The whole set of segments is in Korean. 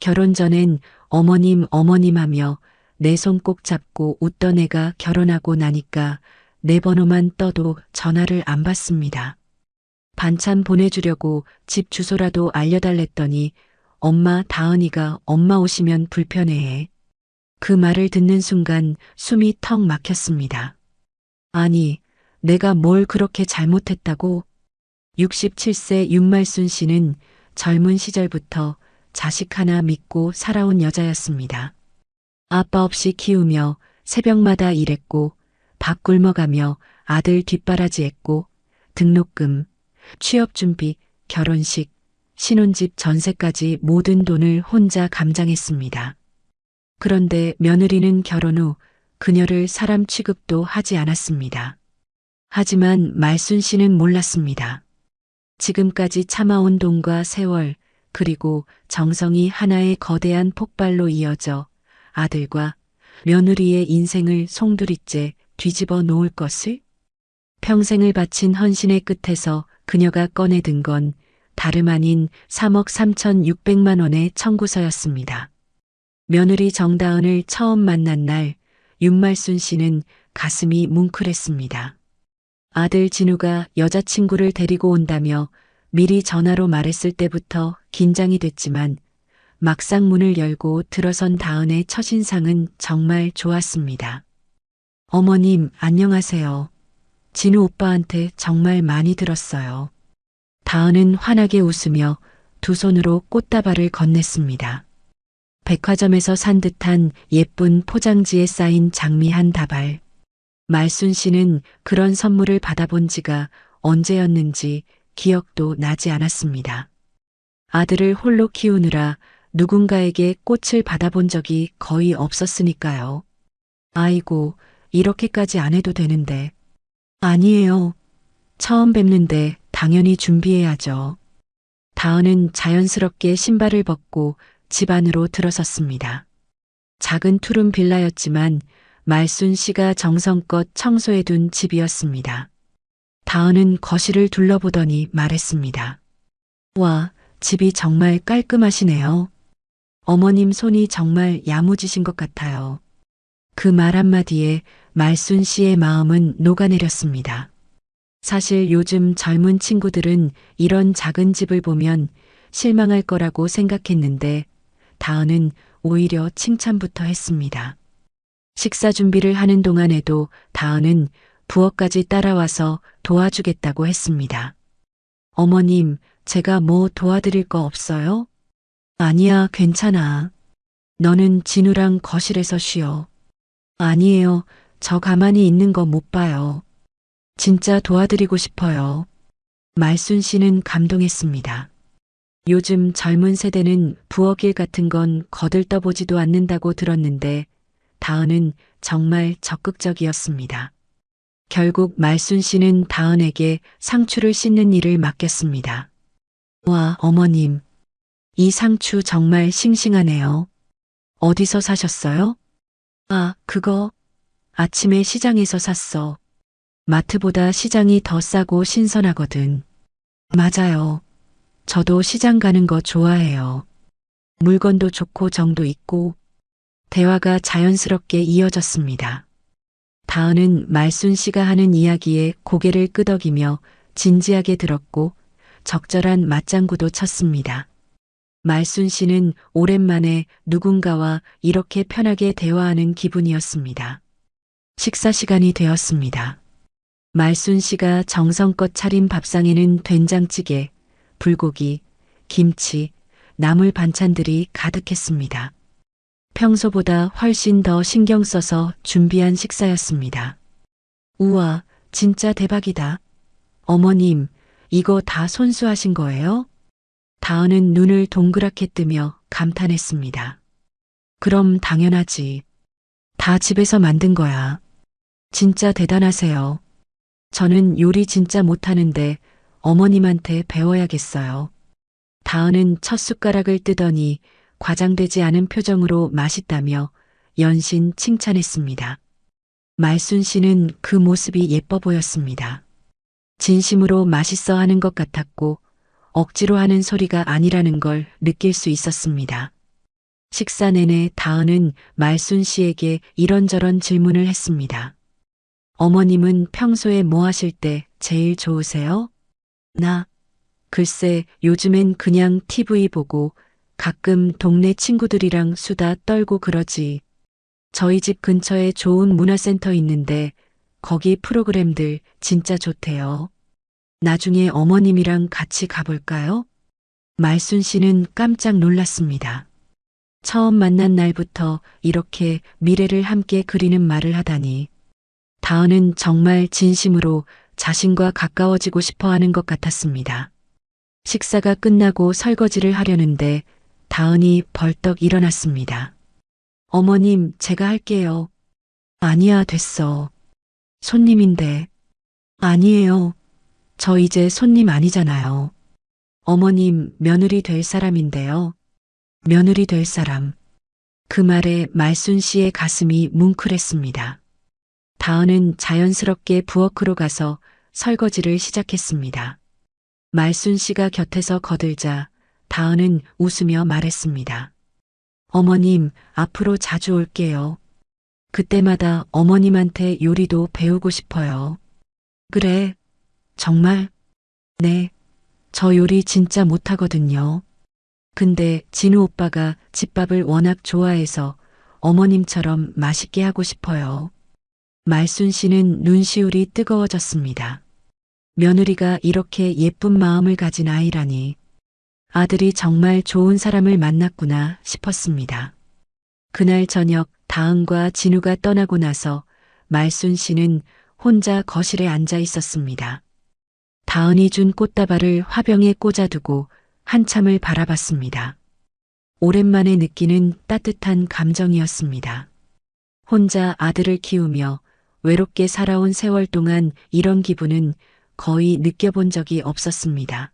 결혼 전엔 어머님 어머님 하며 내 손 꼭 잡고 웃던 애가 결혼하고 나니까 내 번호만 떠도 전화를 안 받습니다. 반찬 보내주려고 집 주소라도 알려달랬더니 엄마 다은이가 엄마 오시면 불편해해. 그 말을 듣는 순간 숨이 턱 막혔습니다. 아니, 내가 뭘 그렇게 잘못했다고? 67세 윤말순 씨는 젊은 시절부터 자식 하나 믿고 살아온 여자였습니다. 아빠 없이 키우며 새벽마다 일했고 밥 굶어가며 아들 뒷바라지했고 등록금, 취업준비, 결혼식, 신혼집 전세까지 모든 돈을 혼자 감당했습니다. 그런데 며느리는 결혼 후 그녀를 사람 취급도 하지 않았습니다. 하지만 말순 씨는 몰랐습니다. 지금까지 참아온 돈과 세월, 그리고 정성이 하나의 거대한 폭발로 이어져 아들과 며느리의 인생을 송두리째 뒤집어 놓을 것을? 평생을 바친 헌신의 끝에서 그녀가 꺼내든 건 다름 아닌 3억 3,600만 원의 청구서였습니다. 며느리 정다은을 처음 만난 날 윤말순 씨는 가슴이 뭉클했습니다. 아들 진우가 여자친구를 데리고 온다며 미리 전화로 말했을 때부터 긴장이 됐지만 막상 문을 열고 들어선 다은의 첫인상은 정말 좋았습니다. 어머님, 안녕하세요. 진우 오빠한테 정말 많이 들었어요. 다은은 환하게 웃으며 두 손으로 꽃다발을 건넸습니다. 백화점에서 산 듯한 예쁜 포장지에 쌓인 장미 한 다발. 말순 씨는 그런 선물을 받아본 지가 언제였는지 기억도 나지 않았습니다. 아들을 홀로 키우느라 누군가에게 꽃을 받아본 적이 거의 없었으니까요. 아이고, 이렇게까지 안 해도 되는데. 아니에요. 처음 뵙는데 당연히 준비해야죠. 다은은 자연스럽게 신발을 벗고 집 안으로 들어섰습니다. 작은 투룸 빌라였지만 말순 씨가 정성껏 청소해둔 집이었습니다. 다은은 거실을 둘러보더니 말했습니다. 와, 집이 정말 깔끔하시네요. 어머님 손이 정말 야무지신 것 같아요. 그 말 한마디에 말순 씨의 마음은 녹아내렸습니다. 사실 요즘 젊은 친구들은 이런 작은 집을 보면 실망할 거라고 생각했는데 다은은 오히려 칭찬부터 했습니다. 식사 준비를 하는 동안에도 다은은 부엌까지 따라와서 도와주겠다고 했습니다. 어머님, 제가 뭐 도와드릴 거 없어요? 아니야, 괜찮아. 너는 진우랑 거실에서 쉬어. 아니에요, 저 가만히 있는 거 못 봐요. 진짜 도와드리고 싶어요. 말순 씨는 감동했습니다. 요즘 젊은 세대는 부엌일 같은 건 거들떠보지도 않는다고 들었는데 다은은 정말 적극적이었습니다. 결국 말순 씨는 다은에게 상추를 씻는 일을 맡겼습니다. 와, 어머님. 이 상추 정말 싱싱하네요. 어디서 사셨어요? 아, 그거. 아침에 시장에서 샀어. 마트보다 시장이 더 싸고 신선하거든. 맞아요. 저도 시장 가는 거 좋아해요. 물건도 좋고 정도 있고. 대화가 자연스럽게 이어졌습니다. 다은은 말순 씨가 하는 이야기에 고개를 끄덕이며 진지하게 들었고 적절한 맞장구도 쳤습니다. 말순 씨는 오랜만에 누군가와 이렇게 편하게 대화하는 기분이었습니다. 식사 시간이 되었습니다. 말순 씨가 정성껏 차린 밥상에는 된장찌개, 불고기, 김치, 나물 반찬들이 가득했습니다. 평소보다 훨씬 더 신경 써서 준비한 식사였습니다. 우와, 진짜 대박이다. 어머님, 이거 다 손수하신 거예요? 다은은 눈을 동그랗게 뜨며 감탄했습니다. 그럼 당연하지. 다 집에서 만든 거야. 진짜 대단하세요. 저는 요리 진짜 못하는데 어머님한테 배워야겠어요. 다은은 첫 숟가락을 뜨더니 과장되지 않은 표정으로 맛있다며 연신 칭찬했습니다. 말순 씨는 그 모습이 예뻐 보였습니다. 진심으로 맛있어 하는 것 같았고 억지로 하는 소리가 아니라는 걸 느낄 수 있었습니다. 식사 내내 다은은 말순 씨에게 이런저런 질문을 했습니다. 어머님은 평소에 뭐 하실 때 제일 좋으세요? 나, 글쎄, 요즘엔 그냥 TV 보고 가끔 동네 친구들이랑 수다 떨고 그러지. 저희 집 근처에 좋은 문화센터 있는데 거기 프로그램들 진짜 좋대요. 나중에 어머님이랑 같이 가볼까요? 말순 씨는 깜짝 놀랐습니다. 처음 만난 날부터 이렇게 미래를 함께 그리는 말을 하다니. 다은은 정말 진심으로 자신과 가까워지고 싶어 하는 것 같았습니다. 식사가 끝나고 설거지를 하려는데 다은이 벌떡 일어났습니다. 어머님, 제가 할게요. 아니야, 됐어. 손님인데. 아니에요. 저 이제 손님 아니잖아요. 어머님, 며느리 될 사람인데요. 며느리 될 사람. 그 말에 말순 씨의 가슴이 뭉클했습니다. 다은은 자연스럽게 부엌으로 가서 설거지를 시작했습니다. 말순 씨가 곁에서 거들자 다은은 웃으며 말했습니다. 어머님, 앞으로 자주 올게요. 그때마다 어머님한테 요리도 배우고 싶어요. 그래, 정말? 네, 저 요리 진짜 못하거든요. 근데 진우 오빠가 집밥을 워낙 좋아해서 어머님처럼 맛있게 하고 싶어요. 말순 씨는 눈시울이 뜨거워졌습니다. 며느리가 이렇게 예쁜 마음을 가진 아이라니. 아들이 정말 좋은 사람을 만났구나 싶었습니다. 그날 저녁 다은과 진우가 떠나고 나서 말순 씨는 혼자 거실에 앉아 있었습니다. 다은이 준 꽃다발을 화병에 꽂아두고 한참을 바라봤습니다. 오랜만에 느끼는 따뜻한 감정이었습니다. 혼자 아들을 키우며 외롭게 살아온 세월 동안 이런 기분은 거의 느껴본 적이 없었습니다.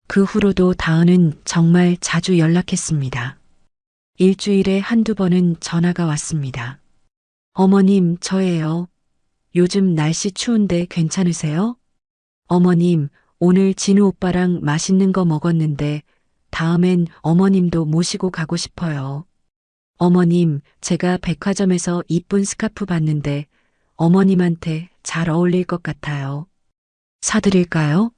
그 후로도 다은은 정말 자주 연락했습니다. 일주일에 한두 번은 전화가 왔습니다. 어머님, 저예요. 요즘 날씨 추운데 괜찮으세요? 어머님, 오늘 진우 오빠랑 맛있는 거 먹었는데 다음엔 어머님도 모시고 가고 싶어요. 어머님, 제가 백화점에서 이쁜 스카프 봤는데 어머님한테 잘 어울릴 것 같아요. 사드릴까요?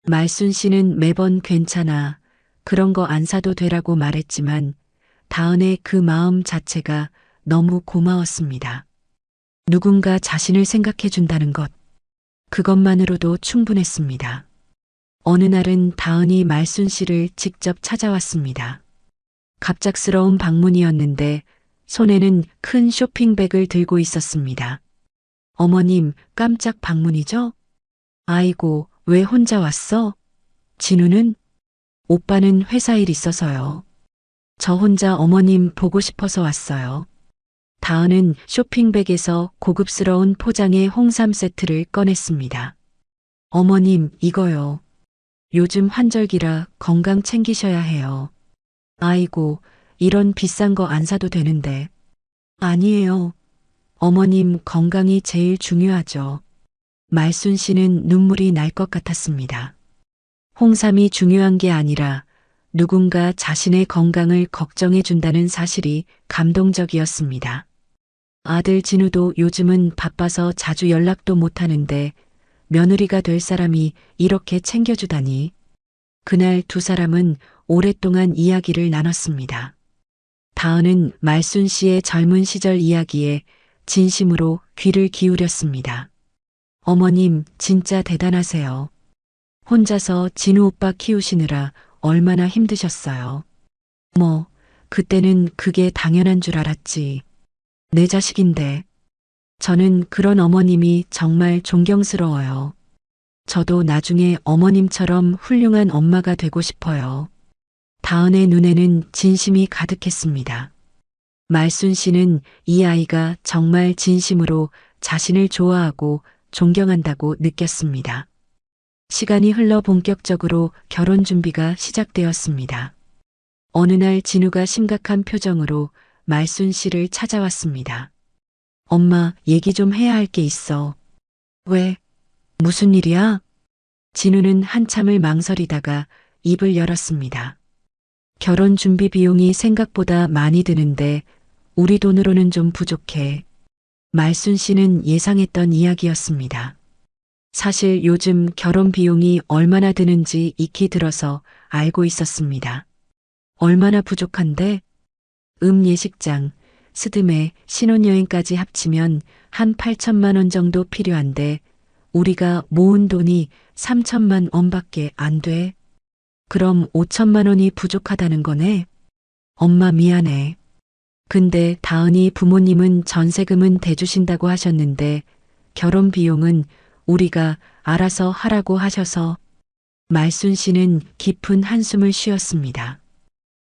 말순 씨는 매번 괜찮아. 그런 거 안 사도 되라고 말했지만 다은의 그 마음 자체가 너무 고마웠습니다. 누군가 자신을 생각해 준다는 것. 그것만으로도 충분했습니다. 어느 날은 다은이 말순 씨를 직접 찾아왔습니다. 갑작스러운 방문이었는데 손에는 큰 쇼핑백을 들고 있었습니다. 어머님, 깜짝 방문이죠? 아이고, 왜 혼자 왔어? 진우는? 오빠는 회사 일 있어서요. 저 혼자 어머님 보고 싶어서 왔어요. 다은은 쇼핑백에서 고급스러운 포장의 홍삼 세트를 꺼냈습니다. 어머님, 이거요. 요즘 환절기라 건강 챙기셔야 해요. 아이고, 이런 비싼 거 안 사도 되는데. 아니에요. 어머님 건강이 제일 중요하죠. 말순 씨는 눈물이 날 것 같았습니다. 홍삼이 중요한 게 아니라 누군가 자신의 건강을 걱정해 준다는 사실이 감동적이었습니다. 아들 진우도 요즘은 바빠서 자주 연락도 못 하는데 며느리가 될 사람이 이렇게 챙겨주다니. 그날 두 사람은 오랫동안 이야기를 나눴습니다. 다은은 말순 씨의 젊은 시절 이야기에 진심으로 귀를 기울였습니다. 어머님, 진짜 대단하세요. 혼자서 진우 오빠 키우시느라 얼마나 힘드셨어요. 뭐, 그때는 그게 당연한 줄 알았지. 내 자식인데. 저는 그런 어머님이 정말 존경스러워요. 저도 나중에 어머님처럼 훌륭한 엄마가 되고 싶어요. 다은의 눈에는 진심이 가득했습니다. 말순 씨는 이 아이가 정말 진심으로 자신을 좋아하고 존경한다고 느꼈습니다. 시간이 흘러 본격적으로 결혼 준비가 시작되었습니다. 어느 날 진우가 심각한 표정으로 말순 씨를 찾아왔습니다. 엄마, 얘기 좀 해야 할 게 있어. 왜? 무슨 일이야? 진우는 한참을 망설이다가 입을 열었습니다. 결혼 준비 비용이 생각보다 많이 드는데 우리 돈으로는 좀 부족해. 말순 씨는 예상했던 이야기였습니다. 사실 요즘 결혼 비용이 얼마나 드는지 익히 들어서 알고 있었습니다. 얼마나 부족한데? 예식장, 스드메, 신혼여행까지 합치면 한 8천만 원 정도 필요한데 우리가 모은 돈이 3천만 원밖에 안 돼. 그럼 5천만 원이 부족하다는 거네? 엄마 미안해. 근데 다은이 부모님은 전세금은 대주신다고 하셨는데 결혼 비용은 우리가 알아서 하라고 하셔서 말순 씨는 깊은 한숨을 쉬었습니다.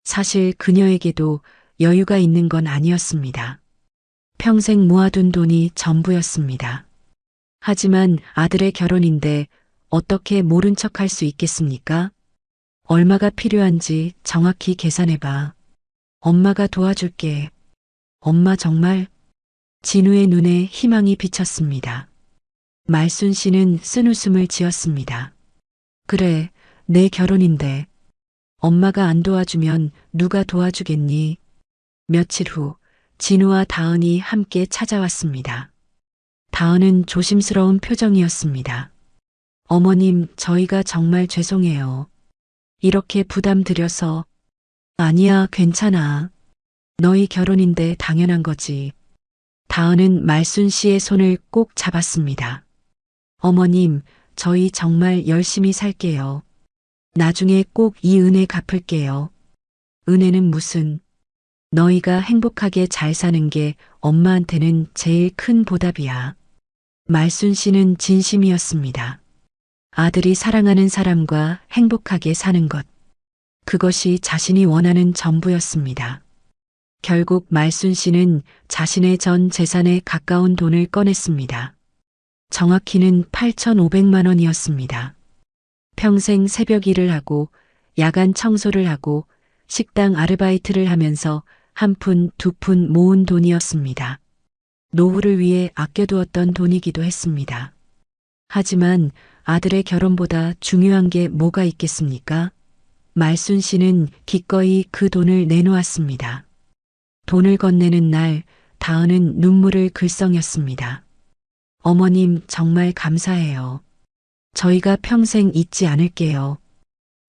사실 그녀에게도 여유가 있는 건 아니었습니다. 평생 모아둔 돈이 전부였습니다. 하지만 아들의 결혼인데 어떻게 모른 척 할 수 있겠습니까? 얼마가 필요한지 정확히 계산해봐. 엄마가 도와줄게. 엄마 정말? 진우의 눈에 희망이 비쳤습니다. 말순 씨는 쓴웃음을 지었습니다. 그래, 내 결혼인데. 엄마가 안 도와주면 누가 도와주겠니? 며칠 후, 진우와 다은이 함께 찾아왔습니다. 다은은 조심스러운 표정이었습니다. 어머님, 저희가 정말 죄송해요. 이렇게 부담 드려서. 아니야, 괜찮아. 너희 결혼인데 당연한 거지. 다은은 말순 씨의 손을 꼭 잡았습니다. 어머님, 저희 정말 열심히 살게요. 나중에 꼭 이 은혜 갚을게요. 은혜는 무슨? 너희가 행복하게 잘 사는 게 엄마한테는 제일 큰 보답이야. 말순 씨는 진심이었습니다. 아들이 사랑하는 사람과 행복하게 사는 것. 그것이 자신이 원하는 전부였습니다. 결국 말순 씨는 자신의 전 재산에 가까운 돈을 꺼냈습니다. 정확히는 8,500만 원이었습니다. 평생 새벽 일을 하고 야간 청소를 하고 식당 아르바이트를 하면서 한 푼, 두 푼 모은 돈이었습니다. 노후를 위해 아껴두었던 돈이기도 했습니다. 하지만 아들의 결혼보다 중요한 게 뭐가 있겠습니까? 말순 씨는 기꺼이 그 돈을 내놓았습니다. 돈을 건네는 날 다은은 눈물을 글썽였습니다. 어머님 정말 감사해요. 저희가 평생 잊지 않을게요.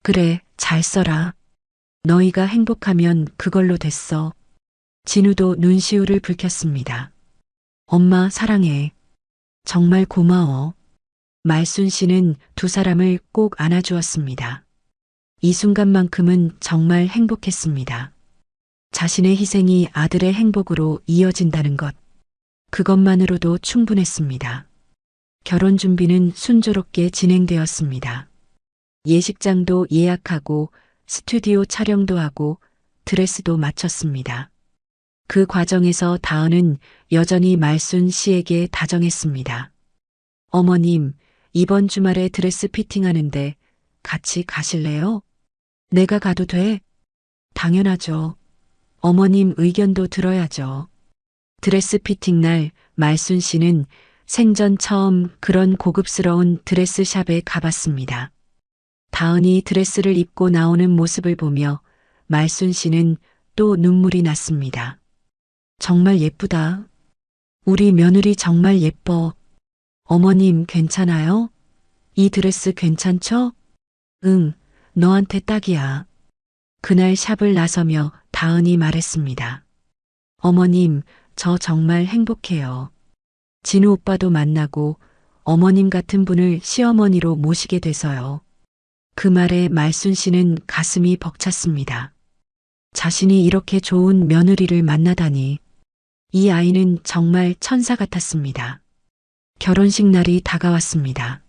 그래, 잘 써라. 너희가 행복하면 그걸로 됐어. 진우도 눈시울을 붉혔습니다. 엄마 사랑해. 정말 고마워. 말순 씨는 두 사람을 꼭 안아주었습니다. 이 순간만큼은 정말 행복했습니다. 자신의 희생이 아들의 행복으로 이어진다는 것. 그것만으로도 충분했습니다. 결혼 준비는 순조롭게 진행되었습니다. 예식장도 예약하고 스튜디오 촬영도 하고 드레스도 마쳤습니다. 그 과정에서 다은은 여전히 말순 씨에게 다정했습니다. 어머님, 이번 주말에 드레스 피팅하는데 같이 가실래요? 내가 가도 돼? 당연하죠. 어머님 의견도 들어야죠. 드레스 피팅 날 말순 씨는 생전 처음 그런 고급스러운 드레스샵에 가봤습니다. 다은이 드레스를 입고 나오는 모습을 보며 말순 씨는 또 눈물이 났습니다. 정말 예쁘다. 우리 며느리 정말 예뻐. 어머님 괜찮아요? 이 드레스 괜찮죠? 응, 너한테 딱이야. 그날 샵을 나서며 다은이 말했습니다. 어머님, 저 정말 행복해요. 진우 오빠도 만나고 어머님 같은 분을 시어머니로 모시게 돼서요. 그 말에 말순 씨는 가슴이 벅찼습니다. 자신이 이렇게 좋은 며느리를 만나다니. 이 아이는 정말 천사 같았습니다. 결혼식 날이 다가왔습니다.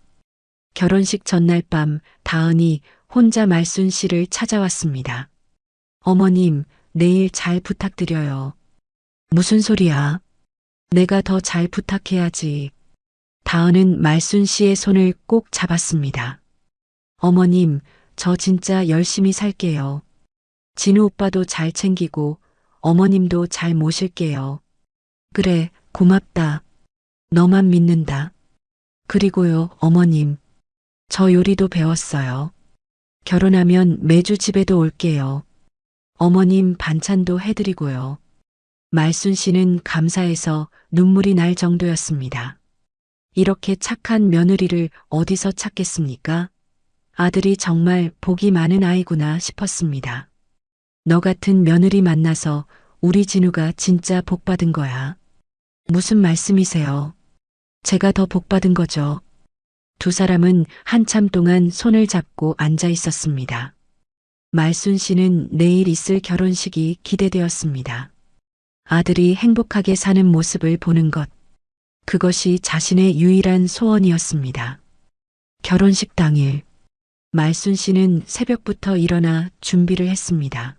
결혼식 전날 밤 다은이 혼자 말순 씨를 찾아왔습니다. 어머님, 내일 잘 부탁드려요. 무슨 소리야? 내가 더 잘 부탁해야지. 다은은 말순 씨의 손을 꼭 잡았습니다. 어머님, 저 진짜 열심히 살게요. 진우 오빠도 잘 챙기고 어머님도 잘 모실게요. 그래, 고맙다. 너만 믿는다. 그리고요, 어머님. 저 요리도 배웠어요. 결혼하면 매주 집에도 올게요. 어머님 반찬도 해드리고요. 말순 씨는 감사해서 눈물이 날 정도였습니다. 이렇게 착한 며느리를 어디서 찾겠습니까? 아들이 정말 복이 많은 아이구나 싶었습니다. 너 같은 며느리 만나서 우리 진우가 진짜 복 받은 거야. 무슨 말씀이세요? 제가 더 복 받은 거죠. 두 사람은 한참 동안 손을 잡고 앉아 있었습니다. 말순 씨는 내일 있을 결혼식이 기대되었습니다. 아들이 행복하게 사는 모습을 보는 것, 그것이 자신의 유일한 소원이었습니다. 결혼식 당일, 말순 씨는 새벽부터 일어나 준비를 했습니다.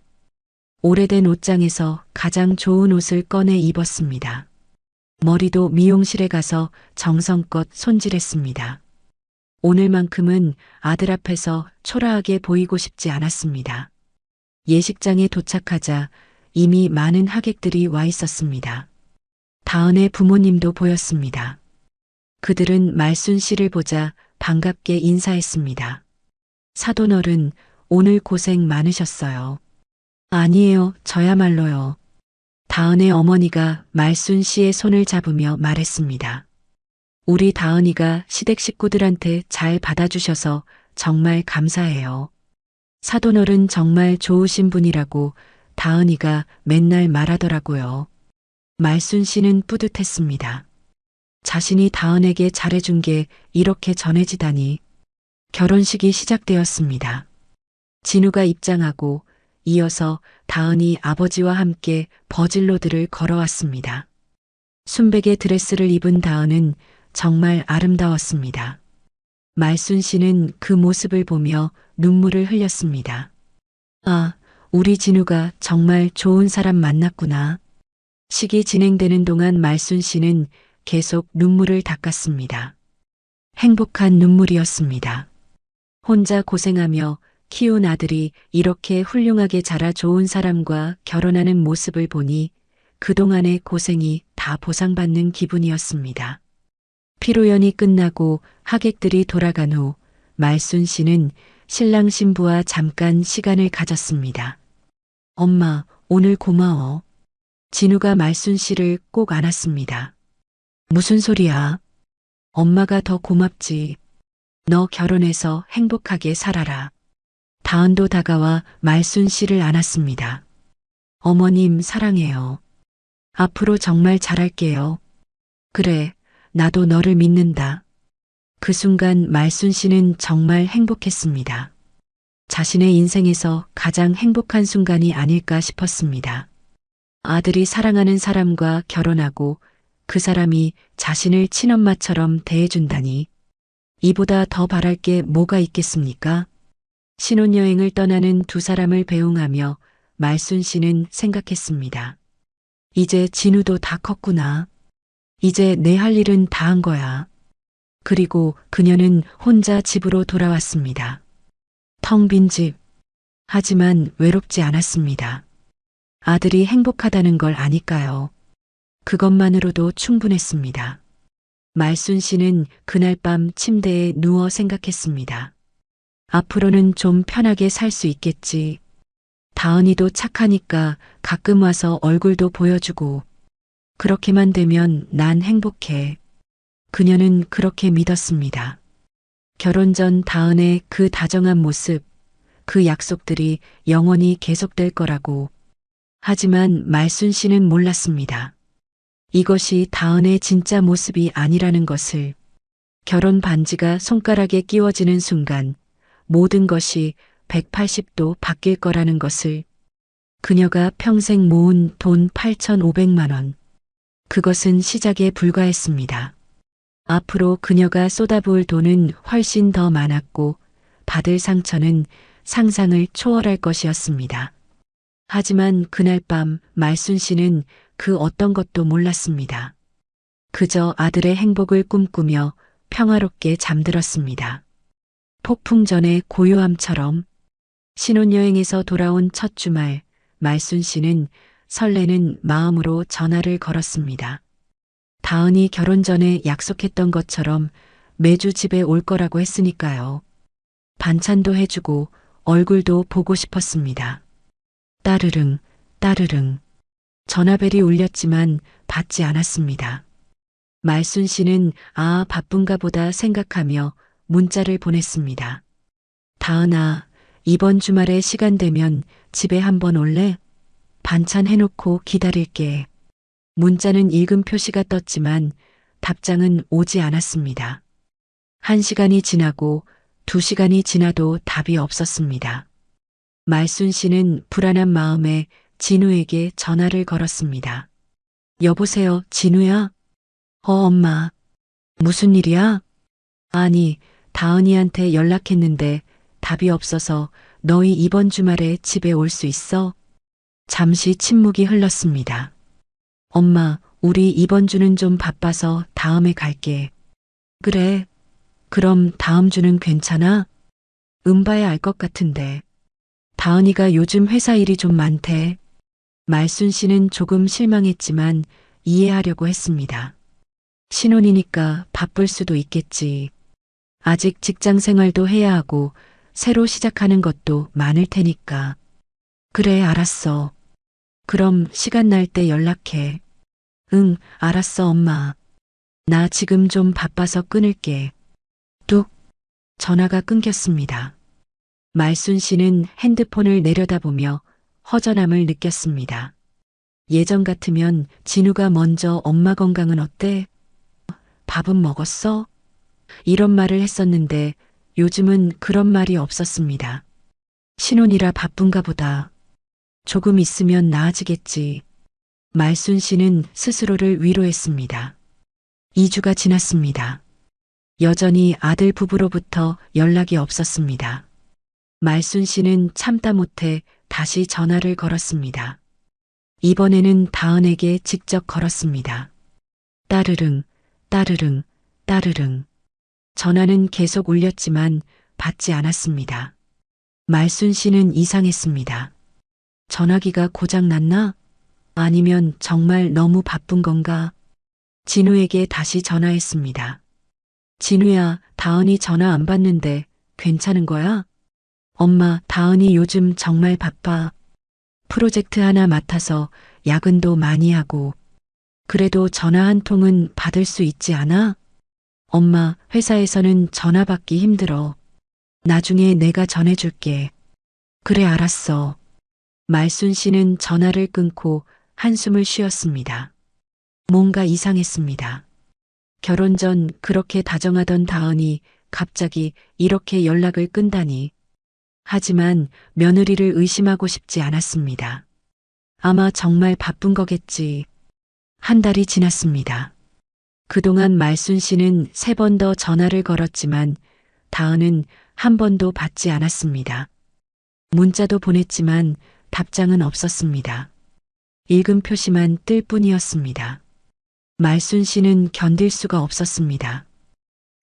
오래된 옷장에서 가장 좋은 옷을 꺼내 입었습니다. 머리도 미용실에 가서 정성껏 손질했습니다. 오늘만큼은 아들 앞에서 초라하게 보이고 싶지 않았습니다. 예식장에 도착하자 이미 많은 하객들이 와 있었습니다. 다은의 부모님도 보였습니다. 그들은 말순 씨를 보자 반갑게 인사했습니다. 사돈어른, 오늘 고생 많으셨어요. 아니에요, 저야말로요. 다은의 어머니가 말순 씨의 손을 잡으며 말했습니다. 우리 다은이가 시댁 식구들한테 잘 받아주셔서 정말 감사해요. 사돈어른 정말 좋으신 분이라고 다은이가 맨날 말하더라고요. 말순 씨는 뿌듯했습니다. 자신이 다은에게 잘해준 게 이렇게 전해지다니. 결혼식이 시작되었습니다. 진우가 입장하고 이어서 다은이 아버지와 함께 버질로드를 걸어왔습니다. 순백의 드레스를 입은 다은은 정말 아름다웠습니다. 말순 씨는 그 모습을 보며 눈물을 흘렸습니다. 아, 우리 진우가 정말 좋은 사람 만났구나. 식이 진행되는 동안 말순 씨는 계속 눈물을 닦았습니다. 행복한 눈물이었습니다. 혼자 고생하며 키운 아들이 이렇게 훌륭하게 자라 좋은 사람과 결혼하는 모습을 보니 그동안의 고생이 다 보상받는 기분이었습니다. 피로연이 끝나고 하객들이 돌아간 후 말순 씨는 신랑 신부와 잠깐 시간을 가졌습니다. 엄마, 오늘 고마워. 진우가 말순 씨를 꼭 안았습니다. 무슨 소리야? 엄마가 더 고맙지. 너 결혼해서 행복하게 살아라. 다은도 다가와 말순 씨를 안았습니다. 어머님 사랑해요. 앞으로 정말 잘할게요. 그래, 나도 너를 믿는다. 그 순간 말순 씨는 정말 행복했습니다. 자신의 인생에서 가장 행복한 순간이 아닐까 싶었습니다. 아들이 사랑하는 사람과 결혼하고 그 사람이 자신을 친엄마처럼 대해준다니. 이보다 더 바랄 게 뭐가 있겠습니까? 신혼여행을 떠나는 두 사람을 배웅하며 말순 씨는 생각했습니다. 이제 진우도 다 컸구나. 이제 내 할 일은 다 한 거야. 그리고 그녀는 혼자 집으로 돌아왔습니다. 텅 빈 집. 하지만 외롭지 않았습니다. 아들이 행복하다는 걸 아니까요. 그것만으로도 충분했습니다. 말순 씨는 그날 밤 침대에 누워 생각했습니다. 앞으로는 좀 편하게 살 수 있겠지. 다은이도 착하니까 가끔 와서 얼굴도 보여주고. 그렇게만 되면 난 행복해. 그녀는 그렇게 믿었습니다. 결혼 전 다은의 그 다정한 모습, 그 약속들이 영원히 계속될 거라고. 하지만 말순 씨는 몰랐습니다. 이것이 다은의 진짜 모습이 아니라는 것을. 결혼 반지가 손가락에 끼워지는 순간 모든 것이 180도 바뀔 거라는 것을. 그녀가 평생 모은 돈 8,500만 원. 그것은 시작에 불과했습니다. 앞으로 그녀가 쏟아부을 돈은 훨씬 더 많았고 받을 상처는 상상을 초월할 것이었습니다. 하지만 그날 밤 말순 씨는 그 어떤 것도 몰랐습니다. 그저 아들의 행복을 꿈꾸며 평화롭게 잠들었습니다. 폭풍 전의 고요함처럼. 신혼여행에서 돌아온 첫 주말, 말순 씨는 설레는 마음으로 전화를 걸었습니다. 다은이 결혼 전에 약속했던 것처럼 매주 집에 올 거라고 했으니까요. 반찬도 해주고 얼굴도 보고 싶었습니다. 따르릉, 따르릉. 전화벨이 울렸지만 받지 않았습니다. 말순 씨는 바쁜가 보다 생각하며 문자를 보냈습니다. 다은아, 이번 주말에 시간 되면 집에 한번 올래? 반찬 해놓고 기다릴게. 문자는 읽은 표시가 떴지만 답장은 오지 않았습니다. 1시간이 지나고 2시간이 지나도 답이 없었습니다. 말순 씨는 불안한 마음에 진우에게 전화를 걸었습니다. 여보세요, 진우야? 엄마. 무슨 일이야? 아니, 다은이한테 연락했는데 답이 없어서 너희 이번 주말에 집에 올 수 있어? 잠시 침묵이 흘렀습니다. 엄마, 우리 이번 주는 좀 바빠서 다음에 갈게. 그래. 그럼 다음 주는 괜찮아? 봐야 알 것 같은데. 다은이가 요즘 회사 일이 좀 많대. 말순 씨는 조금 실망했지만 이해하려고 했습니다. 신혼이니까 바쁠 수도 있겠지. 아직 직장 생활도 해야 하고 새로 시작하는 것도 많을 테니까. 그래, 알았어. 그럼 시간 날 때 연락해. 응, 알았어, 엄마. 나 지금 좀 바빠서 끊을게. 뚝. 전화가 끊겼습니다. 말순 씨는 핸드폰을 내려다보며 허전함을 느꼈습니다. 예전 같으면 진우가 먼저 엄마 건강은 어때? 밥은 먹었어? 이런 말을 했었는데 요즘은 그런 말이 없었습니다. 신혼이라 바쁜가 보다. 조금 있으면 나아지겠지. 말순 씨는 스스로를 위로했습니다. 2주가 지났습니다. 여전히 아들 부부로부터 연락이 없었습니다. 말순 씨는 참다 못해 다시 전화를 걸었습니다. 이번에는 다은에게 직접 걸었습니다. 따르릉, 따르릉, 따르릉. 전화는 계속 울렸지만 받지 않았습니다. 말순 씨는 이상했습니다. 전화기가 고장 났나? 아니면 정말 너무 바쁜 건가? 진우에게 다시 전화했습니다. 진우야, 다은이 전화 안 받는데 괜찮은 거야? 엄마, 다은이 요즘 정말 바빠. 프로젝트 하나 맡아서 야근도 많이 하고. 그래도 전화 한 통은 받을 수 있지 않아? 엄마, 회사에서는 전화 받기 힘들어. 나중에 내가 전해줄게. 그래, 알았어. 말순 씨는 전화를 끊고 한숨을 쉬었습니다. 뭔가 이상했습니다. 결혼 전 그렇게 다정하던 다은이 갑자기 이렇게 연락을 끈다니. 하지만 며느리를 의심하고 싶지 않았습니다. 아마 정말 바쁜 거겠지. 한 달이 지났습니다. 그동안 말순 씨는 3번 더 전화를 걸었지만 다은은 한 번도 받지 않았습니다. 문자도 보냈지만 답장은 없었습니다. 읽은 표시만 뜰 뿐이었습니다. 말순 씨는 견딜 수가 없었습니다.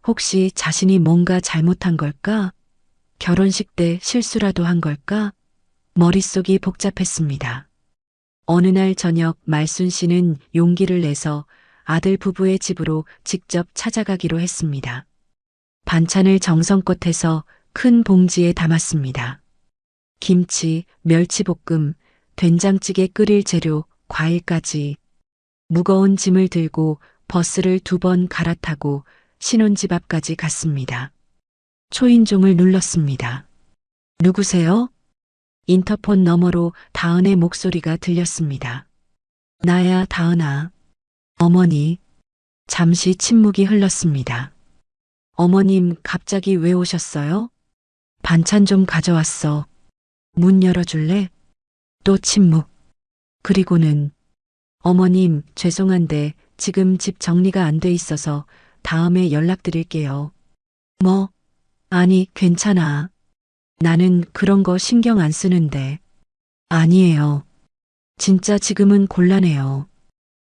혹시 자신이 뭔가 잘못한 걸까? 결혼식 때 실수라도 한 걸까? 머릿속이 복잡했습니다. 어느 날 저녁 말순 씨는 용기를 내서 아들 부부의 집으로 직접 찾아가기로 했습니다. 반찬을 정성껏 해서 큰 봉지에 담았습니다. 김치, 멸치볶음, 된장찌개 끓일 재료, 과일까지. 무거운 짐을 들고 버스를 2번 갈아타고 신혼집 앞까지 갔습니다. 초인종을 눌렀습니다. 누구세요? 인터폰 너머로 다은의 목소리가 들렸습니다. 나야, 다은아. 어머니. 잠시 침묵이 흘렀습니다. 어머님, 갑자기 왜 오셨어요? 반찬 좀 가져왔어. 문 열어줄래? 또 침묵. 그리고는 어머님, 죄송한데 지금 집 정리가 안 돼 있어서 다음에 연락드릴게요. 뭐? 아니, 괜찮아. 나는 그런 거 신경 안 쓰는데. 아니에요. 진짜 지금은 곤란해요.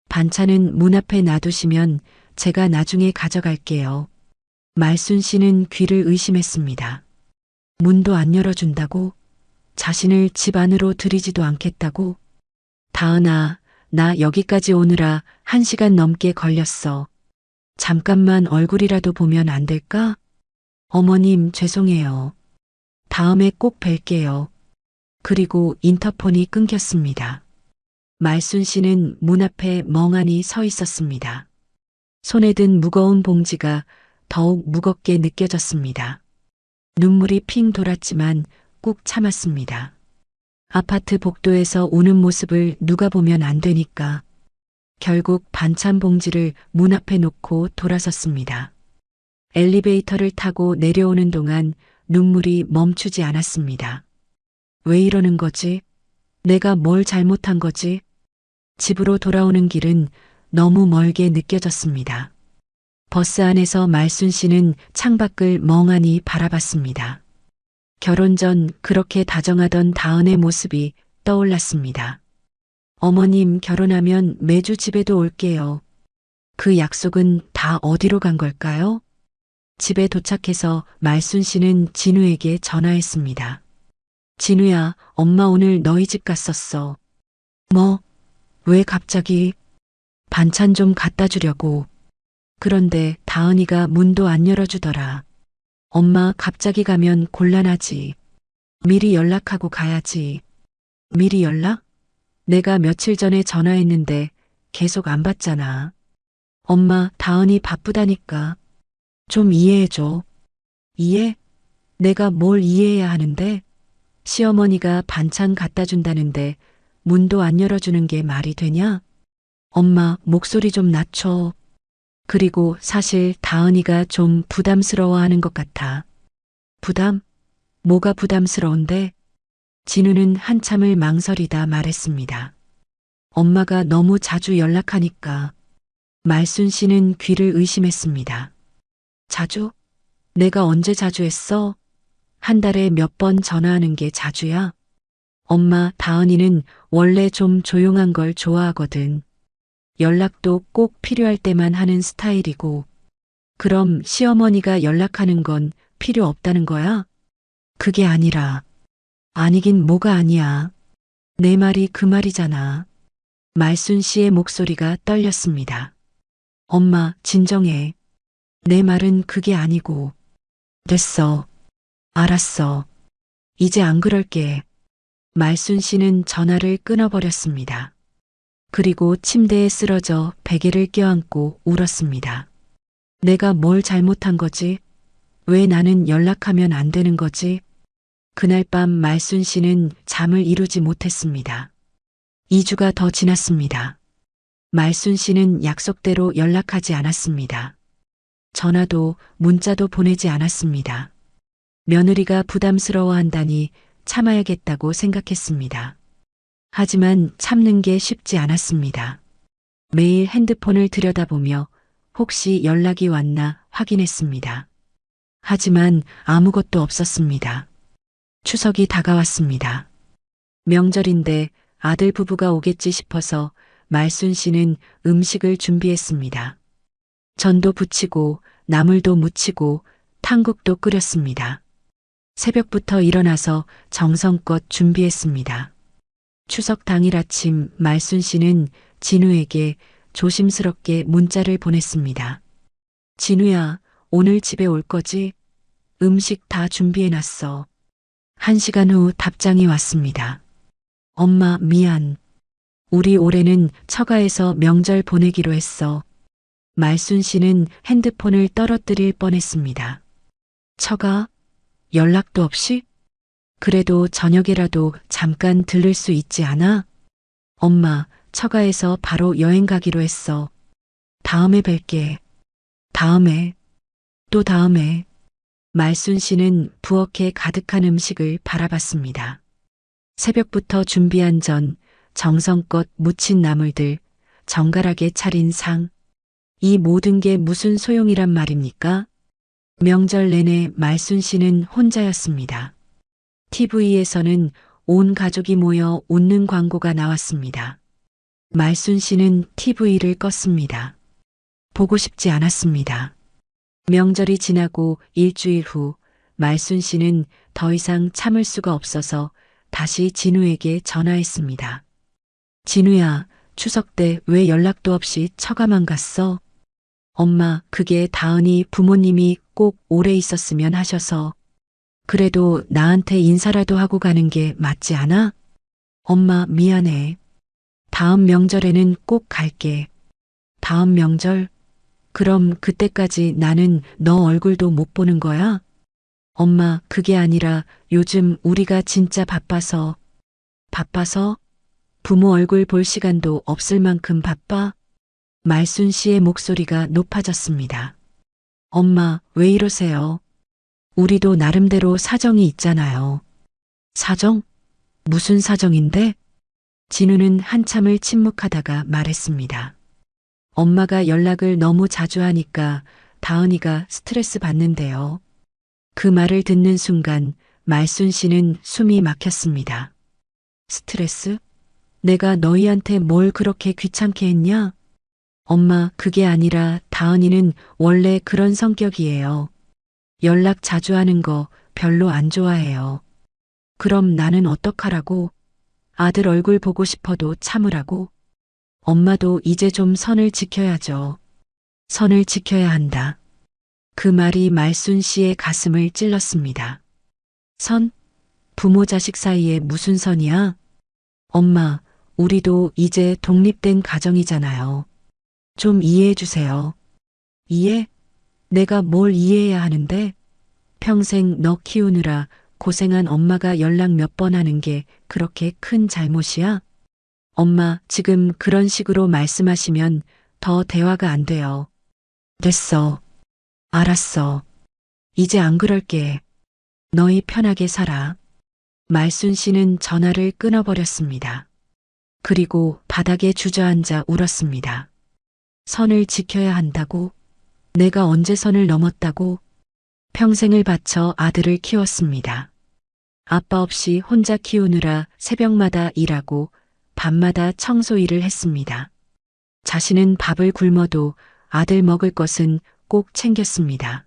반찬은 문 앞에 놔두시면 제가 나중에 가져갈게요. 말순 씨는 귀를 의심했습니다. 문도 안 열어준다고? 자신을 집 안으로 들이지도 않겠다고? 다은아, 나 여기까지 오느라 1시간 넘게 걸렸어. 잠깐만 얼굴이라도 보면 안 될까? 어머님, 죄송해요. 다음에 꼭 뵐게요. 그리고 인터폰이 끊겼습니다. 말순 씨는 문 앞에 멍하니 서 있었습니다. 손에 든 무거운 봉지가 더욱 무겁게 느껴졌습니다. 눈물이 핑 돌았지만 꾹 참았습니다. 아파트 복도에서 우는 모습을 누가 보면 안 되니까 결국 반찬 봉지를 문 앞에 놓고 돌아섰습니다. 엘리베이터를 타고 내려오는 동안 눈물이 멈추지 않았습니다. 왜 이러는 거지? 내가 뭘 잘못한 거지? 집으로 돌아오는 길은 너무 멀게 느껴졌습니다. 버스 안에서 말순 씨는 창밖을 멍하니 바라봤습니다. 결혼 전 그렇게 다정하던 다은의 모습이 떠올랐습니다. 어머님 결혼하면 매주 집에도 올게요. 그 약속은 다 어디로 간 걸까요? 집에 도착해서 말순 씨는 진우에게 전화했습니다. 진우야, 엄마 오늘 너희 집 갔었어. 뭐? 왜 갑자기? 반찬 좀 갖다 주려고. 그런데 다은이가 문도 안 열어주더라. 엄마 갑자기 가면 곤란하지. 미리 연락하고 가야지. 미리 연락? 내가 며칠 전에 전화했는데 계속 안 받잖아. 엄마, 다은이 바쁘다니까. 좀 이해해줘. 이해? 내가 뭘 이해해야 하는데? 시어머니가 반찬 갖다 준다는데 문도 안 열어주는 게 말이 되냐? 엄마, 목소리 좀 낮춰. 그리고 사실 다은이가 좀 부담스러워하는 것 같아. 부담? 뭐가 부담스러운데? 진우는 한참을 망설이다 말했습니다. 엄마가 너무 자주 연락하니까. 말순 씨는 귀를 의심했습니다. 자주? 내가 언제 자주 했어? 한 달에 몇 번 전화하는 게 자주야? 엄마, 다은이는 원래 좀 조용한 걸 좋아하거든. 연락도 꼭 필요할 때만 하는 스타일이고. 그럼 시어머니가 연락하는 건 필요 없다는 거야? 그게 아니라. 아니긴 뭐가 아니야. 내 말이 그 말이잖아. 말순 씨의 목소리가 떨렸습니다. 엄마, 진정해. 내 말은 그게 아니고. 됐어. 알았어. 이제 안 그럴게. 말순 씨는 전화를 끊어버렸습니다. 그리고 침대에 쓰러져 베개를 껴안고 울었습니다. 내가 뭘 잘못한 거지? 왜 나는 연락하면 안 되는 거지? 그날 밤 말순 씨는 잠을 이루지 못했습니다. 2주가 더 지났습니다. 말순 씨는 약속대로 연락하지 않았습니다. 전화도 문자도 보내지 않았습니다. 며느리가 부담스러워한다니 참아야겠다고 생각했습니다. 하지만 참는 게 쉽지 않았습니다. 매일 핸드폰을 들여다보며 혹시 연락이 왔나 확인했습니다. 하지만 아무것도 없었습니다. 추석이 다가왔습니다. 명절인데 아들 부부가 오겠지 싶어서 말순 씨는 음식을 준비했습니다. 전도 부치고 나물도 무치고 탕국도 끓였습니다. 새벽부터 일어나서 정성껏 준비했습니다. 추석 당일 아침 말순 씨는 진우에게 조심스럽게 문자를 보냈습니다. 진우야, 오늘 집에 올 거지? 음식 다 준비해놨어. 1시간 후 답장이 왔습니다. 엄마, 미안. 우리 올해는 처가에서 명절 보내기로 했어. 말순 씨는 핸드폰을 떨어뜨릴 뻔했습니다. 처가? 연락도 없이? 그래도 저녁에라도 잠깐 들를 수 있지 않아? 엄마, 처가에서 바로 여행 가기로 했어. 다음에 뵐게. 다음에, 또 다음에. 말순 씨는 부엌에 가득한 음식을 바라봤습니다. 새벽부터 준비한 전, 정성껏 무친 나물들, 정갈하게 차린 상. 이 모든 게 무슨 소용이란 말입니까? 명절 내내 말순 씨는 혼자였습니다. TV에서는 온 가족이 모여 웃는 광고가 나왔습니다. 말순 씨는 TV를 껐습니다. 보고 싶지 않았습니다. 명절이 지나고 일주일 후 말순 씨는 더 이상 참을 수가 없어서 다시 진우에게 전화했습니다. 진우야, 추석 때 왜 연락도 없이 처가만 갔어? 엄마, 그게 다은이 부모님이 꼭 오래 있었으면 하셔서. 그래도 나한테 인사라도 하고 가는 게 맞지 않아? 엄마, 미안해. 다음 명절에는 꼭 갈게. 다음 명절? 그럼 그때까지 나는 너 얼굴도 못 보는 거야? 엄마, 그게 아니라 요즘 우리가 진짜 바빠서. 바빠서? 부모 얼굴 볼 시간도 없을 만큼 바빠? 말순 씨의 목소리가 높아졌습니다. 엄마, 왜 이러세요? 우리도 나름대로 사정이 있잖아요. 사정? 무슨 사정인데? 진우는 한참을 침묵하다가 말했습니다. 엄마가 연락을 너무 자주 하니까 다은이가 스트레스 받는데요. 그 말을 듣는 순간 말순 씨는 숨이 막혔습니다. 스트레스? 내가 너희한테 뭘 그렇게 귀찮게 했냐? 엄마, 그게 아니라 다은이는 원래 그런 성격이에요. 연락 자주 하는 거 별로 안 좋아해요. 그럼 나는 어떡하라고? 아들 얼굴 보고 싶어도 참으라고? 엄마도 이제 좀 선을 지켜야죠. 선을 지켜야 한다. 그 말이 말순 씨의 가슴을 찔렀습니다. 선? 부모 자식 사이에 무슨 선이야? 엄마, 우리도 이제 독립된 가정이잖아요. 좀 이해해 주세요. 이해? 내가 뭘 이해해야 하는데? 평생 너 키우느라 고생한 엄마가 연락 몇 번 하는 게 그렇게 큰 잘못이야? 엄마, 지금 그런 식으로 말씀하시면 더 대화가 안 돼요. 됐어. 알았어. 이제 안 그럴게. 너희 편하게 살아. 말순 씨는 전화를 끊어버렸습니다. 그리고 바닥에 주저앉아 울었습니다. 선을 지켜야 한다고? 내가 언제 선을 넘었다고? 평생을 바쳐 아들을 키웠습니다. 아빠 없이 혼자 키우느라 새벽마다 일하고 밤마다 청소 일을 했습니다. 자신은 밥을 굶어도 아들 먹을 것은 꼭 챙겼습니다.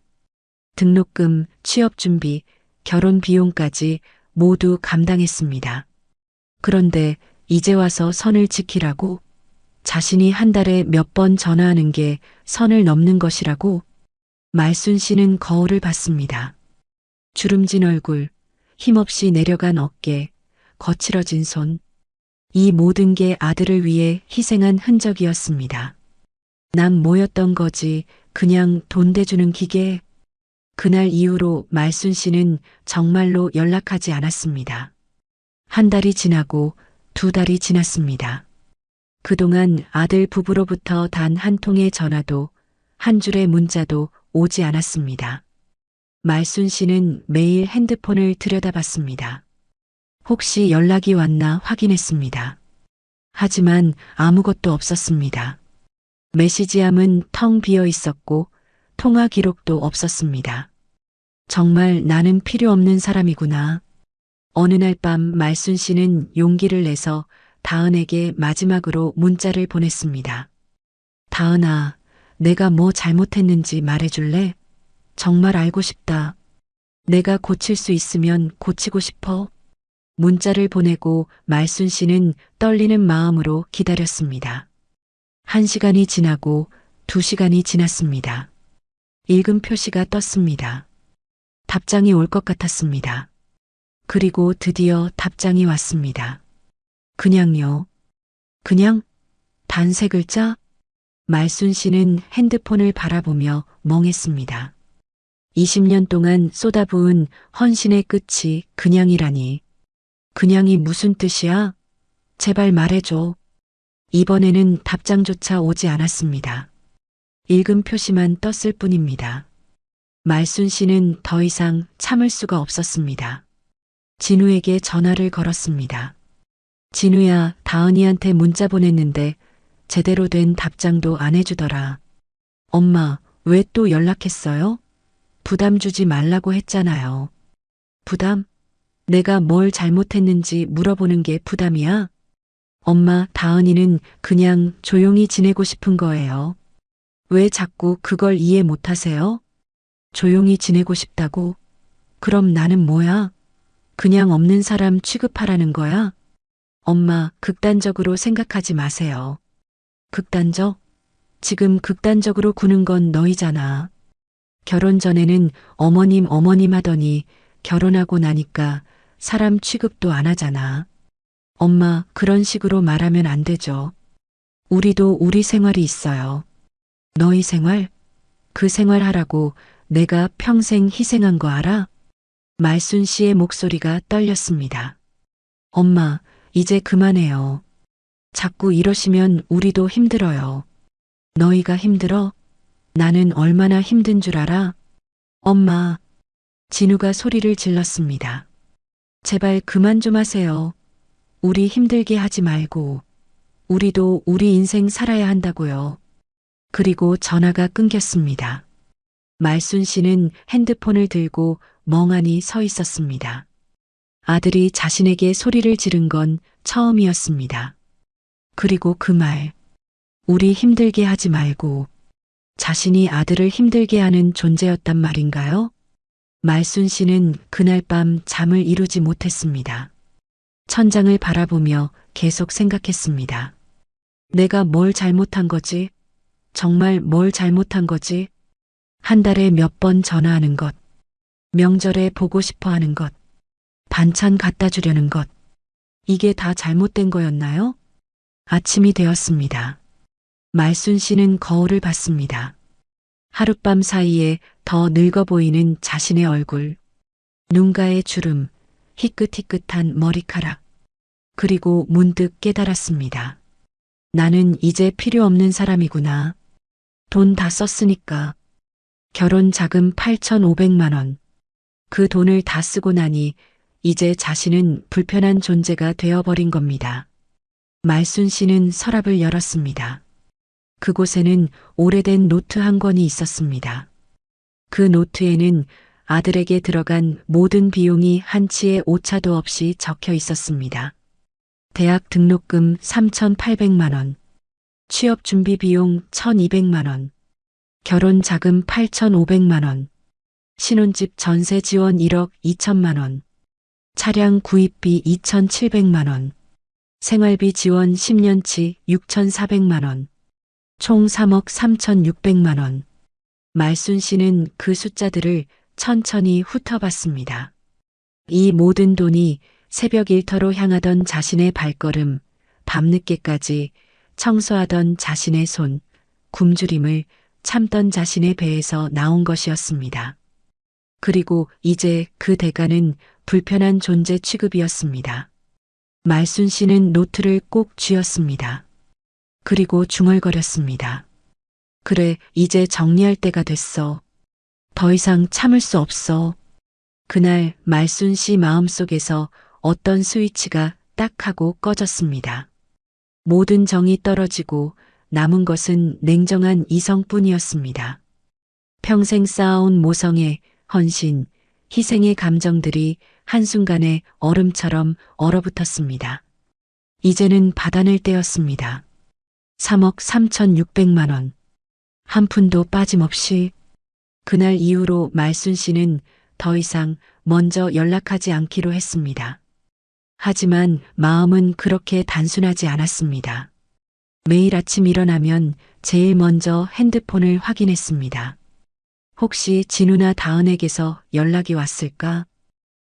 등록금, 취업 준비, 결혼 비용까지 모두 감당했습니다. 그런데 이제 와서 선을 지키라고? 자신이 한 달에 몇 번 전화하는 게 선을 넘는 것이라고? 말순 씨는 거울을 봤습니다. 주름진 얼굴, 힘없이 내려간 어깨, 거칠어진 손. 이 모든 게 아들을 위해 희생한 흔적이었습니다. 난 뭐였던 거지, 그냥 돈 대주는 기계. 그날 이후로 말순 씨는 정말로 연락하지 않았습니다. 한 달이 지나고 두 달이 지났습니다. 그동안 아들 부부로부터 단 한 통의 전화도 한 줄의 문자도 오지 않았습니다. 말순 씨는 매일 핸드폰을 들여다봤습니다. 혹시 연락이 왔나 확인했습니다. 하지만 아무것도 없었습니다. 메시지함은 텅 비어 있었고 통화 기록도 없었습니다. 정말 나는 필요 없는 사람이구나. 어느 날 밤 말순 씨는 용기를 내서 다은에게 마지막으로 문자를 보냈습니다. 다은아, 내가 뭐 잘못했는지 말해줄래? 정말 알고 싶다. 내가 고칠 수 있으면 고치고 싶어. 문자를 보내고 말순 씨는 떨리는 마음으로 기다렸습니다. 1시간이 지나고 2시간이 지났습니다. 읽음 표시가 떴습니다. 답장이 올 것 같았습니다. 그리고 드디어 답장이 왔습니다. 그냥요. 그냥? 단 3글자? 말순 씨는 핸드폰을 바라보며 멍했습니다. 20년 동안 쏟아부은 헌신의 끝이 그냥이라니. 그냥이 무슨 뜻이야? 제발 말해줘. 이번에는 답장조차 오지 않았습니다. 읽음 표시만 떴을 뿐입니다. 말순 씨는 더 이상 참을 수가 없었습니다. 진우에게 전화를 걸었습니다. 진우야, 다은이한테 문자 보냈는데 제대로 된 답장도 안 해주더라. 엄마, 왜 또 연락했어요? 부담 주지 말라고 했잖아요. 부담? 내가 뭘 잘못했는지 물어보는 게 부담이야? 엄마, 다은이는 그냥 조용히 지내고 싶은 거예요. 왜 자꾸 그걸 이해 못하세요? 조용히 지내고 싶다고? 그럼 나는 뭐야? 그냥 없는 사람 취급하라는 거야? 엄마, 극단적으로 생각하지 마세요. 극단적? 지금 극단적으로 구는 건 너희잖아. 결혼 전에는 어머님 하더니 결혼하고 나니까 사람 취급도 안 하잖아. 엄마, 그런 식으로 말하면 안 되죠. 우리도 우리 생활이 있어요. 너희 생활? 그 생활 하라고 내가 평생 희생한 거 알아? 말순 씨의 목소리가 떨렸습니다. 엄마, 이제 그만해요. 자꾸 이러시면 우리도 힘들어요. 너희가 힘들어? 나는 얼마나 힘든 줄 알아? 엄마, 진우가 소리를 질렀습니다. 제발 그만 좀 하세요. 우리 힘들게 하지 말고. 우리도 우리 인생 살아야 한다고요. 그리고 전화가 끊겼습니다. 말순 씨는 핸드폰을 들고 멍하니 서 있었습니다. 아들이 자신에게 소리를 지른 건 처음이었습니다. 그리고 그 말, 우리 힘들게 하지 말고 자신이 아들을 힘들게 하는 존재였단 말인가요? 말순 씨는 그날 밤 잠을 이루지 못했습니다. 천장을 바라보며 계속 생각했습니다. 내가 뭘 잘못한 거지? 정말 뭘 잘못한 거지? 한 달에 몇 번 전화하는 것, 명절에 보고 싶어 하는 것, 반찬 갖다 주려는 것, 이게 다 잘못된 거였나요? 아침이 되었습니다. 말순 씨는 거울을 봤습니다. 하룻밤 사이에 더 늙어 보이는 자신의 얼굴, 눈가의 주름, 희끗희끗한 머리카락, 그리고 문득 깨달았습니다. 나는 이제 필요 없는 사람이구나. 돈 다 썼으니까. 결혼 자금 8,500만 원. 그 돈을 다 쓰고 나니 이제 자신은 불편한 존재가 되어버린 겁니다. 말순 씨는 서랍을 열었습니다. 그곳에는 오래된 노트 한 권이 있었습니다. 그 노트에는 아들에게 들어간 모든 비용이 한치의 오차도 없이 적혀 있었습니다. 대학 등록금 3,800만 원, 취업 준비 비용 1,200만 원, 결혼 자금 8,500만 원, 신혼집 전세 지원 1억 2천만 원, 차량 구입비 2,700만 원, 생활비 지원 10년치 6,400만 원, 총 3억 3,600만 원. 말순 씨는 그 숫자들을 천천히 훑어봤습니다. 이 모든 돈이 새벽 일터로 향하던 자신의 발걸음, 밤늦게까지 청소하던 자신의 손, 굶주림을 참던 자신의 배에서 나온 것이었습니다. 그리고 이제 그 대가는 불편한 존재 취급이었습니다. 말순 씨는 노트를 꼭 쥐었습니다. 그리고 중얼거렸습니다. 그래, 이제 정리할 때가 됐어. 더 이상 참을 수 없어. 그날 말순 씨 마음속에서 어떤 스위치가 딱 하고 꺼졌습니다. 모든 정이 떨어지고 남은 것은 냉정한 이성뿐이었습니다. 평생 쌓아온 모성의 헌신, 희생의 감정들이 한순간에 얼음처럼 얼어붙었습니다. 이제는 받아낼 때였습니다. 3억 3,600만 원. 한 푼도 빠짐없이. 그날 이후로 말순 씨는 더 이상 먼저 연락하지 않기로 했습니다. 하지만 마음은 그렇게 단순하지 않았습니다. 매일 아침 일어나면 제일 먼저 핸드폰을 확인했습니다. 혹시 진우나 다은에게서 연락이 왔을까?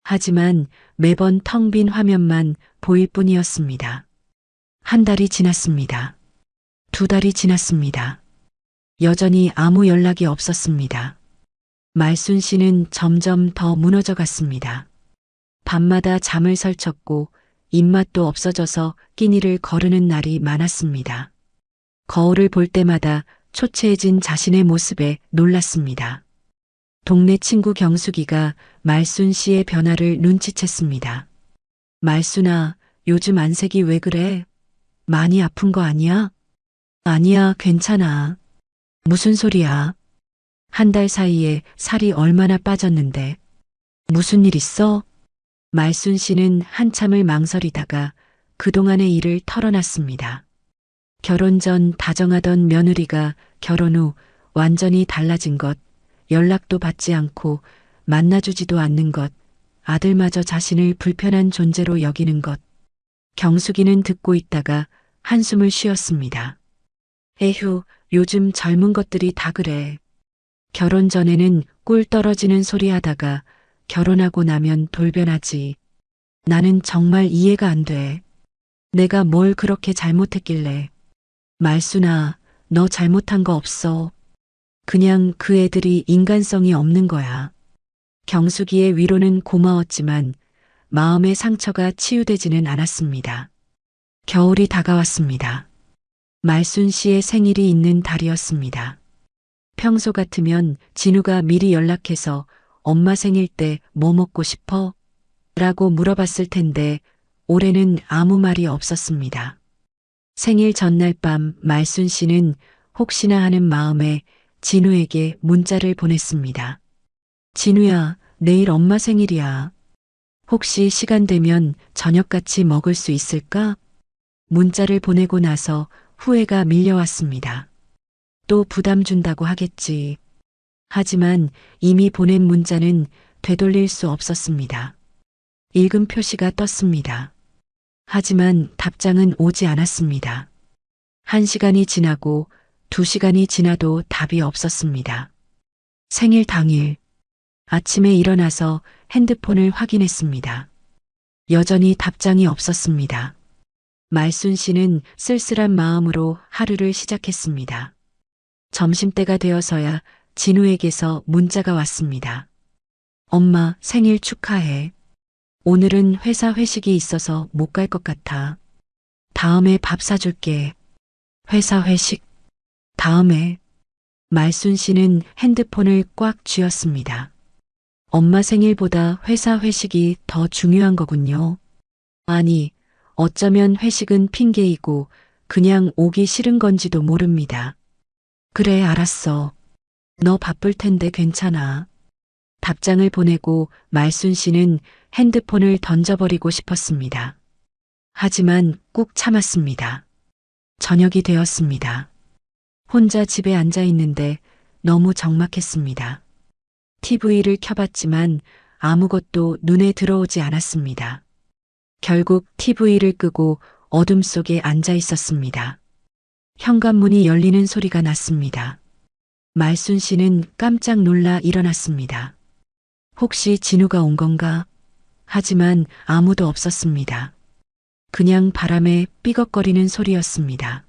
하지만 매번 텅 빈 화면만 보일 뿐이었습니다. 한 달이 지났습니다. 2달이 지났습니다. 여전히 아무 연락이 없었습니다. 말순 씨는 점점 더 무너져 갔습니다. 밤마다 잠을 설쳤고 입맛도 없어져서 끼니를 거르는 날이 많았습니다. 거울을 볼 때마다 초췌해진 자신의 모습에 놀랐습니다. 동네 친구 경숙이가 말순 씨의 변화를 눈치챘습니다. 말순아, 요즘 안색이 왜 그래? 많이 아픈 거 아니야? 아니야, 괜찮아. 무슨 소리야? 한 달 사이에 살이 얼마나 빠졌는데. 무슨 일 있어? 말순 씨는 한참을 망설이다가 그동안의 일을 털어놨습니다. 결혼 전 다정하던 며느리가 결혼 후 완전히 달라진 것, 연락도 받지 않고 만나주지도 않는 것, 아들마저 자신을 불편한 존재로 여기는 것. 경숙이는 듣고 있다가 한숨을 쉬었습니다. 에휴, 요즘 젊은 것들이 다 그래. 결혼 전에는 꿀 떨어지는 소리 하다가 결혼하고 나면 돌변하지. 나는 정말 이해가 안 돼. 내가 뭘 그렇게 잘못했길래. 말순아, 너 잘못한 거 없어. 그냥 그 애들이 인간성이 없는 거야. 경숙이의 위로는 고마웠지만 마음의 상처가 치유되지는 않았습니다. 겨울이 다가왔습니다. 말순 씨의 생일이 있는 달이었습니다. 평소 같으면 진우가 미리 연락해서 엄마 생일 때 뭐 먹고 싶어? 라고 물어봤을 텐데 올해는 아무 말이 없었습니다. 생일 전날 밤 말순 씨는 혹시나 하는 마음에 진우에게 문자를 보냈습니다. 진우야, 내일 엄마 생일이야. 혹시 시간 되면 저녁 같이 먹을 수 있을까? 문자를 보내고 나서 후회가 밀려왔습니다. 또 부담 준다고 하겠지. 하지만 이미 보낸 문자는 되돌릴 수 없었습니다. 읽음 표시가 떴습니다. 하지만 답장은 오지 않았습니다. 1시간이 지나고 2시간이 지나도 답이 없었습니다. 생일 당일 아침에 일어나서 핸드폰을 확인했습니다. 여전히 답장이 없었습니다. 말순 씨는 쓸쓸한 마음으로 하루를 시작했습니다. 점심때가 되어서야 진우에게서 문자가 왔습니다. 엄마 생일 축하해. 오늘은 회사 회식이 있어서 못 갈 것 같아. 다음에 밥 사줄게. 회사 회식. 다음에. 말순 씨는 핸드폰을 꽉 쥐었습니다. 엄마 생일보다 회사 회식이 더 중요한 거군요. 아니, 어쩌면 회식은 핑계이고 그냥 오기 싫은 건지도 모릅니다. 그래, 알았어. 너 바쁠 텐데 괜찮아. 답장을 보내고 말순 씨는 핸드폰을 던져버리고 싶었습니다. 하지만 꾹 참았습니다. 저녁이 되었습니다. 혼자 집에 앉아 있는데 너무 적막했습니다. TV를 켜봤지만 아무것도 눈에 들어오지 않았습니다. 결국 TV를 끄고 어둠 속에 앉아 있었습니다. 현관문이 열리는 소리가 났습니다. 말순 씨는 깜짝 놀라 일어났습니다. 혹시 진우가 온 건가? 하지만 아무도 없었습니다. 그냥 바람에 삐걱거리는 소리였습니다.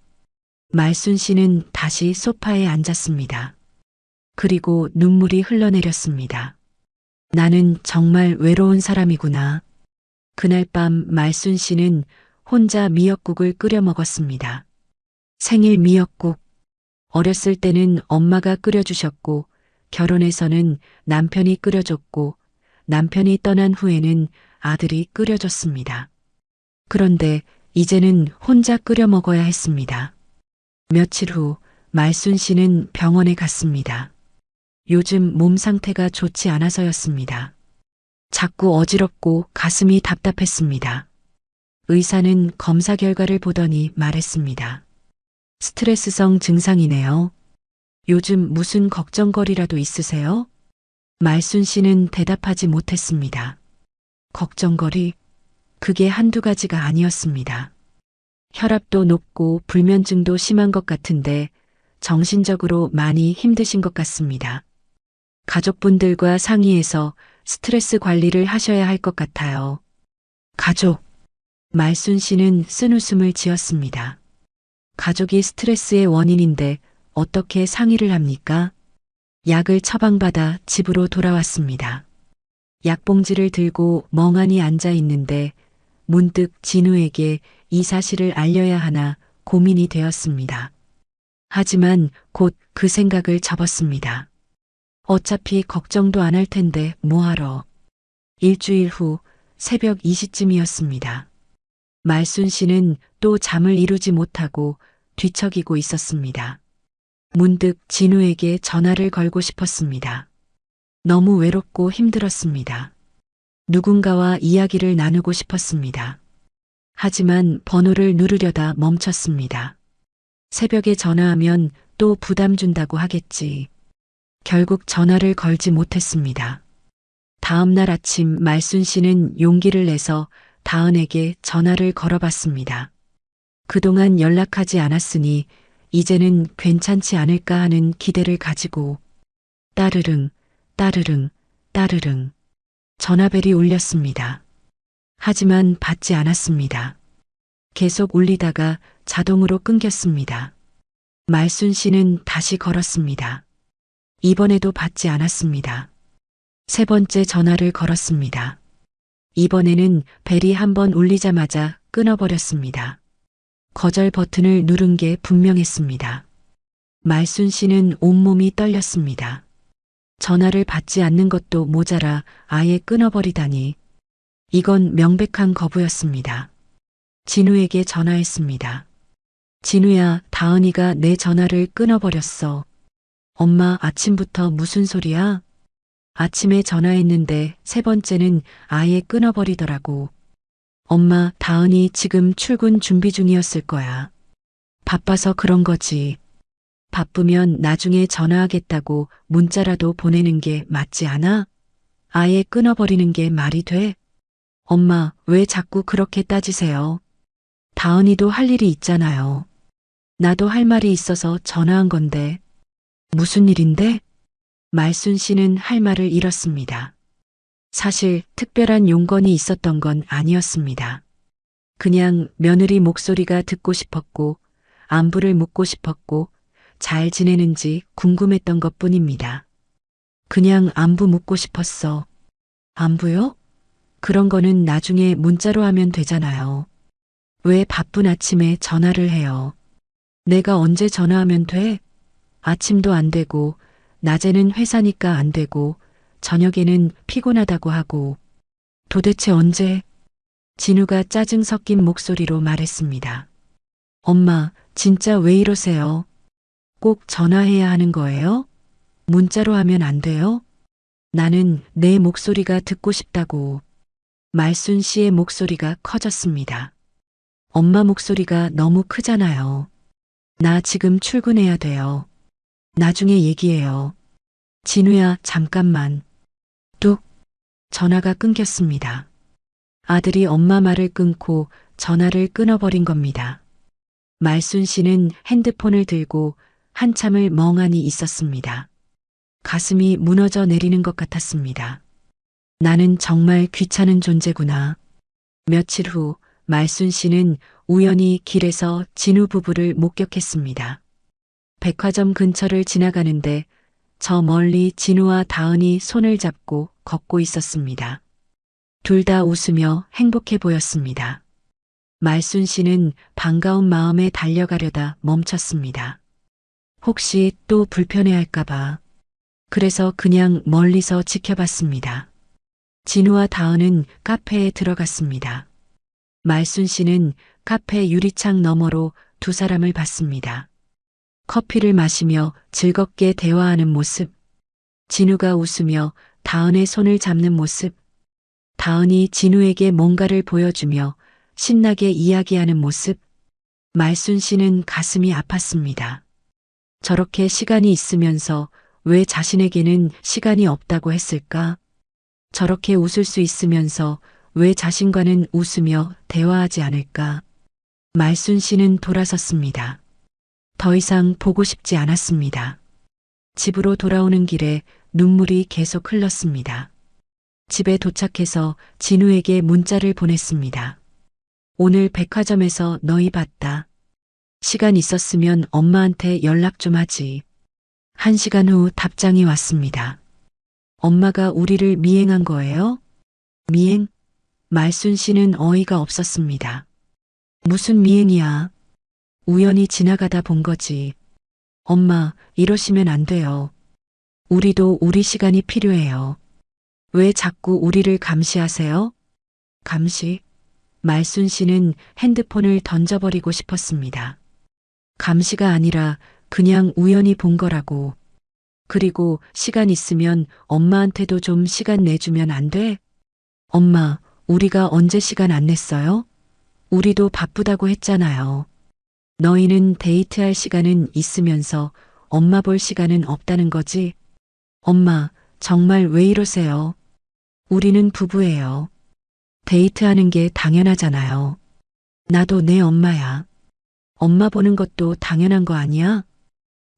말순 씨는 다시 소파에 앉았습니다. 그리고 눈물이 흘러내렸습니다. 나는 정말 외로운 사람이구나. 그날 밤 말순 씨는 혼자 미역국을 끓여 먹었습니다. 생일 미역국. 어렸을 때는 엄마가 끓여주셨고 결혼해서는 남편이 끓여줬고 남편이 떠난 후에는 아들이 끓여줬습니다. 그런데 이제는 혼자 끓여 먹어야 했습니다. 며칠 후 말순 씨는 병원에 갔습니다. 요즘 몸 상태가 좋지 않아서였습니다. 자꾸 어지럽고 가슴이 답답했습니다. 의사는 검사 결과를 보더니 말했습니다. 스트레스성 증상이네요. 요즘 무슨 걱정거리라도 있으세요? 말순 씨는 대답하지 못했습니다. 걱정거리? 그게 한두 가지가 아니었습니다. 혈압도 높고 불면증도 심한 것 같은데 정신적으로 많이 힘드신 것 같습니다. 가족분들과 상의해서 스트레스 관리를 하셔야 할 것 같아요. 가족. 말순 씨는 쓴웃음을 지었습니다. 가족이 스트레스의 원인인데 어떻게 상의를 합니까? 약을 처방받아 집으로 돌아왔습니다. 약봉지를 들고 멍하니 앉아 있는데 문득 진우에게 이 사실을 알려야 하나 고민이 되었습니다. 하지만 곧 그 생각을 접었습니다. 어차피 걱정도 안 할 텐데 뭐하러. 일주일 후 새벽 2시쯤이었습니다. 말순 씨는 또 잠을 이루지 못하고 뒤척이고 있었습니다. 문득 진우에게 전화를 걸고 싶었습니다. 너무 외롭고 힘들었습니다. 누군가와 이야기를 나누고 싶었습니다. 하지만 번호를 누르려다 멈췄습니다. 새벽에 전화하면 또 부담 준다고 하겠지. 결국 전화를 걸지 못했습니다. 다음 날 아침 말순 씨는 용기를 내서 다은에게 전화를 걸어봤습니다. 그동안 연락하지 않았으니 이제는 괜찮지 않을까 하는 기대를 가지고 따르릉, 따르릉, 따르릉. 전화벨이 울렸습니다. 하지만 받지 않았습니다. 계속 울리다가 자동으로 끊겼습니다. 말순 씨는 다시 걸었습니다. 이번에도 받지 않았습니다. 세 번째 전화를 걸었습니다. 이번에는 벨이 한 번 울리자마자 끊어버렸습니다. 거절 버튼을 누른 게 분명했습니다. 말순 씨는 온몸이 떨렸습니다. 전화를 받지 않는 것도 모자라 아예 끊어버리다니. 이건 명백한 거부였습니다. 진우에게 전화했습니다. 진우야, 다은이가 내 전화를 끊어버렸어. 엄마, 아침부터 무슨 소리야? 아침에 전화했는데 세 번째는 아예 끊어버리더라고. 엄마, 다은이 지금 출근 준비 중이었을 거야. 바빠서 그런 거지. 바쁘면 나중에 전화하겠다고 문자라도 보내는 게 맞지 않아? 아예 끊어버리는 게 말이 돼? 엄마, 왜 자꾸 그렇게 따지세요? 다은이도 할 일이 있잖아요. 나도 할 말이 있어서 전화한 건데. 무슨 일인데? 말순 씨는 할 말을 잃었습니다. 사실 특별한 용건이 있었던 건 아니었습니다. 그냥 며느리 목소리가 듣고 싶었고, 안부를 묻고 싶었고, 잘 지내는지 궁금했던 것 뿐입니다. 그냥 안부 묻고 싶었어. 안부요? 그런 거는 나중에 문자로 하면 되잖아요. 왜 바쁜 아침에 전화를 해요? 내가 언제 전화하면 돼? 아침도 안 되고, 낮에는 회사니까 안 되고, 저녁에는 피곤하다고 하고. 도대체 언제? 진우가 짜증 섞인 목소리로 말했습니다. 엄마, 진짜 왜 이러세요? 꼭 전화해야 하는 거예요? 문자로 하면 안 돼요? 나는 내 목소리가 듣고 싶다고. 말순 씨의 목소리가 커졌습니다. 엄마 목소리가 너무 크잖아요. 나 지금 출근해야 돼요. 나중에 얘기해요. 진우야, 잠깐만. 뚝. 전화가 끊겼습니다. 아들이 엄마 말을 끊고 전화를 끊어버린 겁니다. 말순 씨는 핸드폰을 들고 한참을 멍하니 있었습니다. 가슴이 무너져 내리는 것 같았습니다. 나는 정말 귀찮은 존재구나. 며칠 후 말순 씨는 우연히 길에서 진우 부부를 목격했습니다. 백화점 근처를 지나가는데 저 멀리 진우와 다은이 손을 잡고 걷고 있었습니다. 둘 다 웃으며 행복해 보였습니다. 말순 씨는 반가운 마음에 달려가려다 멈췄습니다. 혹시 또 불편해할까봐. 그래서 그냥 멀리서 지켜봤습니다. 진우와 다은은 카페에 들어갔습니다. 말순 씨는 카페 유리창 너머로 두 사람을 봤습니다. 커피를 마시며 즐겁게 대화하는 모습. 진우가 웃으며 다은의 손을 잡는 모습. 다은이 진우에게 뭔가를 보여주며 신나게 이야기하는 모습. 말순 씨는 가슴이 아팠습니다. 저렇게 시간이 있으면서 왜 자신에게는 시간이 없다고 했을까? 저렇게 웃을 수 있으면서 왜 자신과는 웃으며 대화하지 않을까? 말순 씨는 돌아섰습니다. 더 이상 보고 싶지 않았습니다. 집으로 돌아오는 길에 눈물이 계속 흘렀습니다. 집에 도착해서 진우에게 문자를 보냈습니다. 오늘 백화점에서 너희 봤다. 시간 있었으면 엄마한테 연락 좀 하지. 1시간 후 답장이 왔습니다. 엄마가 우리를 미행한 거예요? 미행? 말순 씨는 어이가 없었습니다. 무슨 미행이야? 우연히 지나가다 본 거지. 엄마, 이러시면 안 돼요. 우리도 우리 시간이 필요해요. 왜 자꾸 우리를 감시하세요? 감시? 말순 씨는 핸드폰을 던져버리고 싶었습니다. 감시가 아니라 그냥 우연히 본 거라고. 그리고 시간 있으면 엄마한테도 좀 시간 내주면 안 돼? 엄마, 우리가 언제 시간 안 냈어요? 우리도 바쁘다고 했잖아요. 너희는 데이트할 시간은 있으면서 엄마 볼 시간은 없다는 거지? 엄마, 정말 왜 이러세요? 우리는 부부예요. 데이트하는 게 당연하잖아요. 나도 내 엄마야. 엄마 보는 것도 당연한 거 아니야?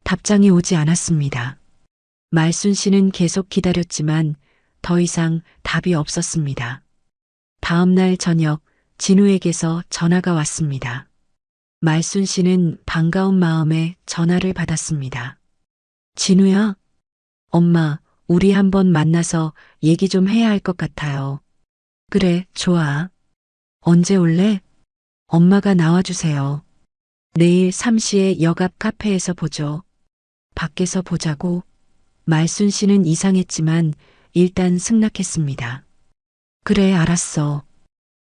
답장이 오지 않았습니다. 말순 씨는 계속 기다렸지만 더 이상 답이 없었습니다. 다음 날 저녁 진우에게서 전화가 왔습니다. 말순 씨는 반가운 마음에 전화를 받았습니다. 진우야, 엄마, 우리 한번 만나서 얘기 좀 해야 할 것 같아요. 그래, 좋아. 언제 올래? 엄마가 나와주세요. 내일 3시에 역 앞 카페에서 보죠. 밖에서 보자고. 말순 씨는 이상했지만 일단 승낙했습니다. 그래, 알았어.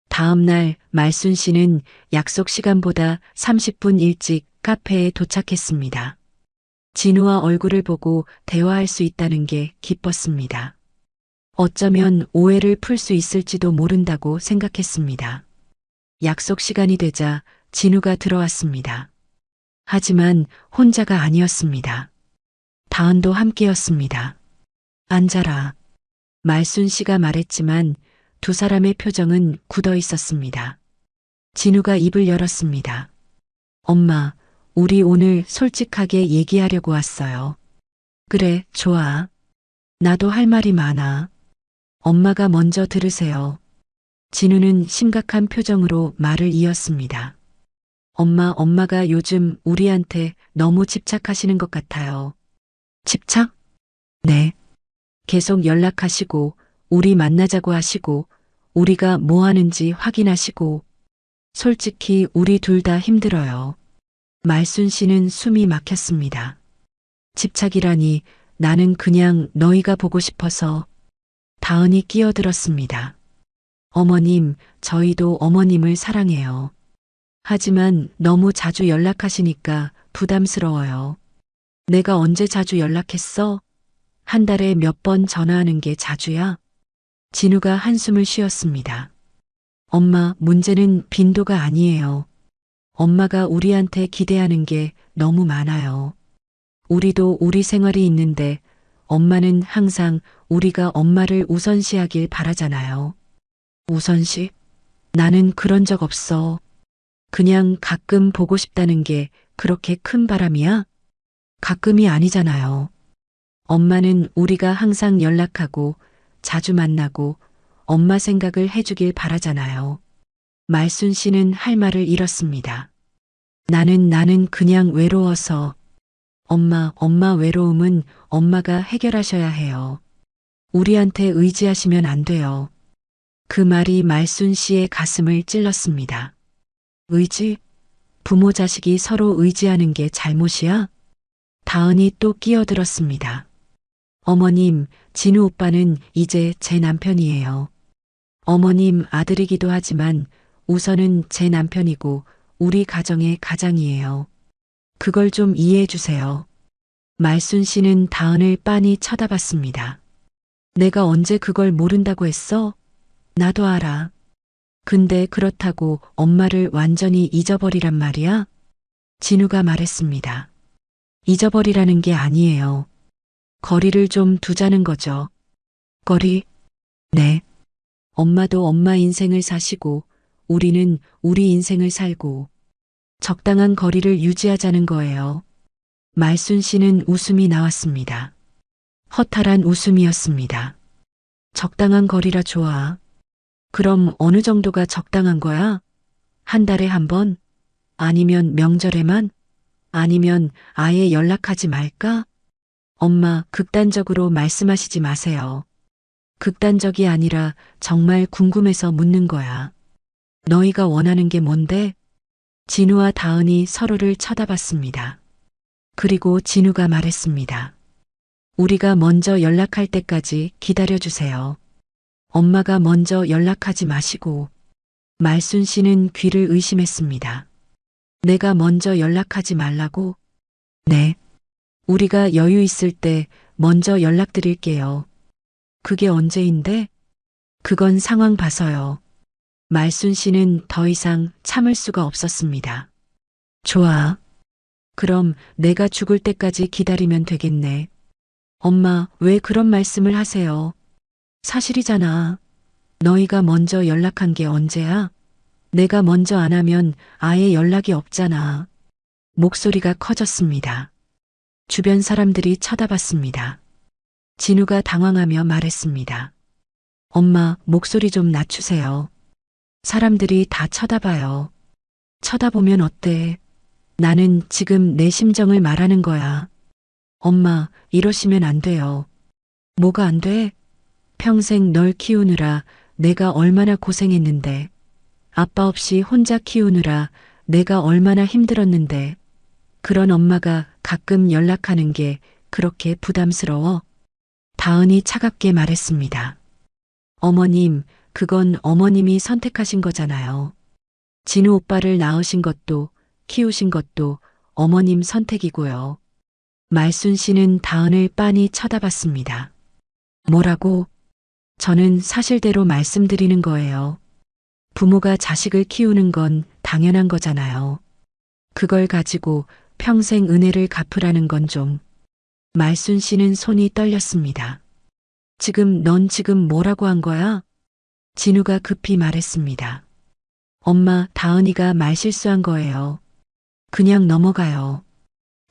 다음 날 말순 씨는 약속 시간보다 30분 일찍 카페에 도착했습니다. 진우와 얼굴을 보고 대화할 수 있다는 게 기뻤습니다. 어쩌면 오해를 풀 수 있을지도 모른다고 생각했습니다. 약속 시간이 되자 진우가 들어왔습니다. 하지만 혼자가 아니었습니다. 다은도 함께였습니다. 앉아라. 말순 씨가 말했지만 두 사람의 표정은 굳어 있었습니다. 진우가 입을 열었습니다. 엄마, 우리 오늘 솔직하게 얘기하려고 왔어요. 그래, 좋아. 나도 할 말이 많아. 엄마가 먼저 들으세요. 진우는 심각한 표정으로 말을 이었습니다. 엄마가 요즘 우리한테 너무 집착하시는 것 같아요. 집착? 네. 계속 연락하시고, 우리 만나자고 하시고, 우리가 뭐 하는지 확인하시고, 솔직히 우리 둘 다 힘들어요. 말순 씨는 숨이 막혔습니다. 집착이라니 나는 그냥 너희가 보고 싶어서. 다은이 끼어들었습니다. 어머님, 저희도 어머님을 사랑해요. 하지만 너무 자주 연락하시니까 부담스러워요. 내가 언제 자주 연락했어? 한 달에 몇 번 전화하는 게 자주야? 진우가 한숨을 쉬었습니다. 엄마, 문제는 빈도가 아니에요. 엄마가 우리한테 기대하는 게 너무 많아요. 우리도 우리 생활이 있는데 엄마는 항상 우리가 엄마를 우선시하길 바라잖아요. 우선시? 나는 그런 적 없어. 그냥 가끔 보고 싶다는 게 그렇게 큰 바람이야? 가끔이 아니잖아요. 엄마는 우리가 항상 연락하고 자주 만나고 엄마 생각을 해주길 바라잖아요. 말순 씨는 할 말을 잃었습니다. 나는 그냥 외로워서. 엄마 외로움은 엄마가 해결하셔야 해요. 우리한테 의지하시면 안 돼요. 그 말이 말순 씨의 가슴을 찔렀습니다. 의지? 부모 자식이 서로 의지하는 게 잘못이야? 다은이 또 끼어들었습니다. 어머님, 진우 오빠는 이제 제 남편이에요. 어머님 아들이기도 하지만 우선은 제 남편이고 우리 가정의 가장이에요. 그걸 좀 이해해 주세요. 말순 씨는 다은을 빤히 쳐다봤습니다. 내가 언제 그걸 모른다고 했어? 나도 알아. 근데 그렇다고 엄마를 완전히 잊어버리란 말이야? 진우가 말했습니다. 잊어버리라는 게 아니에요. 거리를 좀 두자는 거죠. 거리? 네. 엄마도 엄마 인생을 사시고 우리는 우리 인생을 살고 적당한 거리를 유지하자는 거예요. 말순 씨는 웃음이 나왔습니다. 허탈한 웃음이었습니다. 적당한 거리라 좋아. 그럼 어느 정도가 적당한 거야? 한 달에 한 번? 아니면 명절에만? 아니면 아예 연락하지 말까? 엄마, 극단적으로 말씀하시지 마세요. 극단적이 아니라 정말 궁금해서 묻는 거야. 너희가 원하는 게 뭔데? 진우와 다은이 서로를 쳐다봤습니다. 그리고 진우가 말했습니다. 우리가 먼저 연락할 때까지 기다려주세요. 엄마가 먼저 연락하지 마시고. 말순 씨는 귀를 의심했습니다. 내가 먼저 연락하지 말라고? 네. 우리가 여유 있을 때 먼저 연락드릴게요. 그게 언제인데? 그건 상황 봐서요. 말순 씨는 더 이상 참을 수가 없었습니다. 좋아. 그럼 내가 죽을 때까지 기다리면 되겠네. 엄마, 왜 그런 말씀을 하세요? 사실이잖아. 너희가 먼저 연락한 게 언제야? 내가 먼저 안 하면 아예 연락이 없잖아. 목소리가 커졌습니다. 주변 사람들이 쳐다봤습니다. 진우가 당황하며 말했습니다. 엄마, 목소리 좀 낮추세요. 사람들이 다 쳐다봐요. 쳐다보면 어때? 나는 지금 내 심정을 말하는 거야. 엄마, 이러시면 안 돼요. 뭐가 안 돼? 평생 널 키우느라 내가 얼마나 고생했는데. 아빠 없이 혼자 키우느라 내가 얼마나 힘들었는데. 그런 엄마가 가끔 연락하는 게 그렇게 부담스러워? 다은이 차갑게 말했습니다. 어머님, 그건 어머님이 선택하신 거잖아요. 진우 오빠를 낳으신 것도 키우신 것도 어머님 선택이고요. 말순 씨는 다은을 빤히 쳐다봤습니다. 뭐라고? 저는 사실대로 말씀드리는 거예요. 부모가 자식을 키우는 건 당연한 거잖아요. 그걸 가지고 평생 은혜를 갚으라는 건 좀. 말순 씨는 손이 떨렸습니다. 넌 지금 뭐라고 한 거야? 진우가 급히 말했습니다. 엄마, 다은이가 말실수한 거예요. 그냥 넘어가요.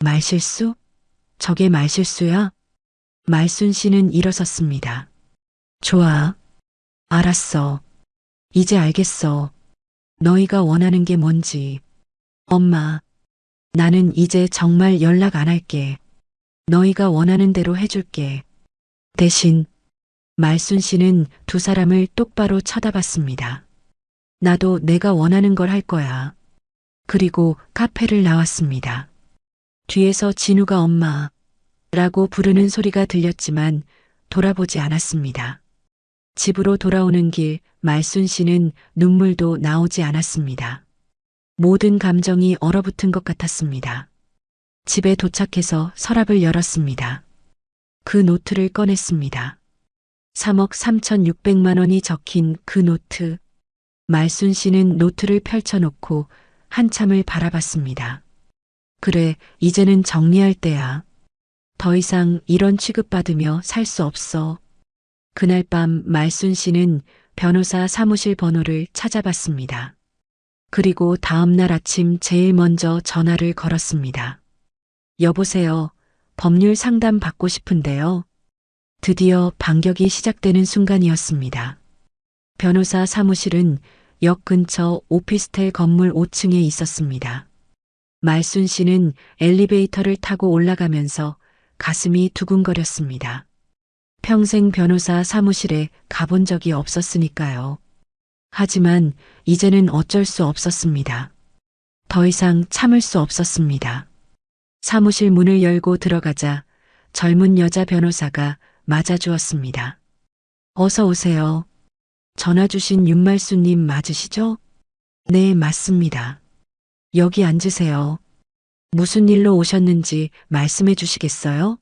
말실수? 저게 말실수야? 말순 씨는 일어섰습니다. 좋아. 알았어. 이제 알겠어. 너희가 원하는 게 뭔지. 엄마, 나는 이제 정말 연락 안 할게. 너희가 원하는 대로 해줄게. 대신 말순 씨는 두 사람을 똑바로 쳐다봤습니다. 나도 내가 원하는 걸 할 거야. 그리고 카페를 나왔습니다. 뒤에서 진우가 엄마라고 부르는 소리가 들렸지만 돌아보지 않았습니다. 집으로 돌아오는 길 말순 씨는 눈물도 나오지 않았습니다. 모든 감정이 얼어붙은 것 같았습니다. 집에 도착해서 서랍을 열었습니다. 그 노트를 꺼냈습니다. 3억 3,600만 원이 적힌 그 노트. 말순 씨는 노트를 펼쳐놓고 한참을 바라봤습니다. 그래, 이제는 정리할 때야. 더 이상 이런 취급받으며 살 수 없어. 그날 밤 말순 씨는 변호사 사무실 번호를 찾아봤습니다. 그리고 다음 날 아침 제일 먼저 전화를 걸었습니다. 여보세요. 법률 상담 받고 싶은데요. 드디어 반격이 시작되는 순간이었습니다. 변호사 사무실은 역 근처 오피스텔 건물 5층에 있었습니다. 말순 씨는 엘리베이터를 타고 올라가면서 가슴이 두근거렸습니다. 평생 변호사 사무실에 가본 적이 없었으니까요. 하지만 이제는 어쩔 수 없었습니다. 더 이상 참을 수 없었습니다. 사무실 문을 열고 들어가자 젊은 여자 변호사가 맞아주었습니다. 어서 오세요. 전화 주신 윤말수님 맞으시죠? 네, 맞습니다. 여기 앉으세요. 무슨 일로 오셨는지 말씀해 주시겠어요?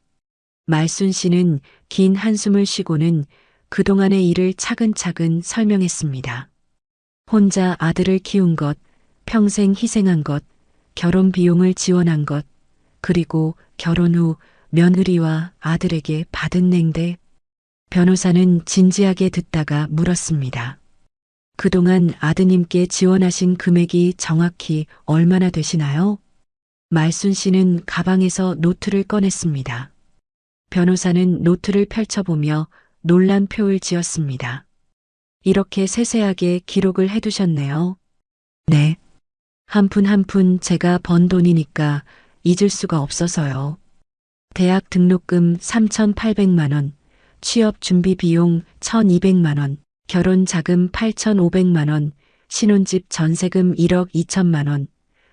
말순 씨는 긴 한숨을 쉬고는 그동안의 일을 차근차근 설명했습니다. 혼자 아들을 키운 것, 평생 희생한 것, 결혼 비용을 지원한 것, 그리고 결혼 후 며느리와 아들에게 받은 냉대. 변호사는 진지하게 듣다가 물었습니다. 그동안 아드님께 지원하신 금액이 정확히 얼마나 되시나요? 말순 씨는 가방에서 노트를 꺼냈습니다. 변호사는 노트를 펼쳐보며 놀란 표를 지었습니다. 이렇게 세세하게 기록을 해두셨네요. 네. 한 푼 한 푼 제가 번 돈이니까 잊을 수가 없어서요. 대학 등록금 3,800만 원, 취업 준비 비용 1,200만 원, 결혼 자금 8,500만 원, 신혼집 전세금 1억 2천만 원,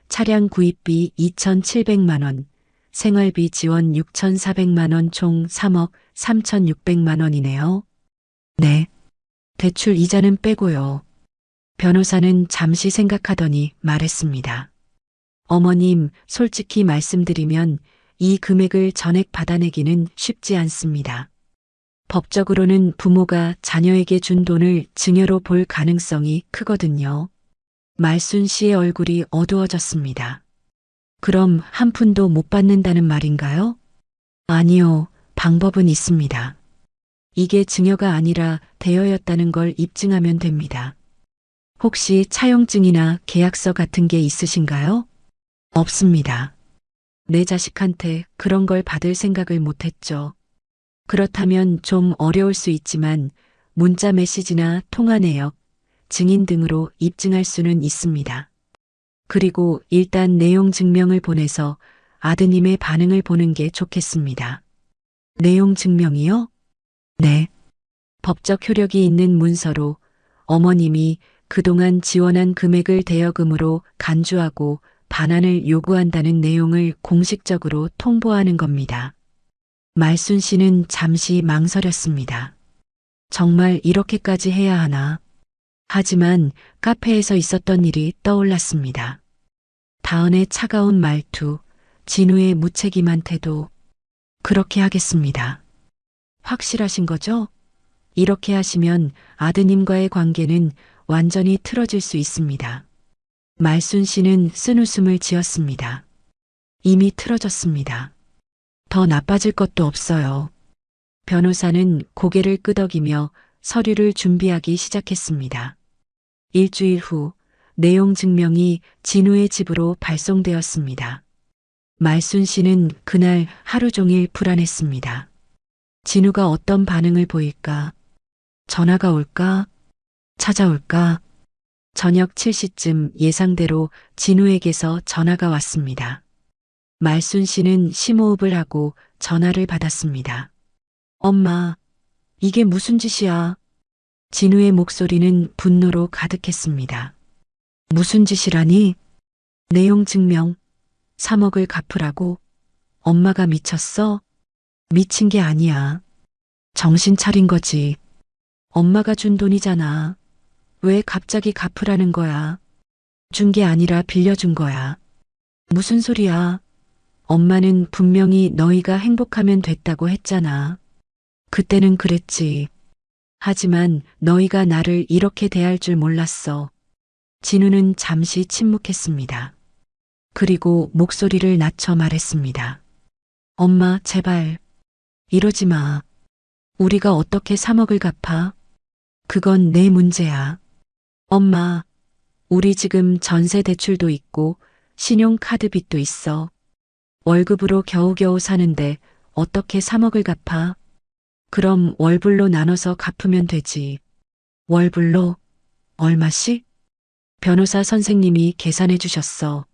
차량 구입비 2,700만 원, 생활비 지원 6,400만 원 총 3억 3,600만 원이네요. 네. 대출 이자는 빼고요. 변호사는 잠시 생각하더니 말했습니다. 어머님, 솔직히 말씀드리면 이 금액을 전액 받아내기는 쉽지 않습니다. 법적으로는 부모가 자녀에게 준 돈을 증여로 볼 가능성이 크거든요. 말순 씨의 얼굴이 어두워졌습니다. 그럼 한 푼도 못 받는다는 말인가요? 아니요, 방법은 있습니다. 이게 증여가 아니라 대여였다는 걸 입증하면 됩니다. 혹시 차용증이나 계약서 같은 게 있으신가요? 없습니다. 내 자식한테 그런 걸 받을 생각을 못했죠. 그렇다면 좀 어려울 수 있지만 문자 메시지나 통화 내역, 증인 등으로 입증할 수는 있습니다. 그리고 일단 내용 증명을 보내서 아드님의 반응을 보는 게 좋겠습니다. 내용 증명이요? 네. 법적 효력이 있는 문서로 어머님이 그동안 지원한 금액을 대여금으로 간주하고 반환을 요구한다는 내용을 공식적으로 통보하는 겁니다. 말순 씨는 잠시 망설였습니다. 정말 이렇게까지 해야 하나? 하지만 카페에서 있었던 일이 떠올랐습니다. 다은의 차가운 말투, 진우의 무책임한 태도. 그렇게 하겠습니다. 확실하신 거죠? 이렇게 하시면 아드님과의 관계는 완전히 틀어질 수 있습니다. 말순 씨는 쓴웃음을 지었습니다. 이미 틀어졌습니다. 더 나빠질 것도 없어요. 변호사는 고개를 끄덕이며 서류를 준비하기 시작했습니다. 일주일 후 내용 증명이 진우의 집으로 발송되었습니다. 말순 씨는 그날 하루 종일 불안했습니다. 진우가 어떤 반응을 보일까? 전화가 올까? 찾아올까? 저녁 7시쯤 예상대로 진우에게서 전화가 왔습니다. 말순 씨는 심호흡을 하고 전화를 받았습니다. 엄마, 이게 무슨 짓이야? 진우의 목소리는 분노로 가득했습니다. 무슨 짓이라니? 내용 증명, 3억을 갚으라고? 엄마가 미쳤어? 미친 게 아니야. 정신 차린 거지. 엄마가 준 돈이잖아. 왜 갑자기 갚으라는 거야? 준 게 아니라 빌려준 거야. 무슨 소리야? 엄마는 분명히 너희가 행복하면 됐다고 했잖아. 그때는 그랬지. 하지만 너희가 나를 이렇게 대할 줄 몰랐어. 진우는 잠시 침묵했습니다. 그리고 목소리를 낮춰 말했습니다. 엄마, 제발. 이러지 마. 우리가 어떻게 3억을 갚아? 그건 내 문제야. 엄마, 우리 지금 전세 대출도 있고 신용카드 빚도 있어. 월급으로 겨우겨우 사는데 어떻게 3억을 갚아? 그럼 월불로 나눠서 갚으면 되지. 월불로? 얼마씩? 변호사 선생님이 계산해 주셨어.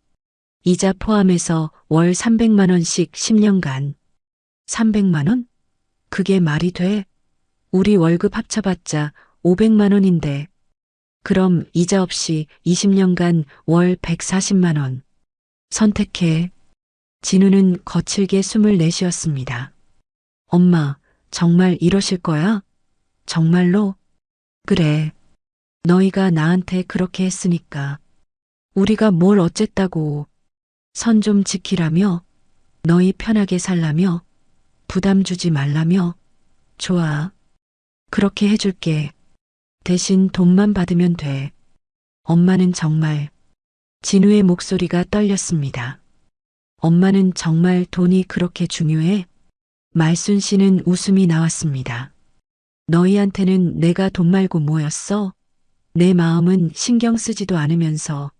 이자 포함해서 월 300만 원씩 10년간. 300만 원? 그게 말이 돼? 우리 월급 합쳐봤자 500만 원인데. 그럼 이자 없이 20년간 월 140만 원. 선택해. 진우는 거칠게 숨을 내쉬었습니다. 엄마, 정말 이러실 거야? 정말로? 그래. 너희가 나한테 그렇게 했으니까. 우리가 뭘 어쨌다고. 선 좀 지키라며? 너희 편하게 살라며? 부담 주지 말라며? 좋아. 그렇게 해줄게. 대신 돈만 받으면 돼. 엄마는 정말. 진우의 목소리가 떨렸습니다. 엄마는 정말 돈이 그렇게 중요해? 말순 씨는 웃음이 나왔습니다. 너희한테는 내가 돈 말고 뭐였어? 내 마음은 신경 쓰지도 않으면서.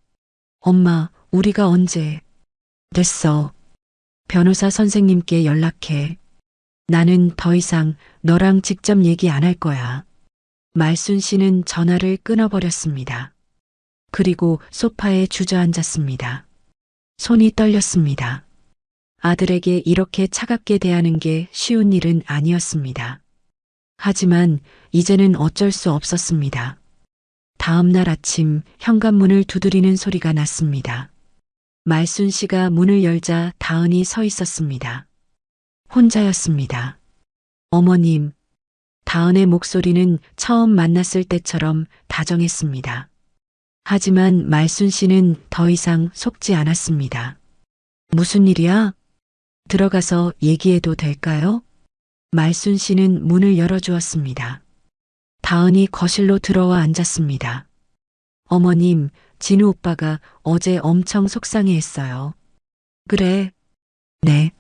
엄마, 우리가 언제? 됐어. 변호사 선생님께 연락해. 나는 더 이상 너랑 직접 얘기 안 할 거야. 말순 씨는 전화를 끊어버렸습니다. 그리고 소파에 주저앉았습니다. 손이 떨렸습니다. 아들에게 이렇게 차갑게 대하는 게 쉬운 일은 아니었습니다. 하지만 이제는 어쩔 수 없었습니다. 다음 날 아침 현관문을 두드리는 소리가 났습니다. 말순 씨가 문을 열자 다은이 서 있었습니다. 혼자였습니다. 어머님, 다은의 목소리는 처음 만났을 때처럼 다정했습니다. 하지만 말순 씨는 더 이상 속지 않았습니다. 무슨 일이야? 들어가서 얘기해도 될까요? 말순 씨는 문을 열어주었습니다. 다은이 거실로 들어와 앉았습니다. 어머님, 진우 오빠가 어제 엄청 속상해했어요. 그래? 네.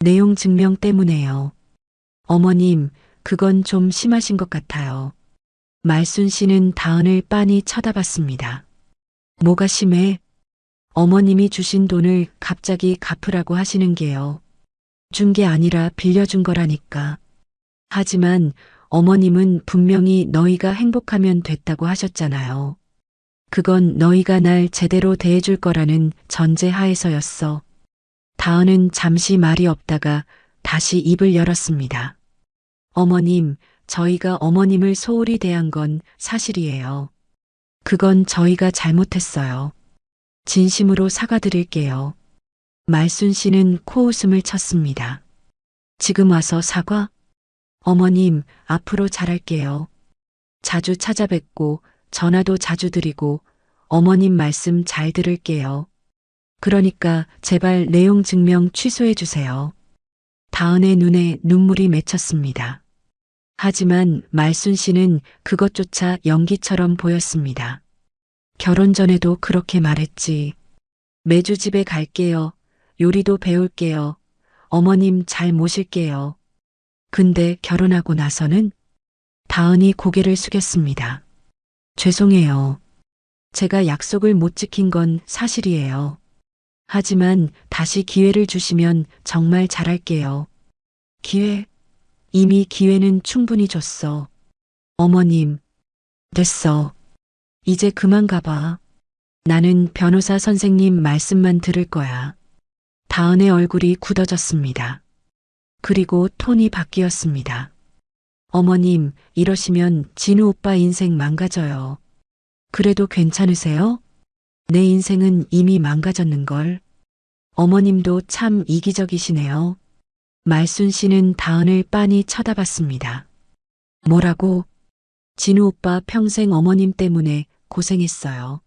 내용 증명 때문에요. 어머님, 그건 좀 심하신 것 같아요. 말순 씨는 다은을 빤히 쳐다봤습니다. 뭐가 심해? 어머님이 주신 돈을 갑자기 갚으라고 하시는 게요. 준 게 아니라 빌려준 거라니까. 하지만 어머님은 분명히 너희가 행복하면 됐다고 하셨잖아요. 그건 너희가 날 제대로 대해줄 거라는 전제 하에서였어. 다은은 잠시 말이 없다가 다시 입을 열었습니다. 어머님, 저희가 어머님을 소홀히 대한 건 사실이에요. 그건 저희가 잘못했어요. 진심으로 사과드릴게요. 말순 씨는 코웃음을 쳤습니다. 지금 와서 사과? 어머님, 앞으로 잘할게요. 자주 찾아뵙고 전화도 자주 드리고 어머님 말씀 잘 들을게요. 그러니까 제발 내용 증명 취소해 주세요. 다은의 눈에 눈물이 맺혔습니다. 하지만 말순 씨는 그것조차 연기처럼 보였습니다. 결혼 전에도 그렇게 말했지. 매주 집에 갈게요. 요리도 배울게요. 어머님 잘 모실게요. 근데 결혼하고 나서는 다은이 고개를 숙였습니다. 죄송해요. 제가 약속을 못 지킨 건 사실이에요. 하지만 다시 기회를 주시면 정말 잘할게요. 기회? 이미 기회는 충분히 줬어. 어머님, 됐어. 이제 그만 가봐. 나는 변호사 선생님 말씀만 들을 거야. 다은의 얼굴이 굳어졌습니다. 그리고 톤이 바뀌었습니다. 어머님, 이러시면 진우 오빠 인생 망가져요. 그래도 괜찮으세요? 내 인생은 이미 망가졌는걸. 어머님도 참 이기적이시네요. 말순 씨는 다은을 빤히 쳐다봤습니다. 뭐라고? 진우 오빠 평생 어머님 때문에 고생했어요.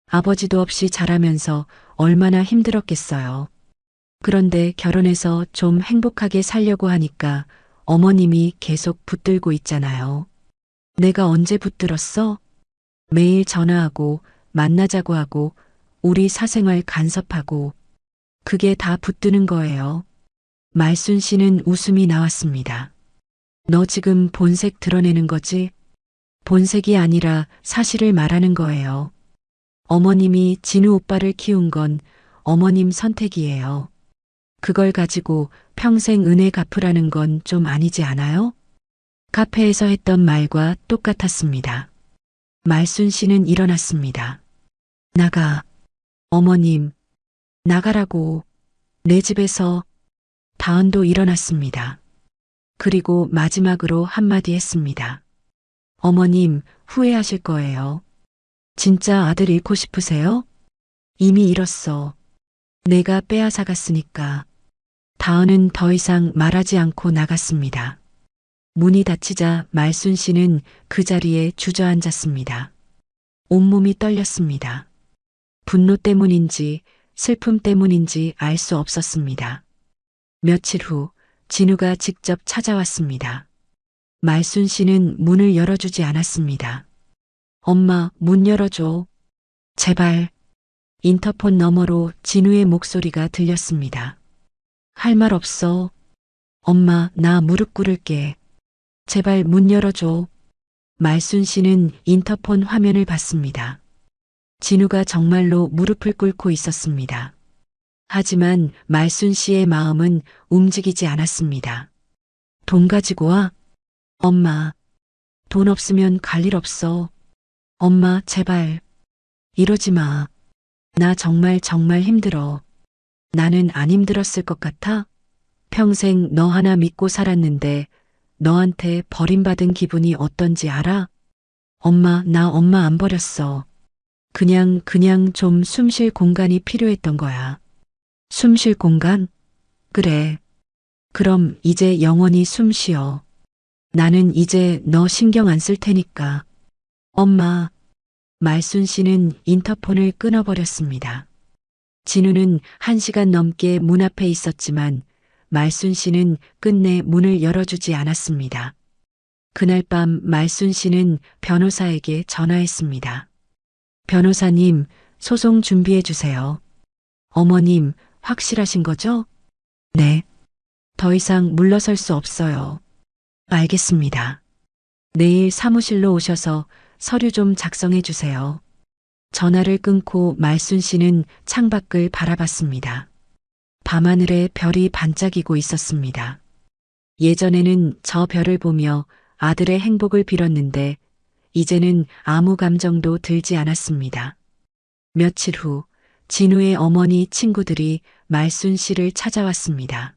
아버지도 없이 자라면서 얼마나 힘들었겠어요. 그런데 결혼해서 좀 행복하게 살려고 하니까 어머님이 계속 붙들고 있잖아요. 내가 언제 붙들었어? 매일 전화하고 만나자고 하고 우리 사생활 간섭하고 그게 다 붙드는 거예요. 말순 씨는 웃음이 나왔습니다. 너 지금 본색 드러내는 거지? 본색이 아니라 사실을 말하는 거예요. 어머님이 진우 오빠를 키운 건 어머님 선택이에요. 그걸 가지고 평생 은혜 갚으라는 건 좀 아니지 않아요? 카페에서 했던 말과 똑같았습니다. 말순 씨는 일어났습니다. 나가. 어머님, 나가라고. 내 집에서. 다은도 일어났습니다. 그리고 마지막으로 한마디 했습니다. 어머님, 후회하실 거예요. 진짜 아들 잃고 싶으세요? 이미 잃었어. 내가 빼앗아 갔으니까. 다은은 더 이상 말하지 않고 나갔습니다. 문이 닫히자 말순 씨는 그 자리에 주저앉았습니다. 온몸이 떨렸습니다. 분노 때문인지 슬픔 때문인지 알 수 없었습니다. 며칠 후 진우가 직접 찾아왔습니다. 말순 씨는 문을 열어주지 않았습니다. 엄마, 문 열어줘. 제발. 인터폰 너머로 진우의 목소리가 들렸습니다. 할 말 없어. 엄마, 나 무릎 꿇을게. 제발 문 열어줘. 말순 씨는 인터폰 화면을 봤습니다. 진우가 정말로 무릎을 꿇고 있었습니다. 하지만 말순 씨의 마음은 움직이지 않았습니다. 돈 가지고 와? 엄마, 돈 없으면 갈 일 없어. 엄마, 제발. 이러지 마. 나 정말 힘들어. 나는 안 힘들었을 것 같아? 평생 너 하나 믿고 살았는데 너한테 버림받은 기분이 어떤지 알아? 엄마, 나 엄마 안 버렸어. 그냥 좀 숨 쉴 공간이 필요했던 거야. 숨 쉴 공간? 그래. 그럼 이제 영원히 숨 쉬어. 나는 이제 너 신경 안 쓸 테니까. 엄마. 말순 씨는 인터폰을 끊어버렸습니다. 진우는 1시간 넘게 문 앞에 있었지만 말순 씨는 끝내 문을 열어주지 않았습니다. 그날 밤 말순 씨는 변호사에게 전화했습니다. 변호사님, 소송 준비해 주세요. 어머님, 확실하신 거죠? 네. 더 이상 물러설 수 없어요. 알겠습니다. 내일 사무실로 오셔서 서류 좀 작성해 주세요. 전화를 끊고 말순 씨는 창밖을 바라봤습니다. 밤하늘에 별이 반짝이고 있었습니다. 예전에는 저 별을 보며 아들의 행복을 빌었는데 이제는 아무 감정도 들지 않았습니다. 며칠 후 진우의 어머니 친구들이 말순 씨를 찾아왔습니다.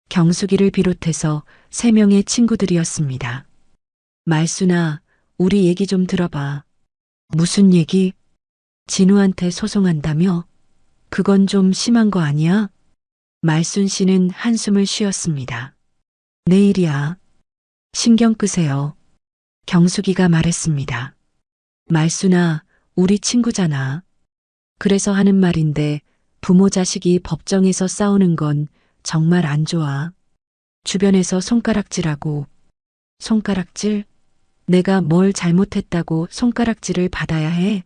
경숙이를 비롯해서 3명의 친구들이었습니다. 말순아, 우리 얘기 좀 들어봐. 무슨 얘기? 진우한테 소송한다며? 그건 좀 심한 거 아니야? 말순 씨는 한숨을 쉬었습니다. 내일이야. 신경 끄세요. 경숙이가 말했습니다. 말순아, 우리 친구잖아. 그래서 하는 말인데 부모 자식이 법정에서 싸우는 건 정말 안 좋아. 주변에서 손가락질하고. 손가락질? 내가 뭘 잘못했다고 손가락질을 받아야 해?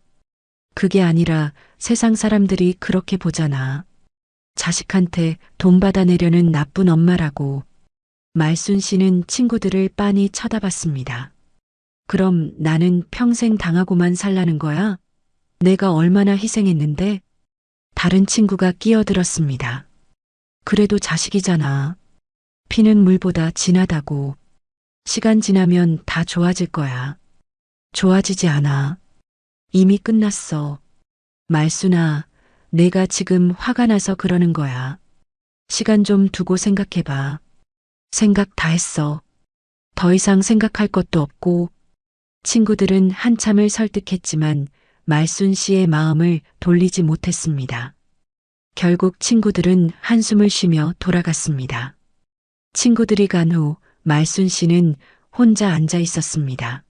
그게 아니라 세상 사람들이 그렇게 보잖아. 자식한테 돈 받아내려는 나쁜 엄마라고. 말순 씨는 친구들을 빤히 쳐다봤습니다. 그럼 나는 평생 당하고만 살라는 거야? 내가 얼마나 희생했는데? 다른 친구가 끼어들었습니다. 그래도 자식이잖아. 피는 물보다 진하다고. 시간 지나면 다 좋아질 거야. 좋아지지 않아. 이미 끝났어. 말순아, 내가 지금 화가 나서 그러는 거야. 시간 좀 두고 생각해봐. 생각 다 했어. 더 이상 생각할 것도 없고. 친구들은 한참을 설득했지만 말순 씨의 마음을 돌리지 못했습니다. 결국 친구들은 한숨을 쉬며 돌아갔습니다. 친구들이 간 후 말순 씨는 혼자 앉아 있었습니다.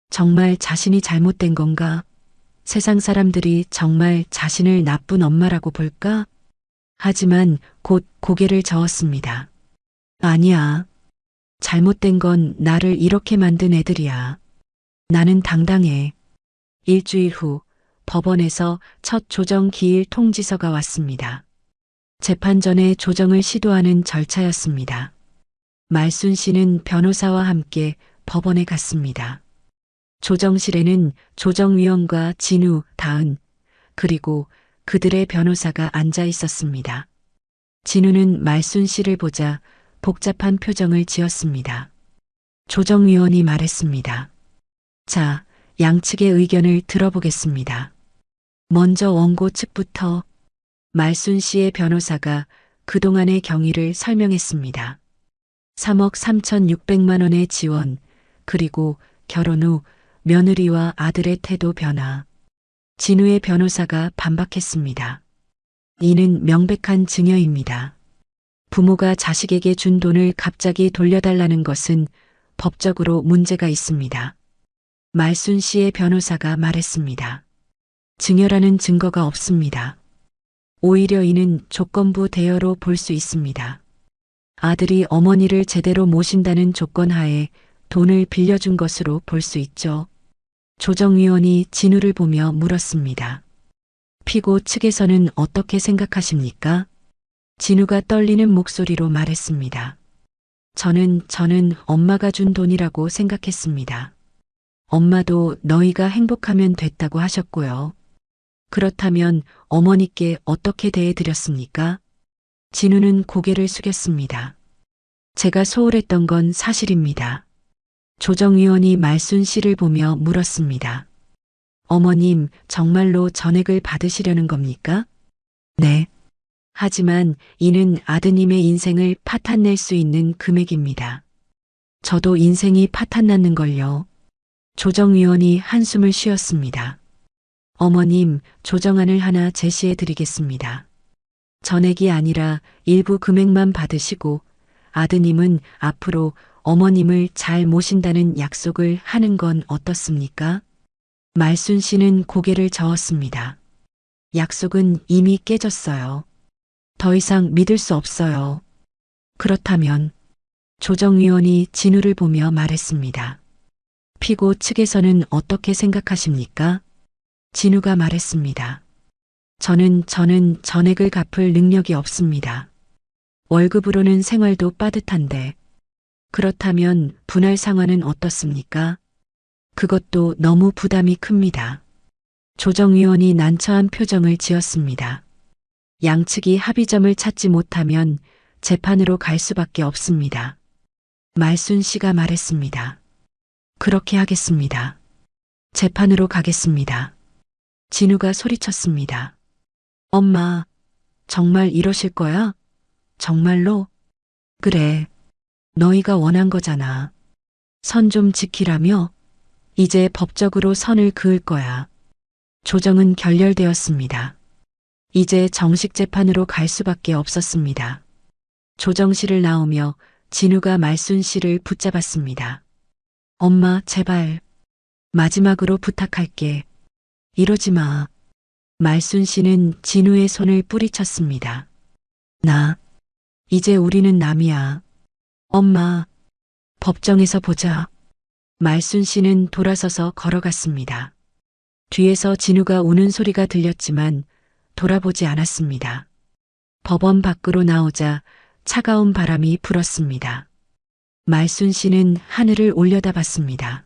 정말 자신이 잘못된 건가? 세상 사람들이 정말 자신을 나쁜 엄마라고 볼까? 하지만 곧 고개를 저었습니다. 아니야. 잘못된 건 나를 이렇게 만든 애들이야. 나는 당당해. 일주일 후 법원에서 첫 조정 기일 통지서가 왔습니다. 재판 전에 조정을 시도하는 절차였습니다. 말순 씨는 변호사와 함께 법원에 갔습니다. 조정실에는 조정위원과 진우, 다은, 그리고 그들의 변호사가 앉아 있었습니다. 진우는 말순 씨를 보자 복잡한 표정을 지었습니다. 조정위원이 말했습니다. 자, 양측의 의견을 들어보겠습니다. 먼저 원고 측부터. 말순 씨의 변호사가 그동안의 경위를 설명했습니다. 3억 3,600만 원의 지원, 그리고 결혼 후 며느리와 아들의 태도 변화. 진우의 변호사가 반박했습니다. 이는 명백한 증여입니다. 부모가 자식에게 준 돈을 갑자기 돌려달라는 것은 법적으로 문제가 있습니다. 말순 씨의 변호사가 말했습니다. 증여라는 증거가 없습니다. 오히려 이는 조건부 대여로 볼 수 있습니다. 아들이 어머니를 제대로 모신다는 조건 하에 돈을 빌려준 것으로 볼 수 있죠. 조정위원이 진우를 보며 물었습니다. 피고 측에서는 어떻게 생각하십니까? 진우가 떨리는 목소리로 말했습니다. 저는 엄마가 준 돈이라고 생각했습니다. 엄마도 너희가 행복하면 됐다고 하셨고요. 그렇다면 어머니께 어떻게 대해드렸습니까? 진우는 고개를 숙였습니다. 제가 소홀했던 건 사실입니다. 조정위원이 말순 씨를 보며 물었습니다. 어머님, 정말로 전액을 받으시려는 겁니까? 네. 하지만 이는 아드님의 인생을 파탄낼 수 있는 금액입니다. 저도 인생이 파탄났는걸요. 조정위원이 한숨을 쉬었습니다. 어머님, 조정안을 하나 제시해 드리겠습니다. 전액이 아니라 일부 금액만 받으시고 아드님은 앞으로 어머님을 잘 모신다는 약속을 하는 건 어떻습니까? 말순 씨는 고개를 저었습니다. 약속은 이미 깨졌어요. 더 이상 믿을 수 없어요. 그렇다면 조정위원이 진우를 보며 말했습니다. 피고 측에서는 어떻게 생각하십니까? 진우가 말했습니다. 저는 전액을 갚을 능력이 없습니다. 월급으로는 생활도 빠듯한데. 그렇다면 분할 상환은 어떻습니까? 그것도 너무 부담이 큽니다. 조정위원이 난처한 표정을 지었습니다. 양측이 합의점을 찾지 못하면 재판으로 갈 수밖에 없습니다. 말순 씨가 말했습니다. 그렇게 하겠습니다. 재판으로 가겠습니다. 진우가 소리쳤습니다. 엄마, 정말 이러실 거야? 정말로? 그래. 너희가 원한 거잖아. 선 좀 지키라며? 이제 법적으로 선을 그을 거야. 조정은 결렬되었습니다. 이제 정식 재판으로 갈 수밖에 없었습니다. 조정실을 나오며 진우가 말순 씨를 붙잡았습니다. 엄마, 제발. 마지막으로 부탁할게. 이러지 마. 말순 씨는 진우의 손을 뿌리쳤습니다. 이제 우리는 남이야. 엄마, 법정에서 보자. 말순 씨는 돌아서서 걸어갔습니다. 뒤에서 진우가 우는 소리가 들렸지만 돌아보지 않았습니다. 법원 밖으로 나오자 차가운 바람이 불었습니다. 말순 씨는 하늘을 올려다봤습니다.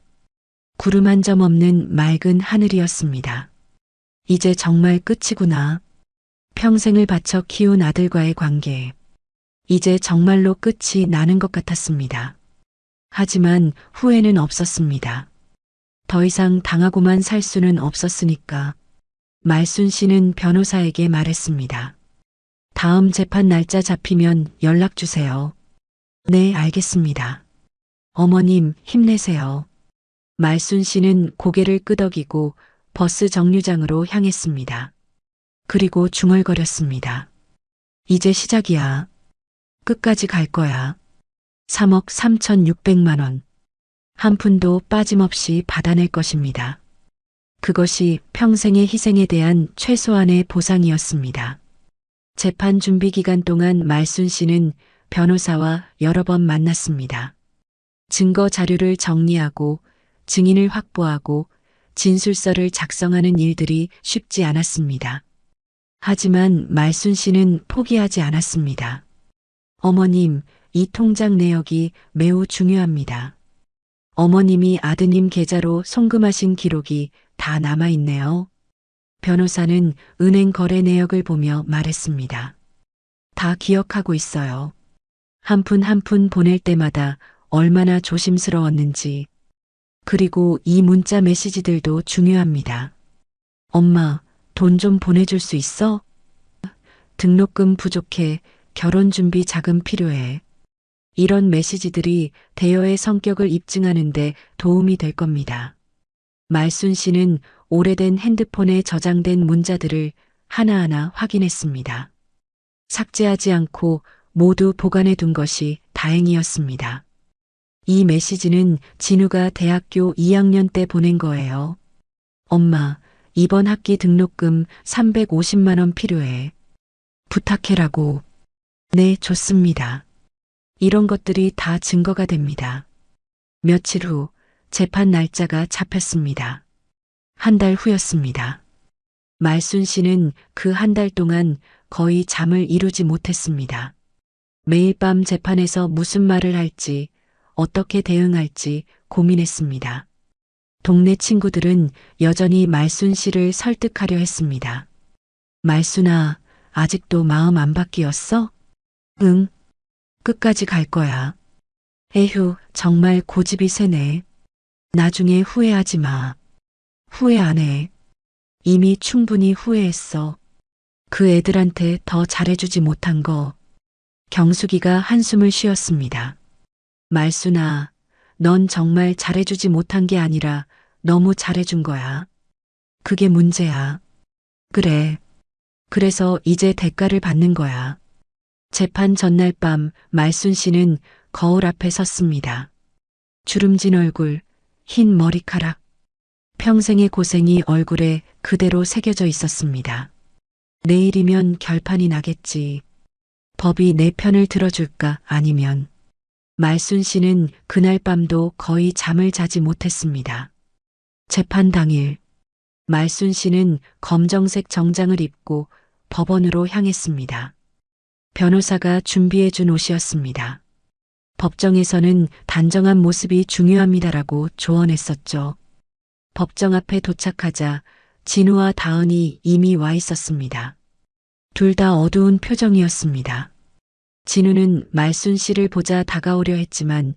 구름 한 점 없는 맑은 하늘이었습니다. 이제 정말 끝이구나. 평생을 바쳐 키운 아들과의 관계. 이제 정말로 끝이 나는 것 같았습니다. 하지만 후회는 없었습니다. 더 이상 당하고만 살 수는 없었으니까. 말순 씨는 변호사에게 말했습니다. 다음 재판 날짜 잡히면 연락 주세요. 네, 알겠습니다. 어머님, 힘내세요. 말순 씨는 고개를 끄덕이고 버스 정류장으로 향했습니다. 그리고 중얼거렸습니다. 이제 시작이야. 끝까지 갈 거야. 3억 3,600만 원. 한 푼도 빠짐없이 받아낼 것입니다. 그것이 평생의 희생에 대한 최소한의 보상이었습니다. 재판 준비 기간 동안 말순 씨는 변호사와 여러 번 만났습니다. 증거 자료를 정리하고 증인을 확보하고 진술서를 작성하는 일들이 쉽지 않았습니다. 하지만 말순 씨는 포기하지 않았습니다. 어머님, 이 통장 내역이 매우 중요합니다. 어머님이 아드님 계좌로 송금하신 기록이 다 남아있네요. 변호사는 은행 거래 내역을 보며 말했습니다. 다 기억하고 있어요. 한 푼 한 푼 보낼 때마다 얼마나 조심스러웠는지. 그리고 이 문자 메시지들도 중요합니다. 엄마, 돈 좀 보내줄 수 있어? 등록금 부족해. 결혼 준비 자금 필요해. 이런 메시지들이 대여의 성격을 입증하는데 도움이 될 겁니다. 말순 씨는 오래된 핸드폰에 저장된 문자들을 하나하나 확인했습니다. 삭제하지 않고 모두 보관해 둔 것이 다행이었습니다. 이 메시지는 진우가 대학교 2학년 때 보낸 거예요. 엄마, 이번 학기 등록금 350만 원 필요해. 부탁해라고. 네, 좋습니다. 이런 것들이 다 증거가 됩니다. 며칠 후 재판 날짜가 잡혔습니다. 한 달 후였습니다. 말순 씨는 그 한 달 동안 거의 잠을 이루지 못했습니다. 매일 밤 재판에서 무슨 말을 할지, 어떻게 대응할지 고민했습니다. 동네 친구들은 여전히 말순 씨를 설득하려 했습니다. 말순아, 아직도 마음 안 바뀌었어? 응, 끝까지 갈 거야. 에휴, 정말 고집이 세네. 나중에 후회하지 마. 후회 안 해. 이미 충분히 후회했어. 그 애들한테 더 잘해주지 못한 거. 경숙이가 한숨을 쉬었습니다. 말순아, 넌 정말 잘해주지 못한 게 아니라 너무 잘해준 거야. 그게 문제야. 그래. 그래서 이제 대가를 받는 거야. 재판 전날 밤 말순 씨는 거울 앞에 섰습니다. 주름진 얼굴, 흰 머리카락. 평생의 고생이 얼굴에 그대로 새겨져 있었습니다. 내일이면 결판이 나겠지. 법이 내 편을 들어줄까 아니면. 말순 씨는 그날 밤도 거의 잠을 자지 못했습니다. 재판 당일, 말순 씨는 검정색 정장을 입고 법원으로 향했습니다. 변호사가 준비해준 옷이었습니다. 법정에서는 단정한 모습이 중요합니다라고 조언했었죠. 법정 앞에 도착하자 진우와 다은이 이미 와 있었습니다. 둘 다 어두운 표정이었습니다. 진우는 말순 씨를 보자 다가오려 했지만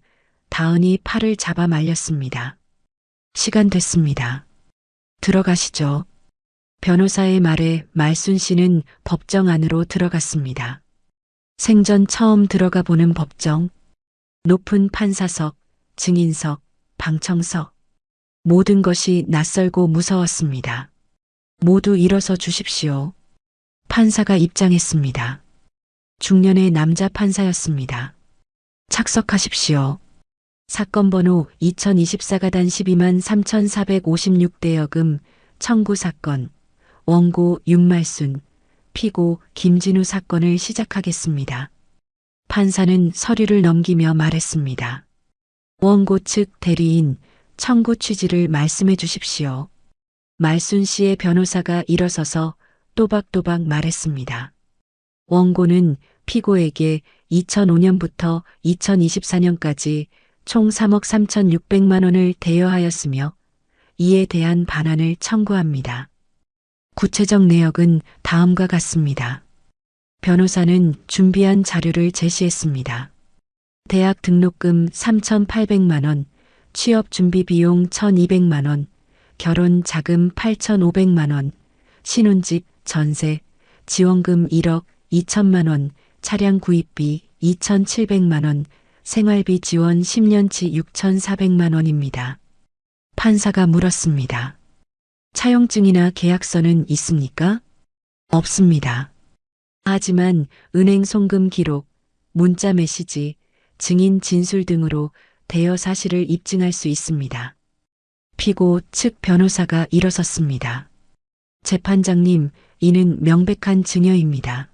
다은이 팔을 잡아 말렸습니다. 시간 됐습니다. 들어가시죠. 변호사의 말에 말순 씨는 법정 안으로 들어갔습니다. 생전 처음 들어가 보는 법정. 높은 판사석, 증인석, 방청석. 모든 것이 낯설고 무서웠습니다. 모두 일어서 주십시오. 판사가 입장했습니다. 중년의 남자 판사였습니다. 착석하십시오. 사건 번호 2024가단 123,456대 여금 청구 사건 원고 윤말순 피고 김진우 사건을 시작하겠습니다. 판사는 서류를 넘기며 말했습니다. 원고 측 대리인 청구 취지를 말씀해 주십시오. 말순 씨의 변호사가 일어서서 또박또박 말했습니다. 원고는 피고에게 2005년부터 2024년까지 총 3억 3,600만 원을 대여하였으며 이에 대한 반환을 청구합니다. 구체적 내역은 다음과 같습니다. 변호사는 준비한 자료를 제시했습니다. 대학 등록금 3,800만 원, 취업 준비 비용 1,200만 원, 결혼 자금 8,500만 원, 신혼집, 전세, 지원금 1억 2천만 원, 차량 구입비 2,700만 원, 생활비 지원 10년치 6,400만 원입니다. 판사가 물었습니다. 차용증이나 계약서는 있습니까? 없습니다. 하지만 은행 송금 기록, 문자 메시지, 증인 진술 등으로 대여 사실을 입증할 수 있습니다. 피고 측 변호사가 일어섰습니다. 재판장님, 이는 명백한 증여입니다.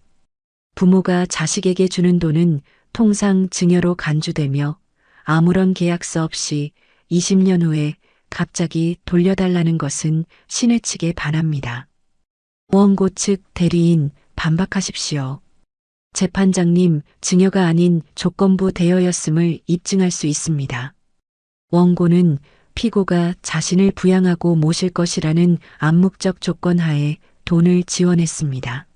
부모가 자식에게 주는 돈은 통상 증여로 간주되며 아무런 계약서 없이 20년 후에 갑자기 돌려달라는 것은 신의 측에 반합니다. 원고 측 대리인 반박하십시오. 재판장님, 증여가 아닌 조건부 대여였음을 입증할 수 있습니다. 원고는 피고가 자신을 부양하고 모실 것이라는 암묵적 조건 하에 돈을 지원했습니다.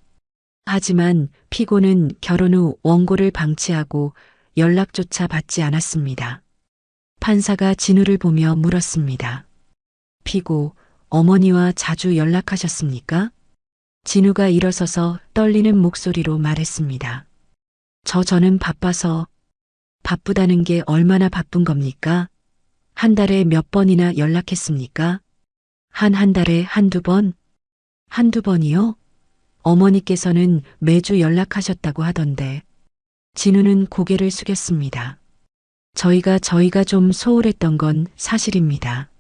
하지만 피고는 결혼 후 원고를 방치하고 연락조차 받지 않았습니다. 판사가 진우를 보며 물었습니다. 피고, 어머니와 자주 연락하셨습니까? 진우가 일어서서 떨리는 목소리로 말했습니다. 저는 바빠서. 바쁘다는 게 얼마나 바쁜 겁니까? 한 달에 몇 번이나 연락했습니까? 한 달에 한두 번? 한두 번이요? 어머니께서는 매주 연락하셨다고 하던데. 진우는 고개를 숙였습니다. 저희가 좀 소홀했던 건 사실입니다.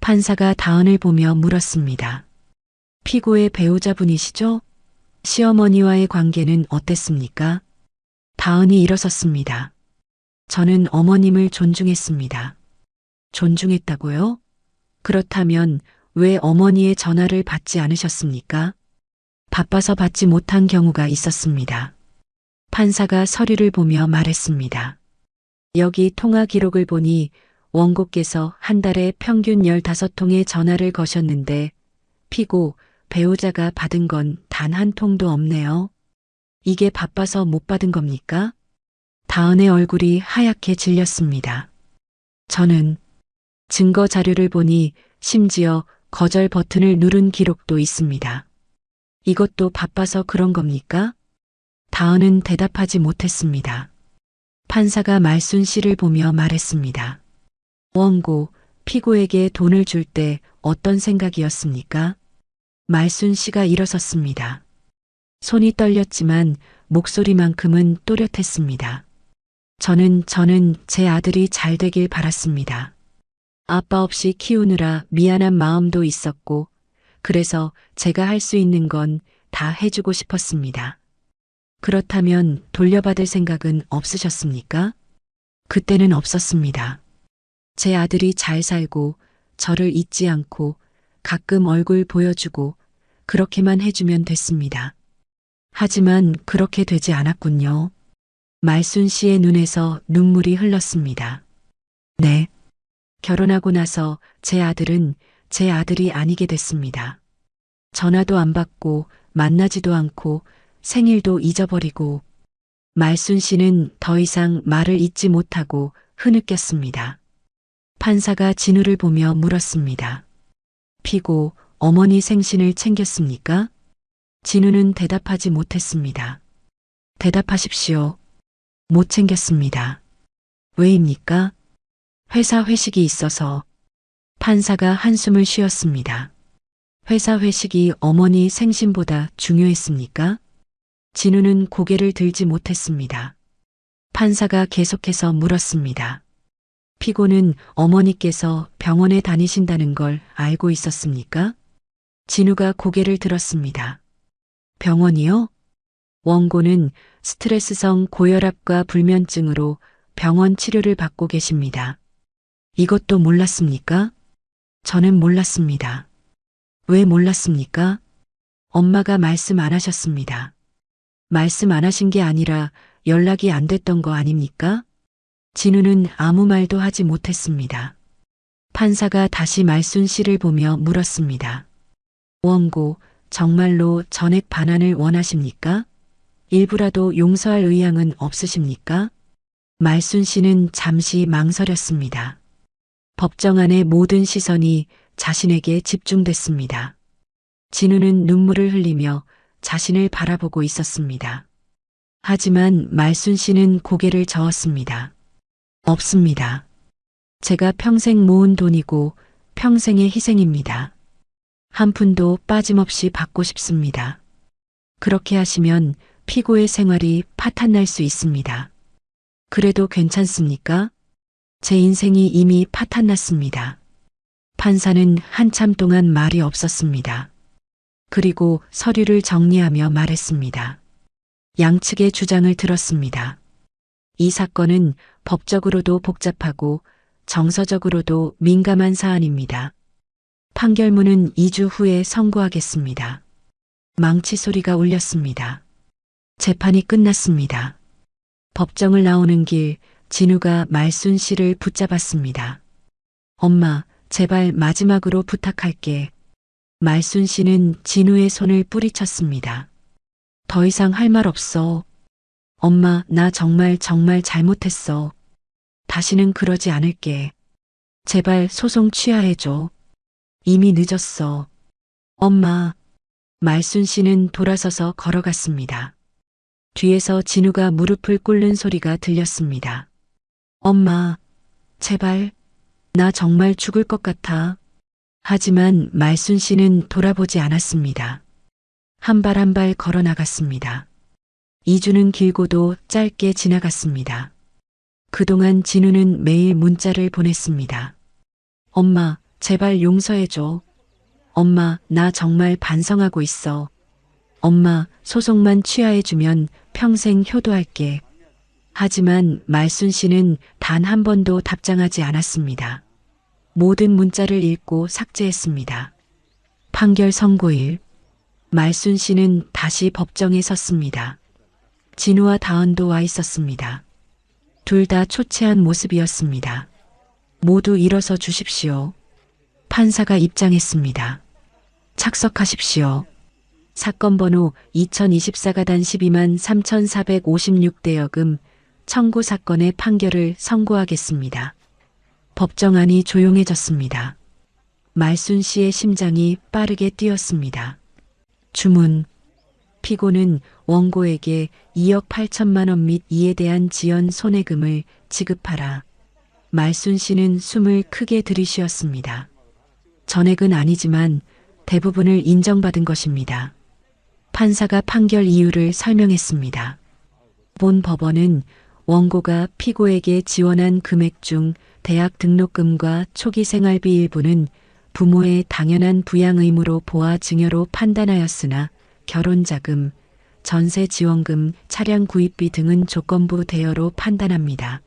판사가 다은을 보며 물었습니다. 피고의 배우자분이시죠? 시어머니와의 관계는 어땠습니까? 다은이 일어섰습니다. 저는 어머님을 존중했습니다. 존중했다고요? 그렇다면 왜 어머니의 전화를 받지 않으셨습니까? 바빠서 받지 못한 경우가 있었습니다. 판사가 서류를 보며 말했습니다. 여기 통화 기록을 보니 원고께서 한 달에 평균 15통의 전화를 거셨는데 피고, 배우자가 받은 건 단 한 통도 없네요. 이게 바빠서 못 받은 겁니까? 다은의 얼굴이 하얗게 질렸습니다. 저는 증거 자료를 보니 심지어 거절 버튼을 누른 기록도 있습니다. 이것도 바빠서 그런 겁니까? 다은은 대답하지 못했습니다. 판사가 말순 씨를 보며 말했습니다. 원고, 피고에게 돈을 줄 때 어떤 생각이었습니까? 말순 씨가 일어섰습니다. 손이 떨렸지만 목소리만큼은 또렷했습니다. 저는 제 아들이 잘 되길 바랐습니다. 아빠 없이 키우느라 미안한 마음도 있었고, 그래서 제가 할 수 있는 건 다 해주고 싶었습니다. 그렇다면 돌려받을 생각은 없으셨습니까? 그때는 없었습니다. 제 아들이 잘 살고 저를 잊지 않고 가끔 얼굴 보여주고 그렇게만 해주면 됐습니다. 하지만 그렇게 되지 않았군요. 말순 씨의 눈에서 눈물이 흘렀습니다. 네. 결혼하고 나서 제 아들은 제 아들이 아니게 됐습니다. 전화도 안 받고 만나지도 않고 생일도 잊어버리고. 말순 씨는 더 이상 말을 잇지 못하고 흐느꼈습니다. 판사가 진우를 보며 물었습니다. 피고 어머니 생신을 챙겼습니까? 진우는 대답하지 못했습니다. 대답하십시오. 못 챙겼습니다. 왜입니까? 회사 회식이 있어서. 판사가 한숨을 쉬었습니다. 회사 회식이 어머니 생신보다 중요했습니까? 진우는 고개를 들지 못했습니다. 판사가 계속해서 물었습니다. 피고는 어머니께서 병원에 다니신다는 걸 알고 있었습니까? 진우가 고개를 들었습니다. 병원이요? 원고는 스트레스성 고혈압과 불면증으로 병원 치료를 받고 계십니다. 이것도 몰랐습니까? 저는 몰랐습니다. 왜 몰랐습니까? 엄마가 말씀 안 하셨습니다. 말씀 안 하신 게 아니라 연락이 안 됐던 거 아닙니까? 진우는 아무 말도 하지 못했습니다. 판사가 다시 말순 씨를 보며 물었습니다. 원고, 정말로 전액 반환을 원하십니까? 일부라도 용서할 의향은 없으십니까? 말순 씨는 잠시 망설였습니다. 법정 안의 모든 시선이 자신에게 집중됐습니다. 진우는 눈물을 흘리며 자신을 바라보고 있었습니다. 하지만 말순 씨는 고개를 저었습니다. 없습니다. 제가 평생 모은 돈이고 평생의 희생입니다. 한 푼도 빠짐없이 받고 싶습니다. 그렇게 하시면 피고의 생활이 파탄날 수 있습니다. 그래도 괜찮습니까? 제 인생이 이미 파탄났습니다. 판사는 한참 동안 말이 없었습니다. 그리고 서류를 정리하며 말했습니다. 양측의 주장을 들었습니다. 이 사건은 법적으로도 복잡하고 정서적으로도 민감한 사안입니다. 판결문은 2주 후에 선고하겠습니다. 망치 소리가 울렸습니다. 재판이 끝났습니다. 법정을 나오는 길 진우가 말순 씨를 붙잡았습니다. 엄마, 제발 마지막으로 부탁할게. 말순 씨는 진우의 손을 뿌리쳤습니다. 더 이상 할 말 없어. 엄마, 나 정말 잘못했어. 다시는 그러지 않을게. 제발 소송 취하해줘. 이미 늦었어. 엄마. 말순 씨는 돌아서서 걸어갔습니다. 뒤에서 진우가 무릎을 꿇는 소리가 들렸습니다. 엄마, 제발. 나 정말 죽을 것 같아. 하지만 말순 씨는 돌아보지 않았습니다. 한 발 한 발 걸어 나갔습니다. 2주는 길고도 짧게 지나갔습니다. 그동안 진우는 매일 문자를 보냈습니다. 엄마, 제발 용서해줘. 엄마, 나 정말 반성하고 있어. 엄마, 소송만 취하해주면 평생 효도할게. 하지만 말순 씨는 단 한 번도 답장하지 않았습니다. 모든 문자를 읽고 삭제했습니다. 판결 선고일. 말순 씨는 다시 법정에 섰습니다. 진우와 다은도 와 있었습니다. 둘 다 초췌한 모습이었습니다. 모두 일어서 주십시오. 판사가 입장했습니다. 착석하십시오. 사건 번호 2024가단 123,456대여금 청구 사건의 판결을 선고하겠습니다. 법정 안이 조용해졌습니다. 말순 씨의 심장이 빠르게 뛰었습니다. 주문. 피고는 원고에게 2억 8천만 원 및 이에 대한 지연 손해금을 지급하라. 말순 씨는 숨을 크게 들이쉬었습니다. 전액은 아니지만 대부분을 인정받은 것입니다. 판사가 판결 이유를 설명했습니다. 본 법원은 원고가 피고에게 지원한 금액 중 대학 등록금과 초기 생활비 일부는 부모의 당연한 부양 의무로 보아 증여로 판단하였으나 결혼자금, 전세 지원금, 차량 구입비 등은 조건부 대여로 판단합니다.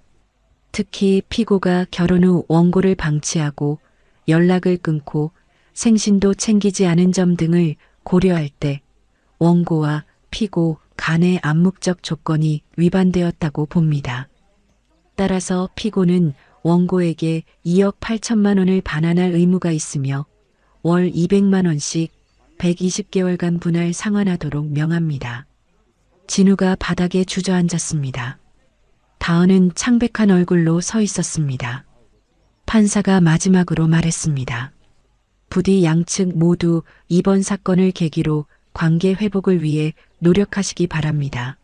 특히 피고가 결혼 후 원고를 방치하고 연락을 끊고 생신도 챙기지 않은 점 등을 고려할 때 원고와 피고 간의 암묵적 조건이 위반되었다고 봅니다. 따라서 피고는 원고에게 2억 8천만 원을 반환할 의무가 있으며 월 200만 원씩 120개월간 분할 상환하도록 명합니다. 진우가 바닥에 주저앉았습니다. 다은은 창백한 얼굴로 서 있었습니다. 판사가 마지막으로 말했습니다. 부디 양측 모두 이번 사건을 계기로 관계 회복을 위해 노력하시기 바랍니다.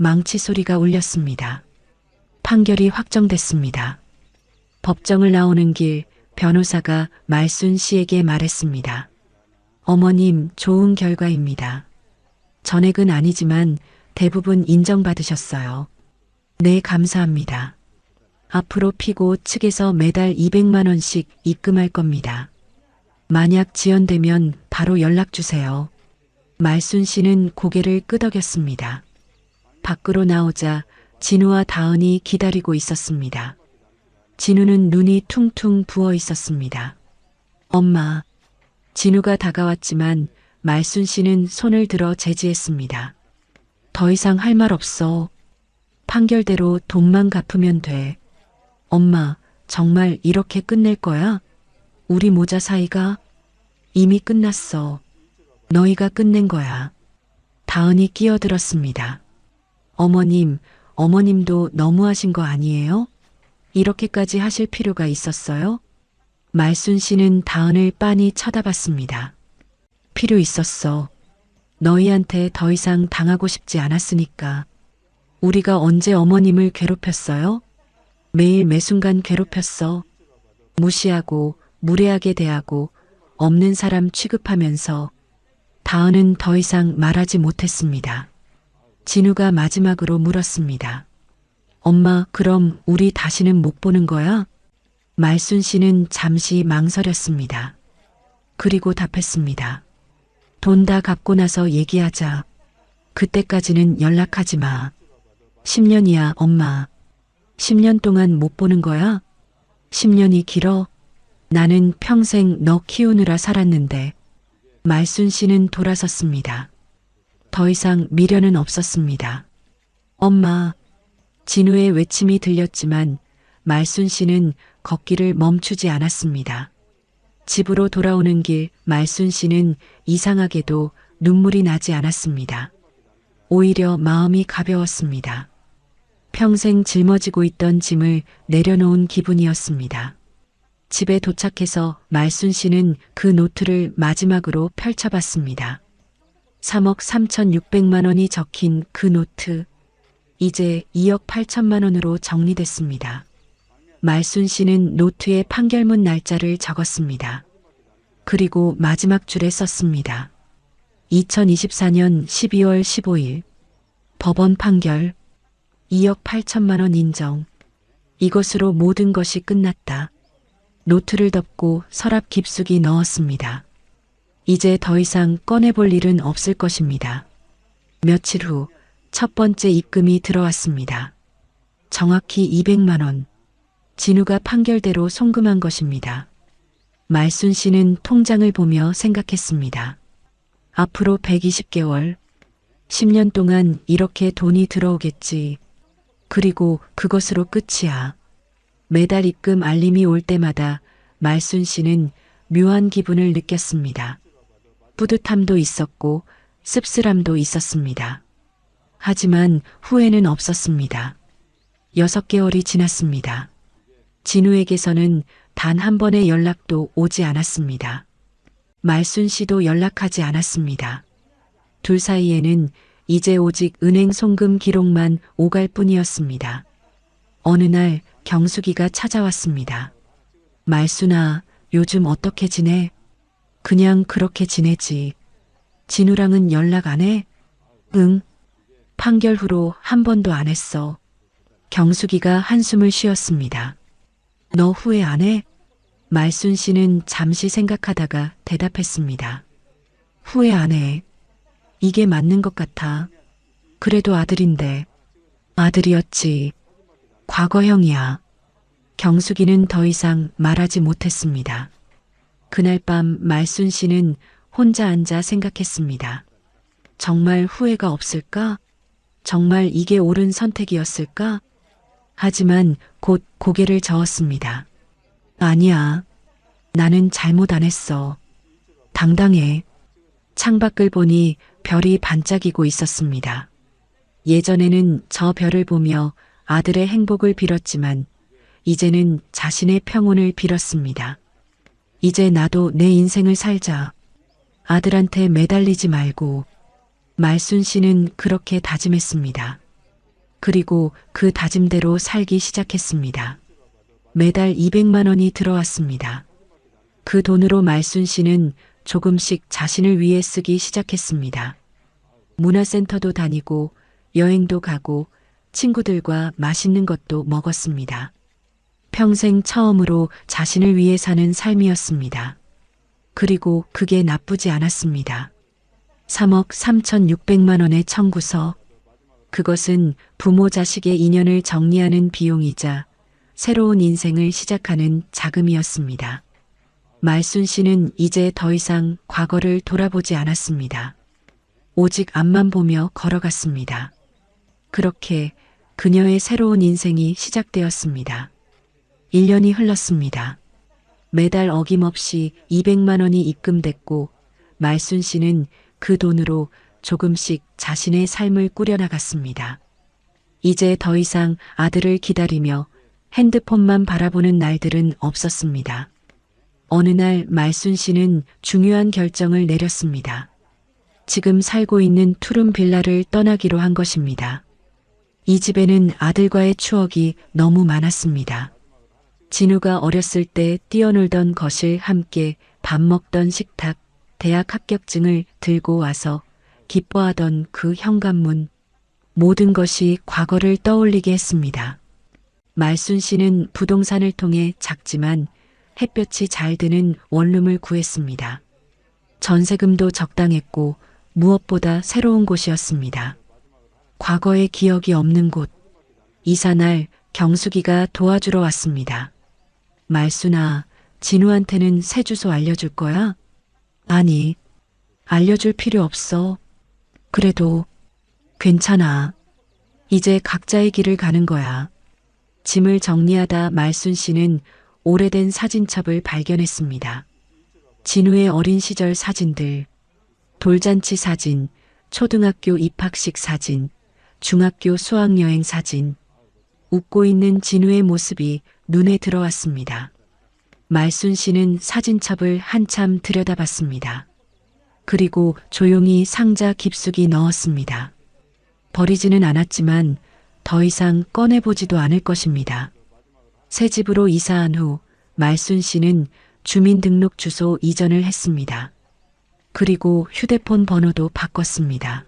망치 소리가 울렸습니다. 판결이 확정됐습니다. 법정을 나오는 길 변호사가 말순 씨에게 말했습니다. 어머님, 좋은 결과입니다. 전액은 아니지만 대부분 인정받으셨어요. 네, 감사합니다. 앞으로 피고 측에서 매달 200만 원씩 입금할 겁니다. 만약 지연되면 바로 연락 주세요. 말순 씨는 고개를 끄덕였습니다. 밖으로 나오자 진우와 다은이 기다리고 있었습니다. 진우는 눈이 퉁퉁 부어 있었습니다. 엄마. 진우가 다가왔지만 말순 씨는 손을 들어 제지했습니다. 더 이상 할 말 없어. 판결대로 돈만 갚으면 돼. 엄마, 정말 이렇게 끝낼 거야? 우리 모자 사이가? 이미 끝났어. 너희가 끝낸 거야. 다은이 끼어들었습니다. 어머님, 어머님도 너무하신 거 아니에요? 이렇게까지 하실 필요가 있었어요? 말순 씨는 다은을 빤히 쳐다봤습니다. 필요 있었어. 너희한테 더 이상 당하고 싶지 않았으니까. 우리가 언제 어머님을 괴롭혔어요? 매일 매순간 괴롭혔어. 무시하고 무례하게 대하고 없는 사람 취급하면서. 다은은 더 이상 말하지 못했습니다. 진우가 마지막으로 물었습니다. 엄마, 그럼 우리 다시는 못 보는 거야? 말순 씨는 잠시 망설였습니다. 그리고 답했습니다. 돈 다 갚고 나서 얘기하자. 그때까지는 연락하지 마. 10년이야, 엄마. 10년 동안 못 보는 거야? 10년이 길어? 나는 평생 너 키우느라 살았는데. 말순 씨는 돌아섰습니다. 더 이상 미련은 없었습니다. 엄마. 진우의 외침이 들렸지만 말순 씨는 걷기를 멈추지 않았습니다. 집으로 돌아오는 길 말순 씨는 이상하게도 눈물이 나지 않았습니다. 오히려 마음이 가벼웠습니다. 평생 짊어지고 있던 짐을 내려놓은 기분이었습니다. 집에 도착해서 말순 씨는 그 노트를 마지막으로 펼쳐봤습니다. 3억 3,600만 원이 적힌 그 노트. 이제 2억 8천만 원으로 정리됐습니다. 말순 씨는 노트에 판결문 날짜를 적었습니다. 그리고 마지막 줄에 썼습니다. 2024년 12월 15일. 법원 판결. 2억 8천만 원 인정. 이것으로 모든 것이 끝났다. 노트를 덮고 서랍 깊숙이 넣었습니다. 이제 더 이상 꺼내볼 일은 없을 것입니다. 며칠 후 첫 번째 입금이 들어왔습니다. 정확히 200만 원. 진우가 판결대로 송금한 것입니다. 말순 씨는 통장을 보며 생각했습니다. 앞으로 120개월, 10년 동안 이렇게 돈이 들어오겠지. 그리고 그것으로 끝이야. 매달 입금 알림이 올 때마다 말순 씨는 묘한 기분을 느꼈습니다. 뿌듯함도 있었고 씁쓸함도 있었습니다. 하지만 후회는 없었습니다. 6개월이 지났습니다. 진우에게서는 단 한 번의 연락도 오지 않았습니다. 말순 씨도 연락하지 않았습니다. 둘 사이에는 이제 오직 은행 송금 기록만 오갈 뿐이었습니다. 어느 날 경숙이가 찾아왔습니다. 말순아, 요즘 어떻게 지내? 그냥 그렇게 지내지. 진우랑은 연락 안 해? 응. 판결 후로 한 번도 안 했어. 경숙이가 한숨을 쉬었습니다. 너 후회 안 해? 말순 씨는 잠시 생각하다가 대답했습니다. 후회 안 해. 이게 맞는 것 같아. 그래도 아들인데. 아들이었지. 과거형이야. 경숙이는 더 이상 말하지 못했습니다. 그날 밤 말순 씨는 혼자 앉아 생각했습니다. 정말 후회가 없을까? 정말 이게 옳은 선택이었을까? 하지만 곧 고개를 저었습니다. 아니야. 나는 잘못 안 했어. 당당해. 창밖을 보니 별이 반짝이고 있었습니다. 예전에는 저 별을 보며 아들의 행복을 빌었지만 이제는 자신의 평온을 빌었습니다. 이제 나도 내 인생을 살자. 아들한테 매달리지 말고. 말순 씨는 그렇게 다짐했습니다. 그리고 그 다짐대로 살기 시작했습니다. 매달 200만 원이 들어왔습니다. 그 돈으로 말순 씨는 조금씩 자신을 위해 쓰기 시작했습니다. 문화센터도 다니고 여행도 가고 친구들과 맛있는 것도 먹었습니다. 평생 처음으로 자신을 위해 사는 삶이었습니다. 그리고 그게 나쁘지 않았습니다. 3억 3,600만 원의 청구서. 그것은 부모 자식의 인연을 정리하는 비용이자 새로운 인생을 시작하는 자금이었습니다. 말순 씨는 이제 더 이상 과거를 돌아보지 않았습니다. 오직 앞만 보며 걸어갔습니다. 그렇게 그녀의 새로운 인생이 시작되었습니다. 1년이 흘렀습니다. 매달 어김없이 200만 원이 입금됐고 말순 씨는 그 돈으로 조금씩 자신의 삶을 꾸려나갔습니다. 이제 더 이상 아들을 기다리며 핸드폰만 바라보는 날들은 없었습니다. 어느 날 말순 씨는 중요한 결정을 내렸습니다. 지금 살고 있는 투룸 빌라를 떠나기로 한 것입니다. 이 집에는 아들과의 추억이 너무 많았습니다. 진우가 어렸을 때 뛰어놀던 거실, 함께 밥 먹던 식탁, 대학 합격증을 들고 와서 기뻐하던 그 현관문, 모든 것이 과거를 떠올리게 했습니다. 말순 씨는 부동산을 통해 작지만 햇볕이 잘 드는 원룸을 구했습니다. 전세금도 적당했고 무엇보다 새로운 곳이었습니다. 과거의 기억이 없는 곳. 이사날 경숙이가 도와주러 왔습니다. 말순아, 진우한테는 새 주소 알려줄 거야? 아니, 알려줄 필요 없어. 그래도 괜찮아. 이제 각자의 길을 가는 거야. 짐을 정리하다 말순 씨는 오래된 사진첩을 발견했습니다. 진우의 어린 시절 사진들, 돌잔치 사진, 초등학교 입학식 사진, 중학교 수학여행 사진, 웃고 있는 진우의 모습이 눈에 들어왔습니다. 말순 씨는 사진첩을 한참 들여다봤습니다. 그리고 조용히 상자 깊숙이 넣었습니다. 버리지는 않았지만 더 이상 꺼내보지도 않을 것입니다. 새 집으로 이사한 후 말순 씨는 주민등록 주소 이전을 했습니다. 그리고 휴대폰 번호도 바꿨습니다.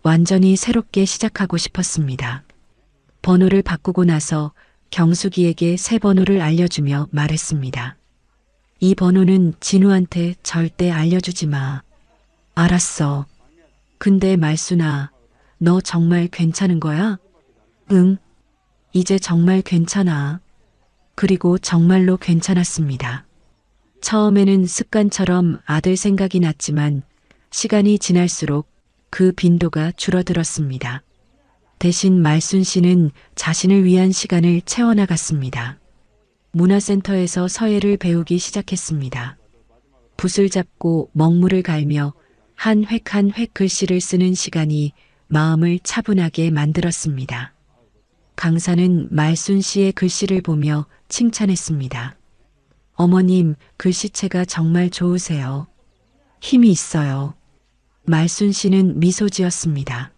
완전히 새롭게 시작하고 싶었습니다. 번호를 바꾸고 나서 경숙이에게 새 번호를 알려주며 말했습니다. 이 번호는 진우한테 절대 알려주지 마. 알았어. 근데 말순아, 너 정말 괜찮은 거야? 응. 이제 정말 괜찮아. 그리고 정말로 괜찮았습니다. 처음에는 습관처럼 아들 생각이 났지만 시간이 지날수록 그 빈도가 줄어들었습니다. 대신 말순 씨는 자신을 위한 시간을 채워나갔습니다. 문화센터에서 서예를 배우기 시작했습니다. 붓을 잡고 먹물을 갈며 한 획 한 획 글씨를 쓰는 시간이 마음을 차분하게 만들었습니다. 강사는 말순 씨의 글씨를 보며 칭찬했습니다. 어머님, 글씨체가 정말 좋으세요. 힘이 있어요. 말순 씨는 미소 지었습니다.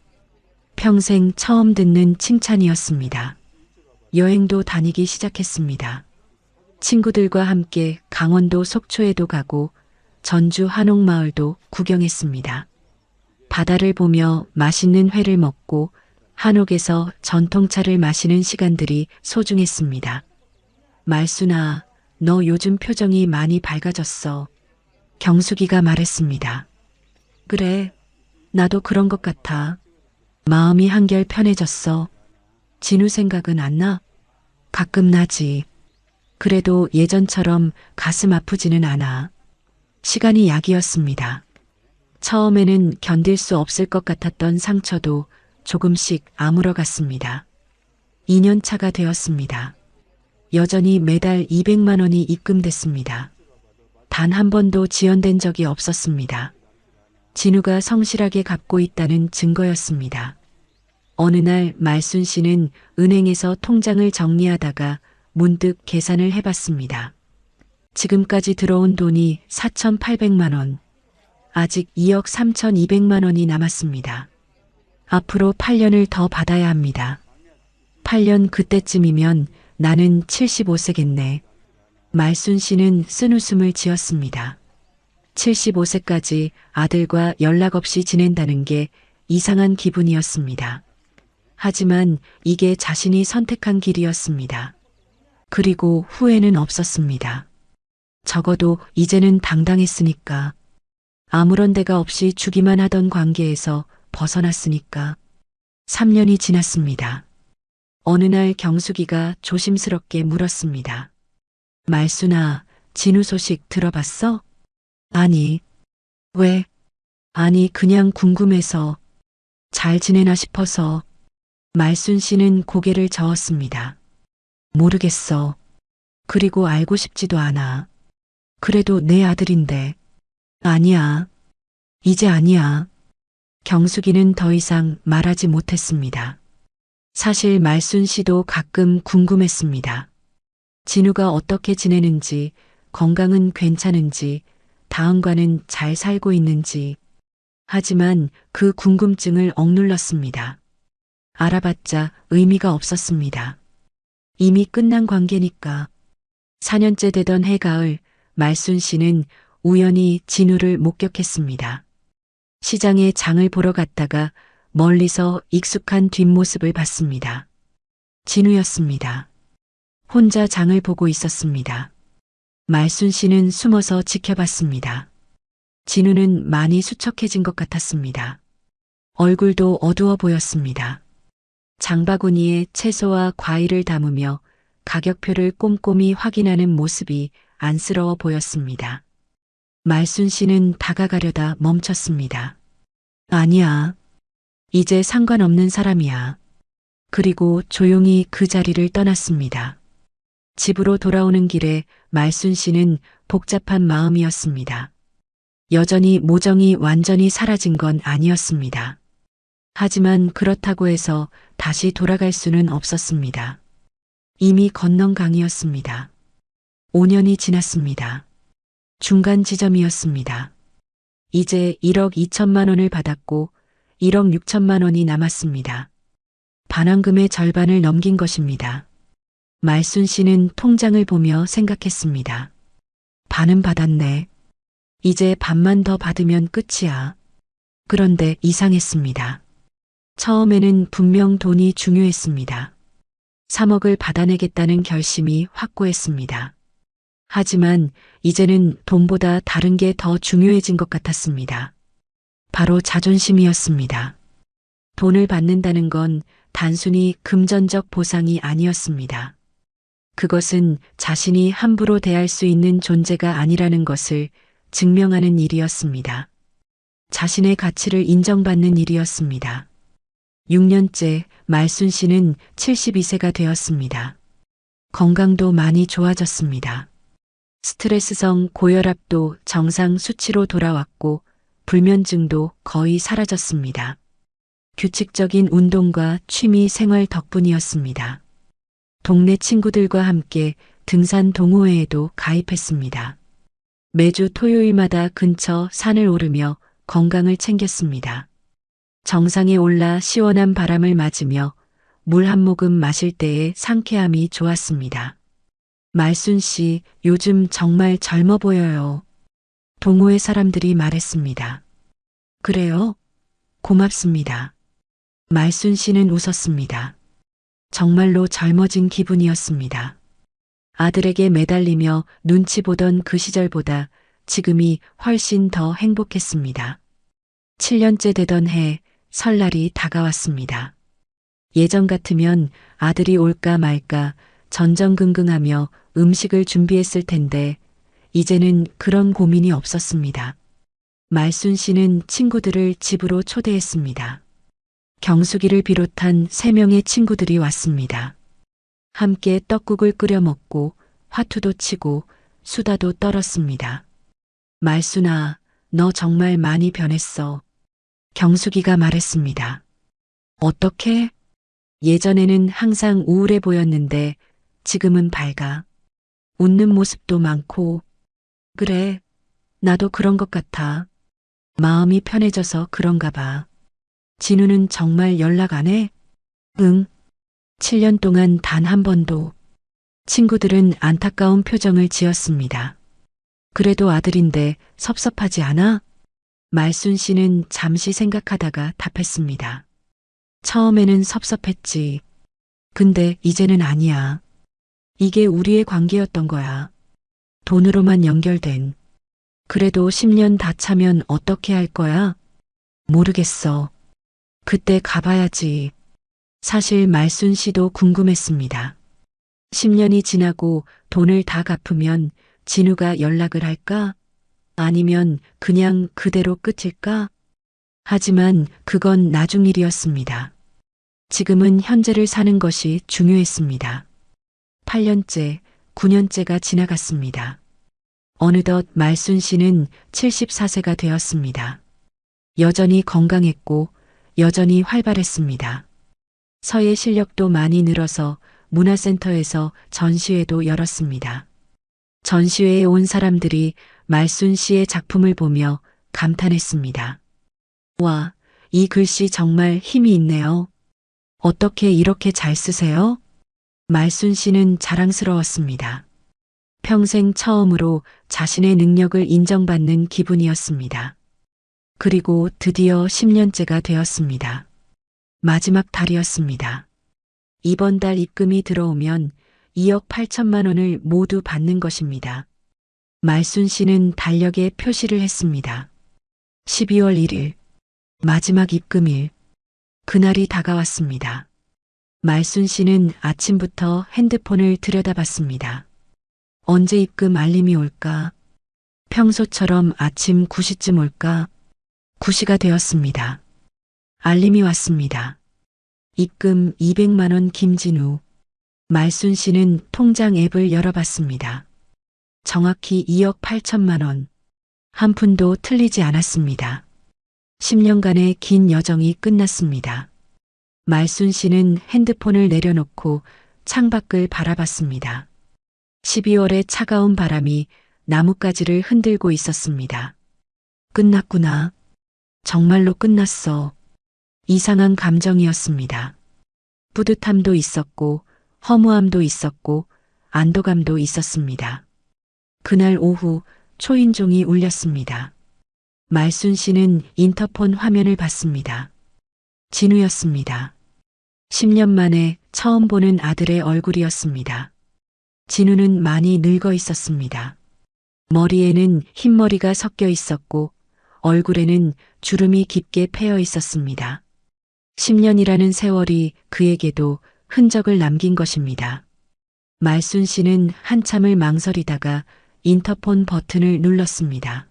평생 처음 듣는 칭찬이었습니다. 여행도 다니기 시작했습니다. 친구들과 함께 강원도 속초에도 가고 전주 한옥마을도 구경했습니다. 바다를 보며 맛있는 회를 먹고 한옥에서 전통차를 마시는 시간들이 소중했습니다. 말순아, 너 요즘 표정이 많이 밝아졌어. 경숙이가 말했습니다. 그래, 나도 그런 것 같아. 마음이 한결 편해졌어. 진우 생각은 안 나? 가끔 나지. 그래도 예전처럼 가슴 아프지는 않아. 시간이 약이었습니다. 처음에는 견딜 수 없을 것 같았던 상처도 조금씩 아물어갔습니다. 2년 차가 되었습니다. 여전히 매달 200만 원이 입금됐습니다. 단 한 번도 지연된 적이 없었습니다. 진우가 성실하게 갚고 있다는 증거였습니다. 어느 날 말순 씨는 은행에서 통장을 정리하다가 문득 계산을 해봤습니다. 지금까지 들어온 돈이 4,800만 원. 아직 2억 3,200만 원이 남았습니다. 앞으로 8년을 더 받아야 합니다. 8년 그때쯤이면 나는 75세겠네. 말순 씨는 쓴웃음을 지었습니다. 75세까지 아들과 연락 없이 지낸다는 게 이상한 기분이었습니다. 하지만 이게 자신이 선택한 길이었습니다. 그리고 후회는 없었습니다. 적어도 이제는 당당했으니까. 아무런 데가 없이 주기만 하던 관계에서 벗어났으니까. 3년이 지났습니다. 어느 날 경숙이가 조심스럽게 물었습니다. 말순아, 진우 소식 들어봤어? 아니. 왜? 아니, 그냥 궁금해서. 잘 지내나 싶어서. 말순 씨는 고개를 저었습니다. 모르겠어. 그리고 알고 싶지도 않아. 그래도 내 아들인데. 아니야. 이제 아니야. 경숙이는 더 이상 말하지 못했습니다. 사실 말순 씨도 가끔 궁금했습니다. 진우가 어떻게 지내는지, 건강은 괜찮은지, 다은과는 잘 살고 있는지. 하지만 그 궁금증을 억눌렀습니다. 알아봤자 의미가 없었습니다. 이미 끝난 관계니까. 4년째 되던 해가을, 말순 씨는 우연히 진우를 목격했습니다. 시장에 장을 보러 갔다가 멀리서 익숙한 뒷모습을 봤습니다. 진우였습니다. 혼자 장을 보고 있었습니다. 말순 씨는 숨어서 지켜봤습니다. 진우는 많이 수척해진 것 같았습니다. 얼굴도 어두워 보였습니다. 장바구니에 채소와 과일을 담으며 가격표를 꼼꼼히 확인하는 모습이 안쓰러워 보였습니다. 말순 씨는 다가가려다 멈췄습니다. 아니야. 이제 상관없는 사람이야. 그리고 조용히 그 자리를 떠났습니다. 집으로 돌아오는 길에 말순 씨는 복잡한 마음이었습니다. 여전히 모정이 완전히 사라진 건 아니었습니다. 하지만 그렇다고 해서 다시 돌아갈 수는 없었습니다. 이미 건넌 강이었습니다. 5년이 지났습니다. 중간 지점이었습니다. 이제 1억 2천만 원을 받았고 1억 6천만 원이 남았습니다. 반환금의 절반을 넘긴 것입니다. 말순 씨는 통장을 보며 생각했습니다. 반은 받았네. 이제 반만 더 받으면 끝이야. 그런데 이상했습니다. 처음에는 분명 돈이 중요했습니다. 3억을 받아내겠다는 결심이 확고했습니다. 하지만 이제는 돈보다 다른 게 더 중요해진 것 같았습니다. 바로 자존심이었습니다. 돈을 받는다는 건 단순히 금전적 보상이 아니었습니다. 그것은 자신이 함부로 대할 수 있는 존재가 아니라는 것을 증명하는 일이었습니다. 자신의 가치를 인정받는 일이었습니다. 6년째 말순 씨는 72세가 되었습니다. 건강도 많이 좋아졌습니다. 스트레스성 고혈압도 정상 수치로 돌아왔고 불면증도 거의 사라졌습니다. 규칙적인 운동과 취미 생활 덕분이었습니다. 동네 친구들과 함께 등산 동호회에도 가입했습니다. 매주 토요일마다 근처 산을 오르며 건강을 챙겼습니다. 정상에 올라 시원한 바람을 맞으며 물 한 모금 마실 때의 상쾌함이 좋았습니다. 말순 씨, 요즘 정말 젊어 보여요. 동호회 사람들이 말했습니다. 그래요? 고맙습니다. 말순 씨는 웃었습니다. 정말로 젊어진 기분이었습니다. 아들에게 매달리며 눈치 보던 그 시절보다 지금이 훨씬 더 행복했습니다. 7년째 되던 해, 설날이 다가왔습니다. 예전 같으면 아들이 올까 말까 전전긍긍하며 음식을 준비했을 텐데 이제는 그런 고민이 없었습니다. 말순 씨는 친구들을 집으로 초대했습니다. 경숙이를 비롯한 3명의 친구들이 왔습니다. 함께 떡국을 끓여 먹고 화투도 치고 수다도 떨었습니다. 말순아, 너 정말 많이 변했어. 경숙이가 말했습니다. 어떻게? 예전에는 항상 우울해 보였는데 지금은 밝아. 웃는 모습도 많고. 그래, 나도 그런 것 같아. 마음이 편해져서 그런가 봐. 진우는 정말 연락 안 해? 응. 7년 동안 단 한 번도. 친구들은 안타까운 표정을 지었습니다. 그래도 아들인데 섭섭하지 않아? 말순 씨는 잠시 생각하다가 답했습니다. 처음에는 섭섭했지. 근데 이제는 아니야. 이게 우리의 관계였던 거야. 돈으로만 연결된. 그래도 10년 다 차면 어떻게 할 거야? 모르겠어. 그때 가봐야지. 사실 말순 씨도 궁금했습니다. 10년이 지나고 돈을 다 갚으면 진우가 연락을 할까? 아니면 그냥 그대로 끝일까? 하지만 그건 나중 일이었습니다. 지금은 현재를 사는 것이 중요했습니다. 8년째, 9년째가 지나갔습니다. 어느덧 말순 씨는 74세가 되었습니다. 여전히 건강했고 여전히 활발했습니다. 서예 실력도 많이 늘어서 문화센터에서 전시회도 열었습니다. 전시회에 온 사람들이 말순 씨의 작품을 보며 감탄했습니다. 와, 이 글씨 정말 힘이 있네요. 어떻게 이렇게 잘 쓰세요? 말순 씨는 자랑스러웠습니다. 평생 처음으로 자신의 능력을 인정받는 기분이었습니다. 그리고 드디어 10년째가 되었습니다. 마지막 달이었습니다. 이번 달 입금이 들어오면 2억 8천만 원을 모두 받는 것입니다. 말순 씨는 달력에 표시를 했습니다. 12월 1일, 마지막 입금일. 그날이 다가왔습니다. 말순 씨는 아침부터 핸드폰을 들여다봤습니다. 언제 입금 알림이 올까? 평소처럼 아침 9시쯤 올까? 9시가 되었습니다. 알림이 왔습니다. 입금 200만 원 김진우. 말순 씨는 통장 앱을 열어봤습니다. 정확히 2억 8천만 원. 한 푼도 틀리지 않았습니다. 10년간의 긴 여정이 끝났습니다. 말순 씨는 핸드폰을 내려놓고 창밖을 바라봤습니다. 12월의 차가운 바람이 나뭇가지를 흔들고 있었습니다. 끝났구나. 정말로 끝났어. 이상한 감정이었습니다. 뿌듯함도 있었고, 허무함도 있었고, 안도감도 있었습니다. 그날 오후 초인종이 울렸습니다. 말순 씨는 인터폰 화면을 봤습니다. 진우였습니다. 10년 만에 처음 보는 아들의 얼굴이었습니다. 진우는 많이 늙어 있었습니다. 머리에는 흰머리가 섞여 있었고 얼굴에는 주름이 깊게 패여 있었습니다. 10년이라는 세월이 그에게도 흔적을 남긴 것입니다. 말순 씨는 한참을 망설이다가 인터폰 버튼을 눌렀습니다.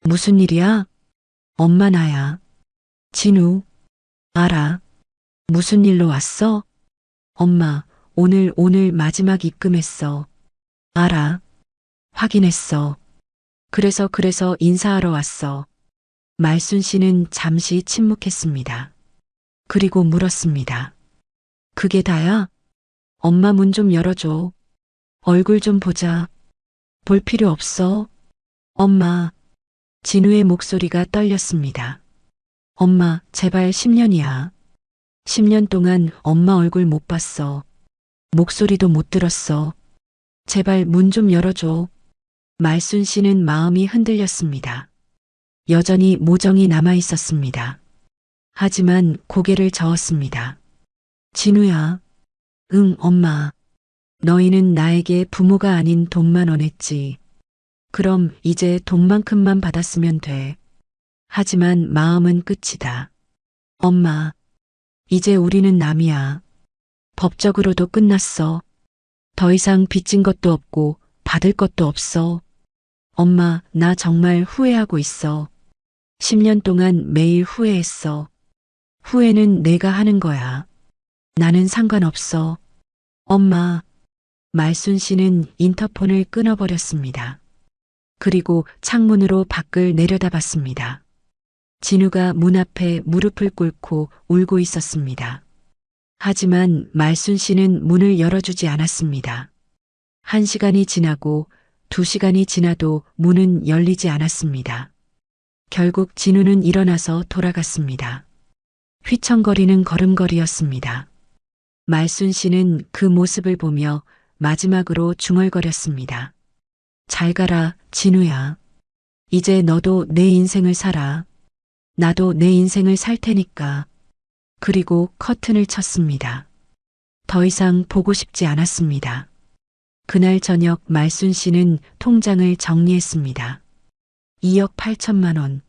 무슨 일이야? 엄마 나야. 진우. 알아. 무슨 일로 왔어? 엄마, 오늘 마지막 입금했어. 알아. 확인했어. 그래서 인사하러 왔어. 말순 씨는 잠시 침묵했습니다. 그리고 물었습니다. 그게 다야? 엄마 문 좀 열어줘. 얼굴 좀 보자. 볼 필요 없어. 엄마. 진우의 목소리가 떨렸습니다. 엄마, 제발 10년이야. 10년 동안 엄마 얼굴 못 봤어. 목소리도 못 들었어. 제발 문 좀 열어줘. 말순 씨는 마음이 흔들렸습니다. 여전히 모정이 남아 있었습니다. 하지만 고개를 저었습니다. 진우야. 응, 엄마. 너희는 나에게 부모가 아닌 돈만 원했지. 그럼 이제 돈만큼만 받았으면 돼. 하지만 마음은 끝이다. 엄마. 이제 우리는 남이야. 법적으로도 끝났어. 더 이상 빚진 것도 없고 받을 것도 없어. 엄마, 나 정말 후회하고 있어. 10년 동안 매일 후회했어. 후회는 내가 하는 거야. 나는 상관없어. 엄마. 말순 씨는 인터폰을 끊어버렸습니다. 그리고 창문으로 밖을 내려다봤습니다. 진우가 문 앞에 무릎을 꿇고 울고 있었습니다. 하지만 말순 씨는 문을 열어주지 않았습니다. 1시간이 지나고 2시간이 지나도 문은 열리지 않았습니다. 결국 진우는 일어나서 돌아갔습니다. 휘청거리는 걸음걸이였습니다. 말순 씨는 그 모습을 보며 마지막으로 중얼거렸습니다. 잘 가라, 진우야. 이제 너도 내 인생을 살아. 나도 내 인생을 살 테니까. 그리고 커튼을 쳤습니다. 더 이상 보고 싶지 않았습니다. 그날 저녁 말순 씨는 통장을 정리했습니다. 2억 8천만 원.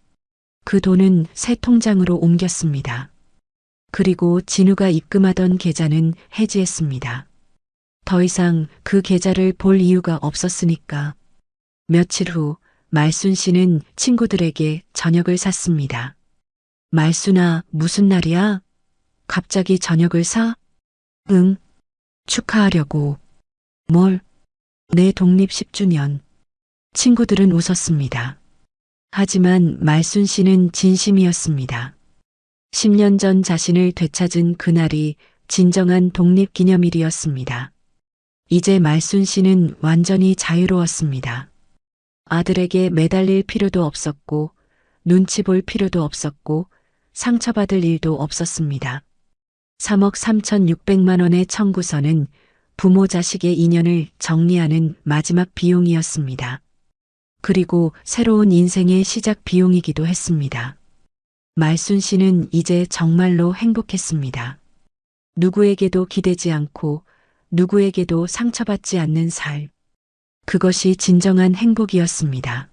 그 돈은 새 통장으로 옮겼습니다. 그리고 진우가 입금하던 계좌는 해지했습니다. 더 이상 그 계좌를 볼 이유가 없었으니까. 며칠 후 말순 씨는 친구들에게 저녁을 샀습니다. 말순아, 무슨 날이야? 갑자기 저녁을 사? 응. 축하하려고. 뭘? 내 독립 10주년. 친구들은 웃었습니다. 하지만 말순 씨는 진심이었습니다. 10년 전 자신을 되찾은 그날이 진정한 독립기념일이었습니다. 이제 말순 씨는 완전히 자유로웠습니다. 아들에게 매달릴 필요도 없었고, 눈치 볼 필요도 없었고, 상처받을 일도 없었습니다. 3억 3,600만 원의 청구서는 부모 자식의 인연을 정리하는 마지막 비용이었습니다. 그리고 새로운 인생의 시작 비용이기도 했습니다. 말순 씨는 이제 정말로 행복했습니다. 누구에게도 기대지 않고 누구에게도 상처받지 않는 삶. 그것이 진정한 행복이었습니다.